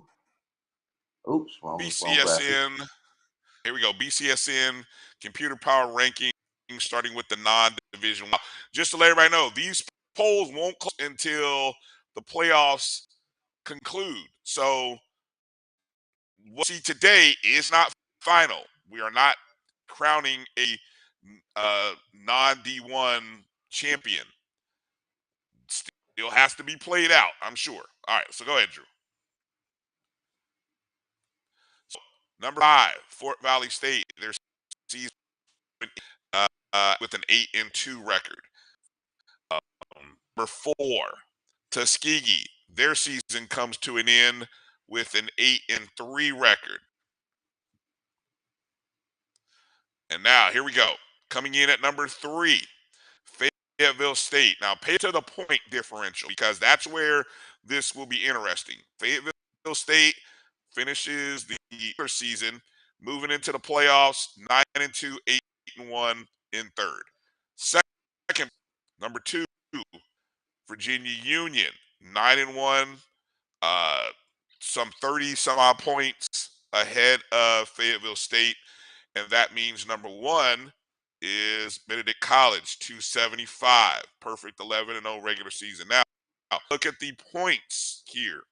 Oops, wrong BCSN. Here we go. BCSN computer power ranking, starting with the non-division. Just to let everybody know, these polls won't close until the playoffs conclude. So what we see today is not final. We are not crowning a non-D1 champion. Still has to be played out, I'm sure. All right, so go ahead, Drew. So, number 5, Fort Valley State. Their season with an 8-2 record. Number 4, Tuskegee. Their season comes to an end with an 8-3 record. And now here we go. Coming in at number 3, Fayetteville State. Now pay to the point differential because that's where this will be interesting. Fayetteville State finishes the season, moving into the playoffs, 9-2, 8-1 in third. Second, number 2, Virginia Union, 9-1, some 30-some-odd points ahead of Fayetteville State, and that means number 1 is Benedict College, 275, perfect 11-0 regular season. Now, look at the points here,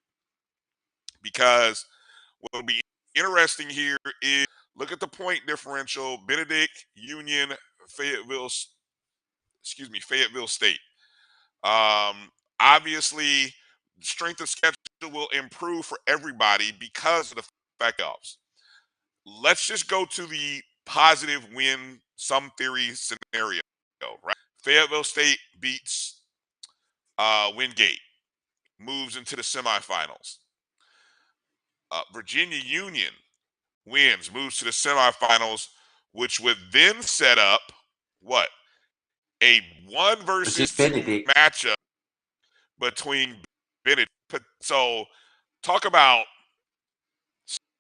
because what will be interesting here is look at the point differential. Benedict, Union, Fayetteville State. Obviously, strength of schedule will improve for everybody because of the fact-offs. Let's just go to the positive win sum theory scenario, right? Fayetteville State beats Wingate, moves into the semifinals. Virginia Union wins, moves to the semifinals, which would then set up what? A 1 versus 2 matchup between Benedict. So talk about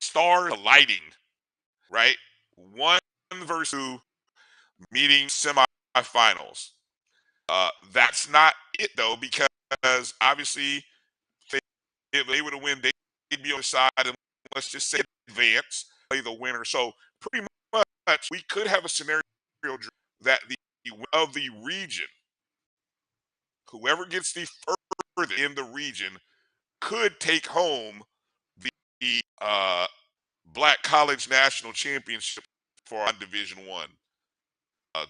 star lighting, right? 1 versus 2 meeting semifinals. That's not it though, because obviously if they were to win, they'd be on the side, and let's just say advance, play the winner. So pretty much we could have a scenario that the of the region, whoever gets the further in the region, could take home the Black College National Championship for our Division I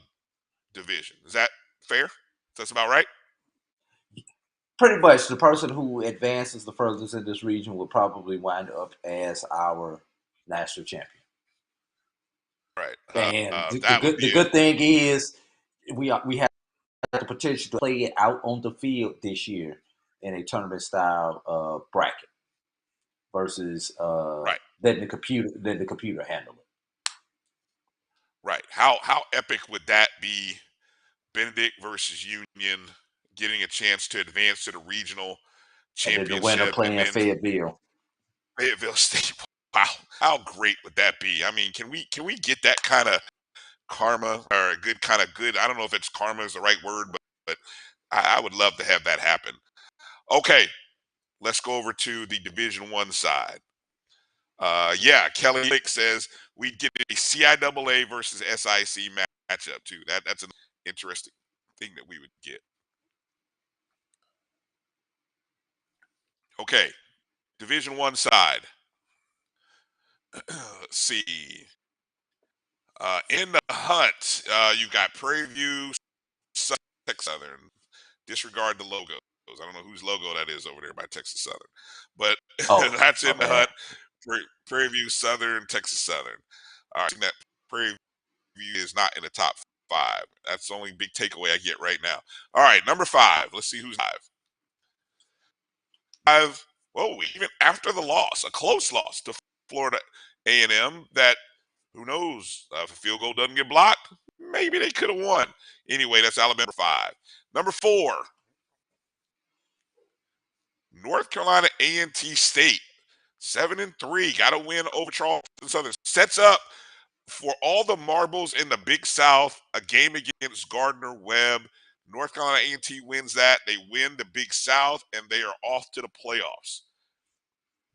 division. Is that fair? That's about right? Pretty much. The person who advances the furthest in this region will probably wind up as our national champion. Right. And the good thing is we have the potential to play it out on the field this year in a tournament style bracket versus letting the computer handle it. Right. How epic would that be? Benedict versus Union, getting a chance to advance to the regional championship. And then the winner playing Fayetteville. Fayetteville State. Wow, how great would that be? I mean, can we get that kind of karma, or a good kind of good? I don't know if it's karma is the right word, but I would love to have that happen. Okay, let's go over to the Division I side. Yeah, Kelly says we'd get a CIAA versus SIAC matchup too. That's an interesting thing that we would get. Okay, Division I side. Let's see. In the hunt, you've got Prairie View, Southern. Disregard the logos. I don't know whose logo that is over there by Texas Southern, but that's in the hunt. Prairie View, Southern, Texas Southern. All right, that Prairie View is not in the top 5. That's the only big takeaway I get right now. All right, number 5. Let's see who's 5. Whoa, even after the loss, a close loss to Florida A&M, that who knows if a field goal doesn't get blocked, maybe they could have won. Anyway, that's Alabama 5. Number 4, North Carolina A&T State, 7-3, got to win over Charleston Southern. Sets up for all the marbles in the Big South, a game against Gardner-Webb. North Carolina A&T wins that. They win the Big South, and they are off to the playoffs.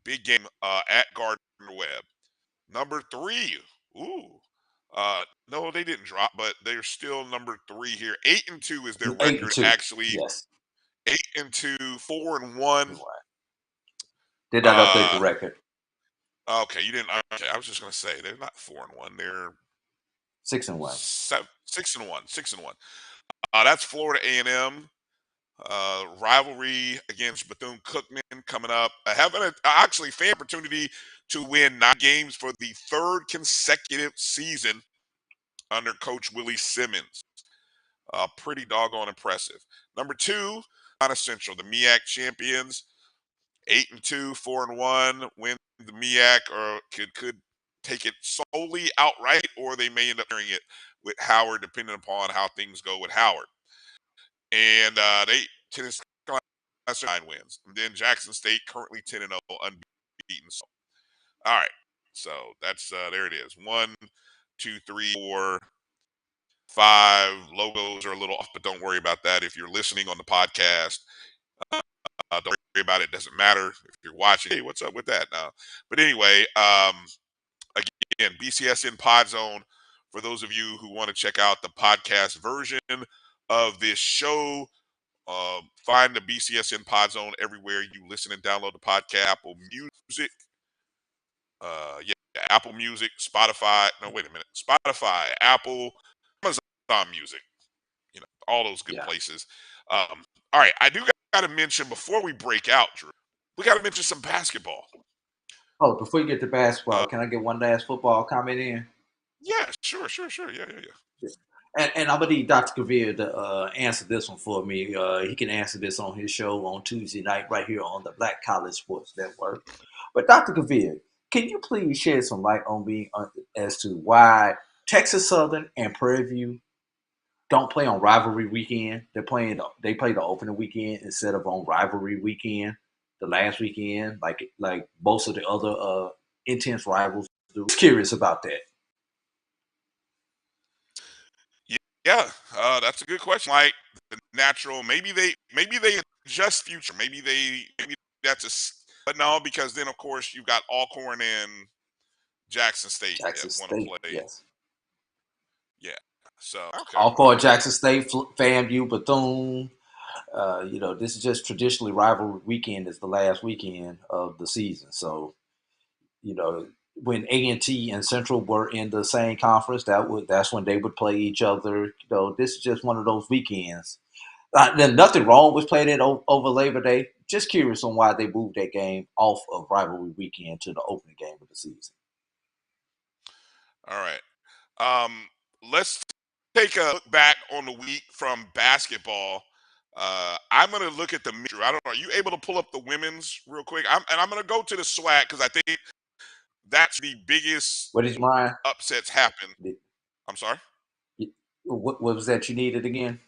Big game at Gardner-Webb. Number 3, no, they didn't drop, but they're still number 3 here. 8-2 is their record, actually. Yes. 8-2, 4-1. Did not update the record. Okay, you didn't. Okay, I was just gonna say they're not 4-1. They're 6-1. 6-1. 6-1. That's Florida A&M. Rivalry against Bethune-Cookman coming up. Having actually fan opportunity to win 9 games for the 3rd consecutive season under Coach Willie Simmons. Pretty doggone impressive. Number 2, Carolina Central, the MEAC champions. 8-2, 4-1, win the MEAC, or could take it solely outright, or they may end up doing it with Howard, depending upon how things go with Howard. And Tennessee 9 wins. And then Jackson State currently 10-0, unbeaten. All right, so that's there it is. 1, 2, 3, 4, 5. Logos are a little off, but don't worry about that. If you're listening on the podcast, don't worry about it. Doesn't matter if you're watching. Hey, what's up with that now? But anyway, again, BCSN Pod Zone. For those of you who want to check out the podcast version of this show, find the BCSN Pod Zone everywhere you listen and download the podcast. Apple Music, Apple Music, Spotify. No, wait a minute. Spotify, Apple, Amazon Music. You know, all those good places. All right, I do got to mention before we break out, Drew. We got to mention some basketball. Oh, before you get to basketball, can I get one last football comment in? Yeah, sure. Yeah. And I'm gonna need Dr. Kavir to answer this one for me. He can answer this on his show on Tuesday night right here on the Black College Sports Network. But Dr. Kavir, can you please shed some light on me as to why Texas Southern and Prairie View don't play on rivalry weekend? They play the opening weekend instead of on rivalry weekend, the last weekend, like most of the other intense rivals do. Just curious about that. Yeah, that's a good question. Like the natural, maybe they adjust future. Maybe that's but no, because then of course you've got Alcorn and Jackson State that want to play. Yes. Yeah. So okay. Alcorn, Jackson State, FAMU, Bethune. This is just traditionally rivalry weekend. Is the last weekend of the season. So, when A&T and Central were in the same conference, that's when they would play each other. This is just one of those weekends. There's nothing wrong with playing it over Labor Day. Just curious on why they moved that game off of rivalry weekend to the opening game of the season. All right. Let's take a look back on the week from basketball. I'm going to look at the – I don't know. Are you able to pull up the women's real quick? I'm going to go to the SWAC because I think that's the biggest upsets happen. I'm sorry? What was that you needed again?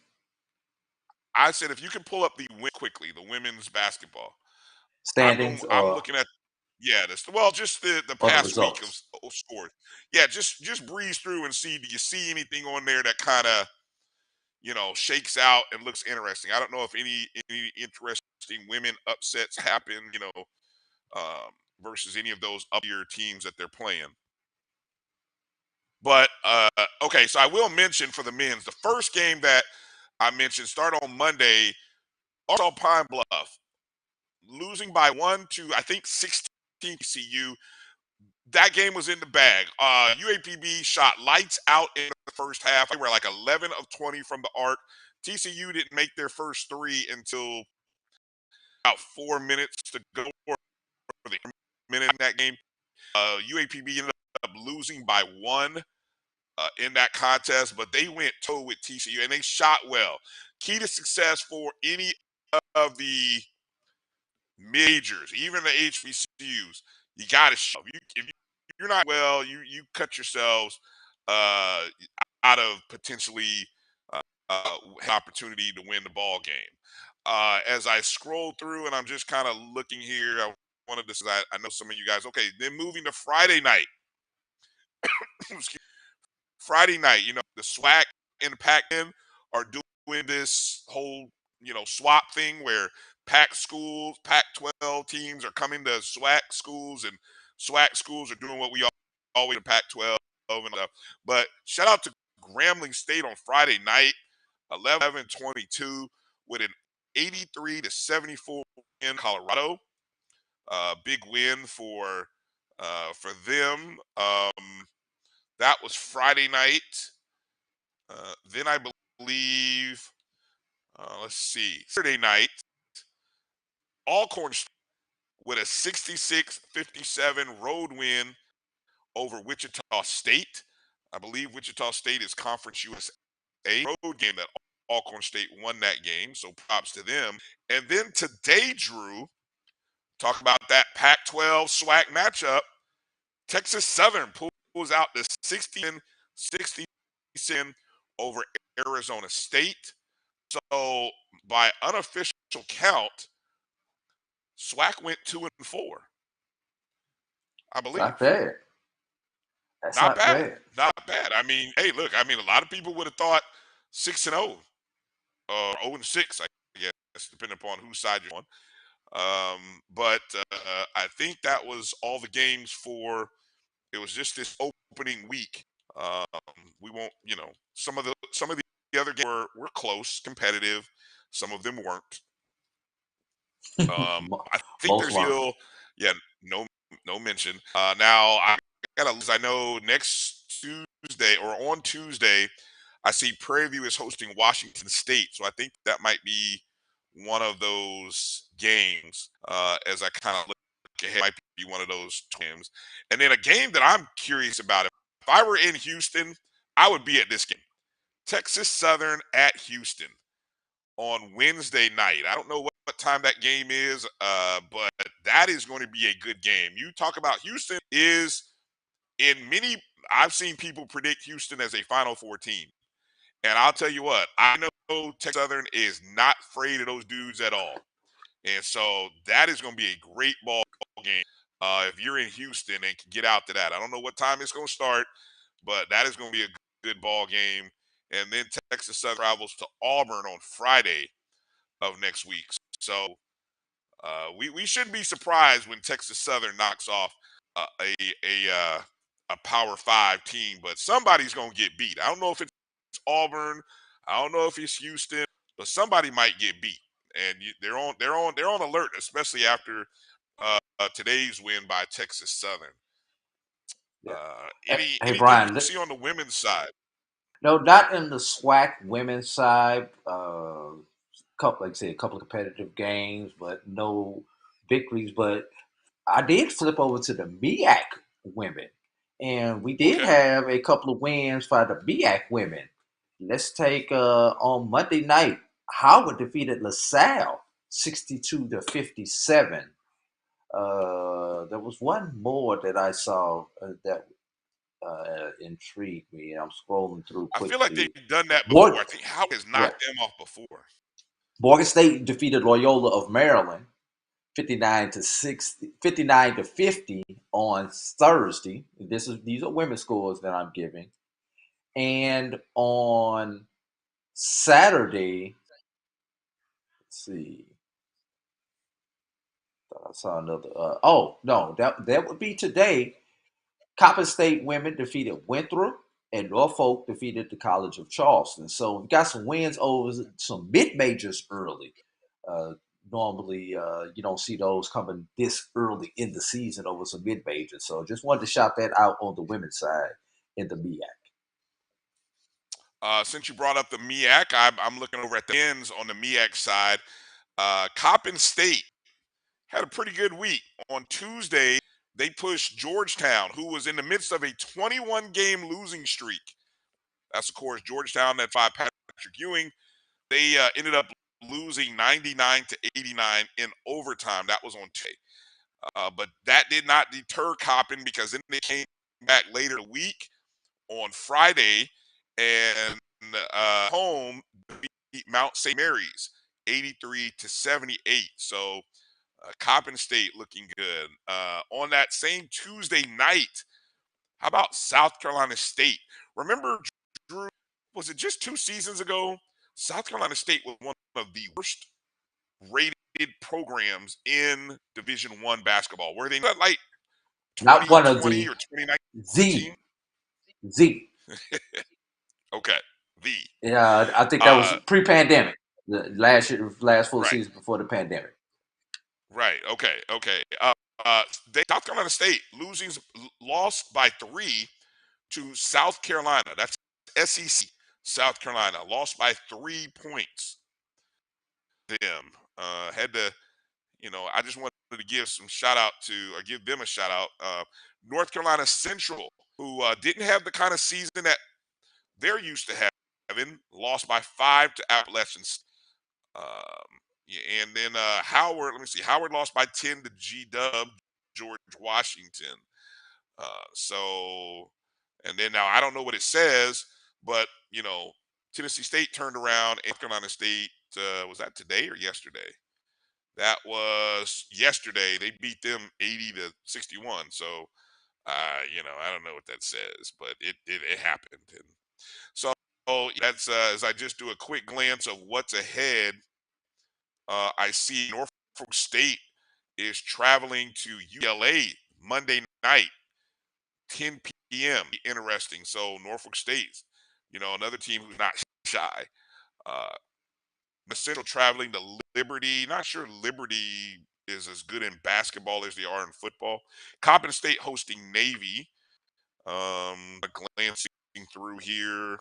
I said if you can pull up the women's basketball. Standings? I'm looking at just the past week of scores. Yeah, just breeze through and see, do you see anything on there that kind of, shakes out and looks interesting. I don't know if any interesting women upsets happen, versus any of those up-tier teams that they're playing. But okay, so I will mention for the men's, the first game that I mentioned start on Monday. Also, Pine Bluff losing by 1 to I think 16 CU. That game was in the bag. UAPB shot lights out in the first half. They were like 11 of 20 from the arc. TCU didn't make their first 3 until about 4 minutes to go for the minute in that game. UAPB ended up losing by 1 in that contest, but they went toe with TCU and they shot well. Key to success for any of the majors, even the HBCUs, you got to show. If you're not well, you cut yourselves out of potentially an opportunity to win the ball game. As I scroll through and I'm just kind of looking here, I wanted to say I know some of you guys. Okay, then moving to Friday night. Friday night, the SWAC and the Pac-10 are doing this whole, swap thing where Pac-12 teams are coming to SWAC schools and SWAC schools are doing what we always do, Pac-12 and stuff. But shout out to Grambling State on Friday night, 11-22 with an 83-74 in Colorado. Big win for them. That was Friday night. Then I believe, let's see, Saturday night, Alcorn with a 66-57 road win over Wichita State. I believe Wichita State is Conference USA. Road game that Alcorn State won that game, so props to them. And then today, Drew, talk about that Pac-12 SWAC matchup. Texas Southern pulls out the 60 over Arizona State. So by unofficial count, SWAC went 2-4. I believe. Not bad. That's not bad. Not bad. I mean, hey, look. I mean, a lot of people would have thought 6-0 or 0-6. I guess, depending upon whose side you're on. But I think that was all the games for. It was just this opening week. We won't, some of the other games were close, competitive. Some of them weren't. I think there's still, no mention. Now I know next Tuesday or on Tuesday, I see Prairie View is hosting Washington State, so I think that might be one of those games. As I kind of look ahead, might be one of those games. And then a game that I'm curious about. If I were in Houston, I would be at this game. Texas Southern at Houston on Wednesday night. I don't know what time that game is, but that is going to be a good game. You talk about Houston is in many. I've seen people predict Houston as a Final Four team, and I'll tell you what, I know Texas Southern is not afraid of those dudes at all, and so that is going to be a great ball game. If you're in Houston and can get out to that, I don't know what time it's going to start, but that is going to be a good ball game. And then Texas Southern travels to Auburn on Friday of next week. So we shouldn't be surprised when Texas Southern knocks off a Power 5 team, but somebody's going to get beat. I don't know if it's Auburn, I don't know if it's Houston, but somebody might get beat. And they're on alert, especially after today's win by Texas Southern. Anything Brian, you see on the women's side? No, not in the SWAC women's side. Couple of competitive games, but no victories. But I did flip over to the MEAC women, and we did have a couple of wins for the MEAC women. Let's take on Monday night, Howard defeated LaSalle 62-57. There was one more that I saw that intrigued me. I'm scrolling through quickly. I feel like they've done that before. I think Howard has knocked them off before. Morgan State defeated Loyola of Maryland 59-50 on Thursday. These are women's scores that I'm giving. And on Saturday, let's see. I saw another. Oh no, that would be today. Coppin State women defeated Winthrop, and Norfolk defeated the College of Charleston. So we've got some wins over some mid-majors early. Normally, you don't see those coming this early in the season over some mid-majors. So just wanted to shout that out on the women's side in the MEAC. Since you brought up the MEAC, I'm looking over at the ends on the MEAC side. Coppin State had a pretty good week. On Tuesday, they pushed Georgetown, who was in the midst of a 21-game losing streak. That's, of course, Georgetown, that 5 Patrick Ewing. They ended up losing 99-89 in overtime. That was on Tuesday. But that did not deter Coppin, because then they came back later in the week on Friday and home beat Mount St. Mary's 83-78. So Coppin State looking good. On that same Tuesday night, how about South Carolina State? Remember, Drew, was it just 2 seasons ago? South Carolina State was one of the worst rated programs in Division I basketball. Were they not like 2020 or 2019? Z. Okay. Yeah, I think that was pre-pandemic. The last full season before the pandemic. Right. Okay. South Carolina State lost by 3 to South Carolina. That's SEC. South Carolina lost by 3 points. Them had to, I just wanted to give them a shout out. North Carolina Central, who didn't have the kind of season that they're used to having, lost by 5 to Appalachian. And then Howard, Howard lost by 10 to G-Dub, George Washington. And then now I don't know what it says, but, Tennessee State turned around. North Carolina State, was that today or yesterday? That was yesterday. They beat them 80-61. So, I don't know what that says, but it happened. And so that's as I just do a quick glance of what's ahead. I see Norfolk State is traveling to UCLA Monday night, 10 p.m. Interesting. So Norfolk State, another team who's not shy. The Central traveling to Liberty. Not sure Liberty is as good in basketball as they are in football. Coppin State hosting Navy. Glancing through here,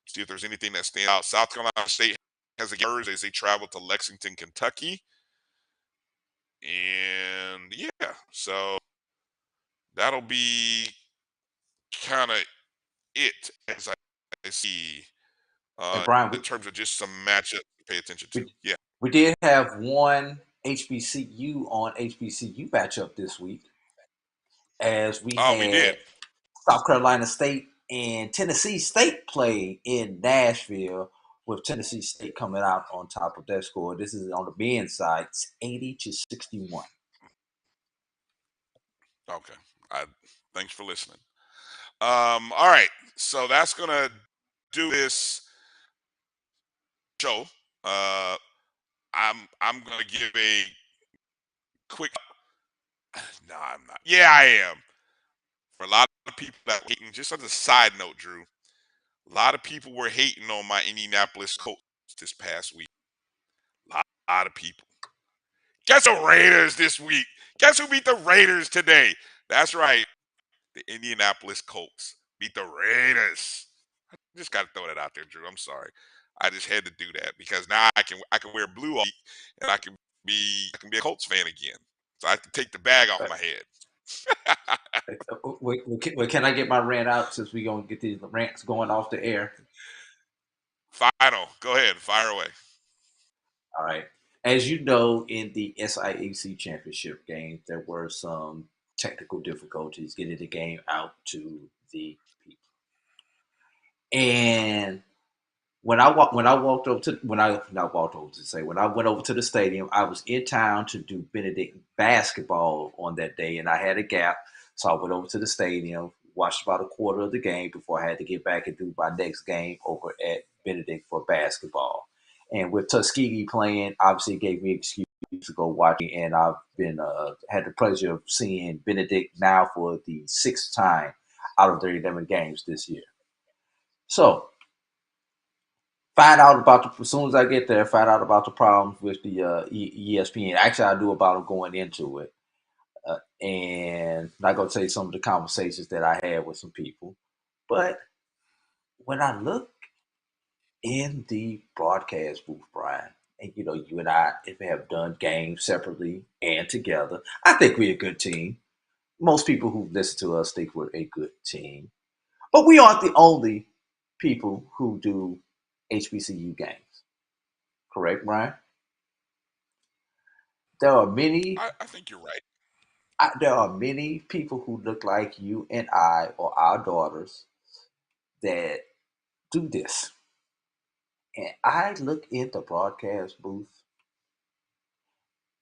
see if there's anything that stands out. South Carolina State has a game as they travel to Lexington, Kentucky. And yeah, so that'll be kind of it as I see Brian, in terms of just some matchups to pay attention to. We did have one HBCU on HBCU matchup this week, as we had South Carolina State and Tennessee State play in Nashville, with Tennessee State coming out on top of that score. This is on the men's side. It's 80-61. Okay. Thanks for listening. All right. So that's going to do this show. I'm going to give a quick. No, I'm not. Yeah, I am. For a lot of people that were hating, just as a side note, Drew, a lot of people were hating on my Indianapolis Colts this past week. A lot of people. Guess the Raiders this week. Guess who beat the Raiders today? That's right. The Indianapolis Colts beat the Raiders. I just got to throw that out there, Drew. I'm sorry. I just had to do that because now I can wear blue all week and I can be a Colts fan again. So I can take the bag off my head. Wait, can I get my rant out since we're going to get these rants going off the air? Final. Go ahead. Fire away. All right. As you know, in the SIAC championship game, there were some technical difficulties getting the game out to the people. And when I went over to the stadium, I was in town to do Benedict basketball on that day, and I had a gap, so I went over to the stadium, watched about a quarter of the game before I had to get back and do my next game over at Benedict for basketball. And with Tuskegee playing, obviously it gave me an excuse to go watching. And I've been had the pleasure of seeing Benedict now for the 6th time out of their 11 games this year. So find out about as soon as I get there, find out about the problems with the ESPN. Actually, I knew about them going into it. And I'm not going to say some of the conversations that I had with some people. But when I look in the broadcast booth, Brian, and you and I have done games separately and together, I think we're a good team. Most people who listen to us think we're a good team. But we aren't the only people who do HBCU games. Correct, Brian? There are many. I think you're right. There are many people who look like you and I or our daughters that do this. And I look in the broadcast booth,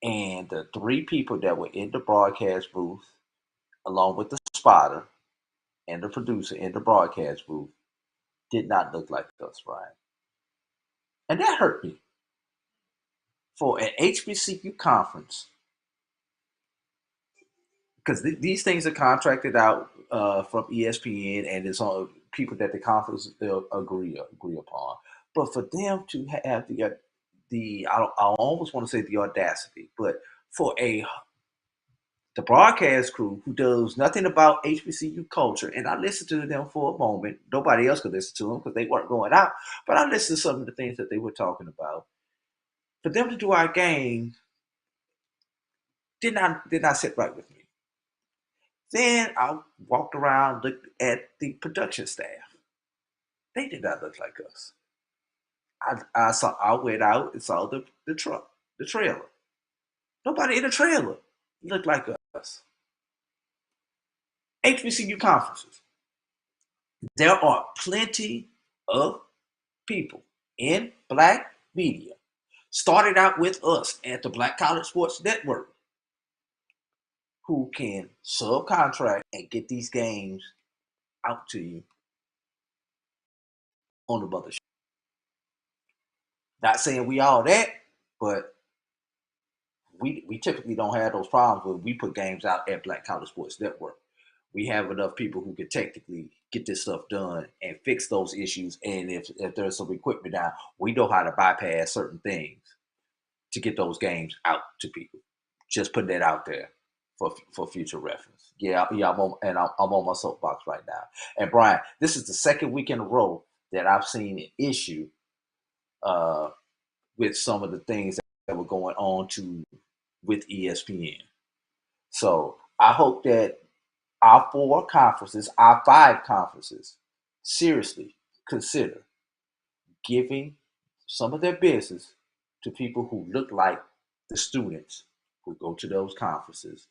and the 3 people that were in the broadcast booth, along with the spotter and the producer in the broadcast booth, did not look like us, Brian. And that hurt me. For an HBCU conference, because these things are contracted out from ESPN, and it's on people that the conference agree upon. But for them to have I almost want to say the audacity, but for the broadcast crew who does nothing about HBCU culture, and I listened to them for a moment. Nobody else could listen to them because they weren't going out, but I listened to some of the things that they were talking about. For them to do our game did not sit right with me. Then I walked around, looked at the production staff. They did not look like us. I went out and saw the truck, the trailer. Nobody in the trailer looked like us. HBCU conferences. There are plenty of people in Black media, started out with us at the Black College Sports Network, who can subcontract and get these games out to you on the mothership. Not saying we all that, but we typically don't have those problems when we put games out at Black College Sports Network. We have enough people who can technically get this stuff done and fix those issues. And if there's some equipment down, we know how to bypass certain things to get those games out to people. Just putting that out there for future reference. I'm on my soapbox right now. And Brian, this is the 2nd week in a row that I've seen an issue with some of the things that were going on with ESPN. So I hope that our 5 conferences, seriously consider giving some of their business to people who look like the students who go to those conferences,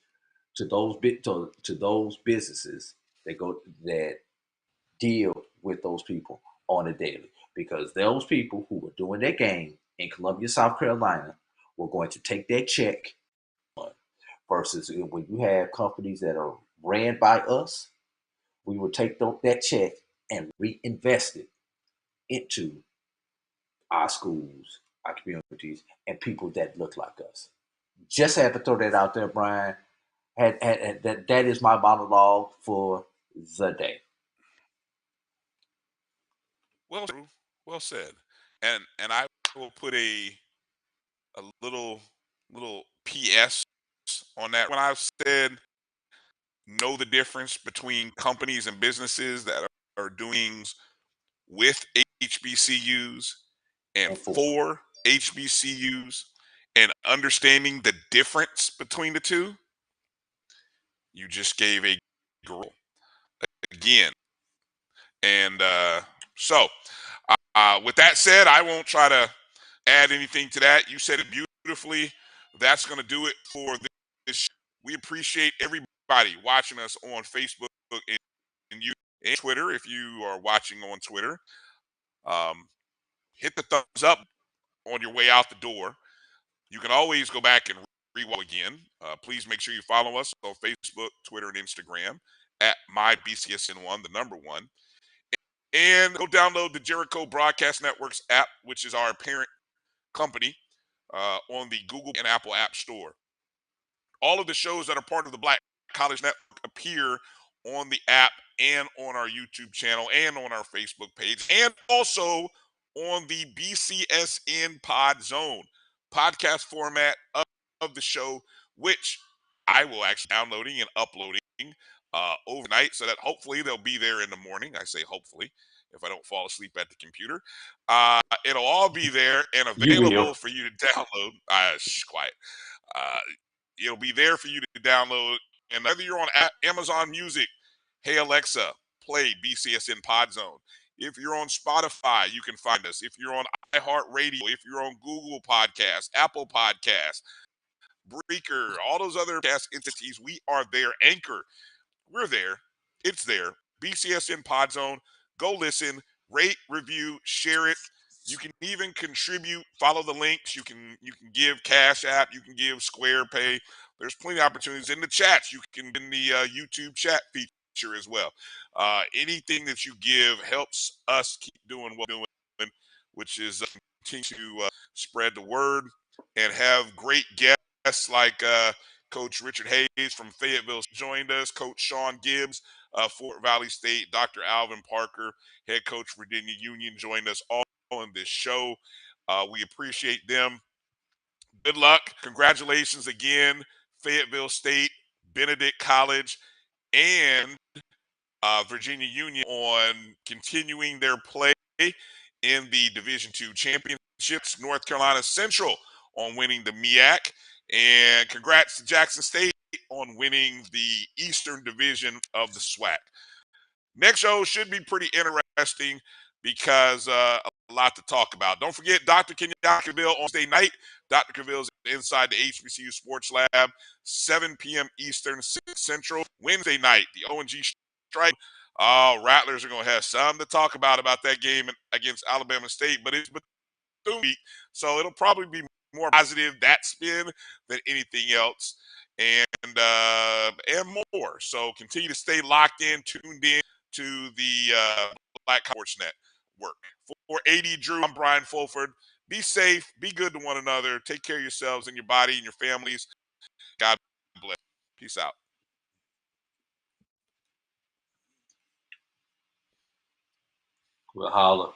to those businesses that deal with those people on a daily. Because those people who were doing their game in Columbia, South Carolina, were going to take their check. Versus when you have companies that are ran by us, we will take that check and reinvest it into our schools, our communities, and people that look like us. Just had to throw that out there, Brian. That is my monologue for the day. Well said. And I will put a little PS on that. When I've said know the difference between companies and businesses that are doing with HBCUs and for HBCUs, and understanding the difference between the two, you just gave a girl again. And so with that said, I won't try to add anything to that. You said it beautifully. That's going to do it for this show. We appreciate everybody watching us on Facebook and Twitter. If you are watching on Twitter, hit the thumbs up on your way out the door. You can always go back and rewatch again. Please make sure you follow us on Facebook, Twitter, and Instagram at MyBCSN1, the number 1. And go download the Jericho Broadcast Network's app, which is our parent company, on the Google and Apple App Store. All of the shows that are part of the Black College Network appear on the app and on our YouTube channel and on our Facebook page, and also on the BCSN Pod Zone podcast format of the show, which I will actually downloading and uploading overnight, so that hopefully they'll be there in the morning. I say hopefully, if I don't fall asleep at the computer. It'll all be there and available for you to download. Quiet. It'll be there for you to download. And whether you're on Amazon Music, hey Alexa, play BCSN Pod Zone. If you're on Spotify, you can find us. If you're on iHeartRadio, if you're on Google Podcasts, Apple Podcasts, Breaker, all those other podcast entities, we are there. Anchor, we're there. It's there. BCSN Pod Zone. Go listen, rate, review, share it. You can even contribute. Follow the links. You can give Cash App. You can give Square Pay. There's plenty of opportunities in the chats. You can in the YouTube chat feature as well. Anything that you give helps us keep doing what we're doing, which is continue to spread the word and have great guests like Coach Richard Hayes from Fayetteville joined us, Coach Sean Gibbs, Fort Valley State, Dr. Alvin Parker, head coach Virginia Union, joined us all on this show. We appreciate them. Good luck. Congratulations again, Fayetteville State, Benedict College, and Virginia Union on continuing their play in the Division II championships. North Carolina Central on winning the MEAC. And congrats to Jackson State on winning the Eastern Division of the SWAC. Next show should be pretty interesting because a lot to talk about. Don't forget Dr. Kenyatta Cavill on Wednesday night. Dr. Cavill's inside the HBCU Sports Lab, 7 p.m. Eastern, 6 Central. Wednesday night, the O&G strike. Rattlers are going to have something to talk about that game against Alabama State, but it's Bethune week, so it'll probably be more positive, that spin, than anything else, and more. So continue to stay locked in, tuned in to the Black Sports Network. For AD Drew, I'm Brian Fulford. Be safe, be good to one another, take care of yourselves and your body and your families. God bless. Peace out. We'll holler.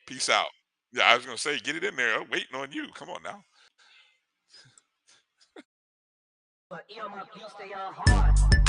Peace out. Yeah, I was going to say, get it in there. I'm waiting on you. Come on now. But stay on hard.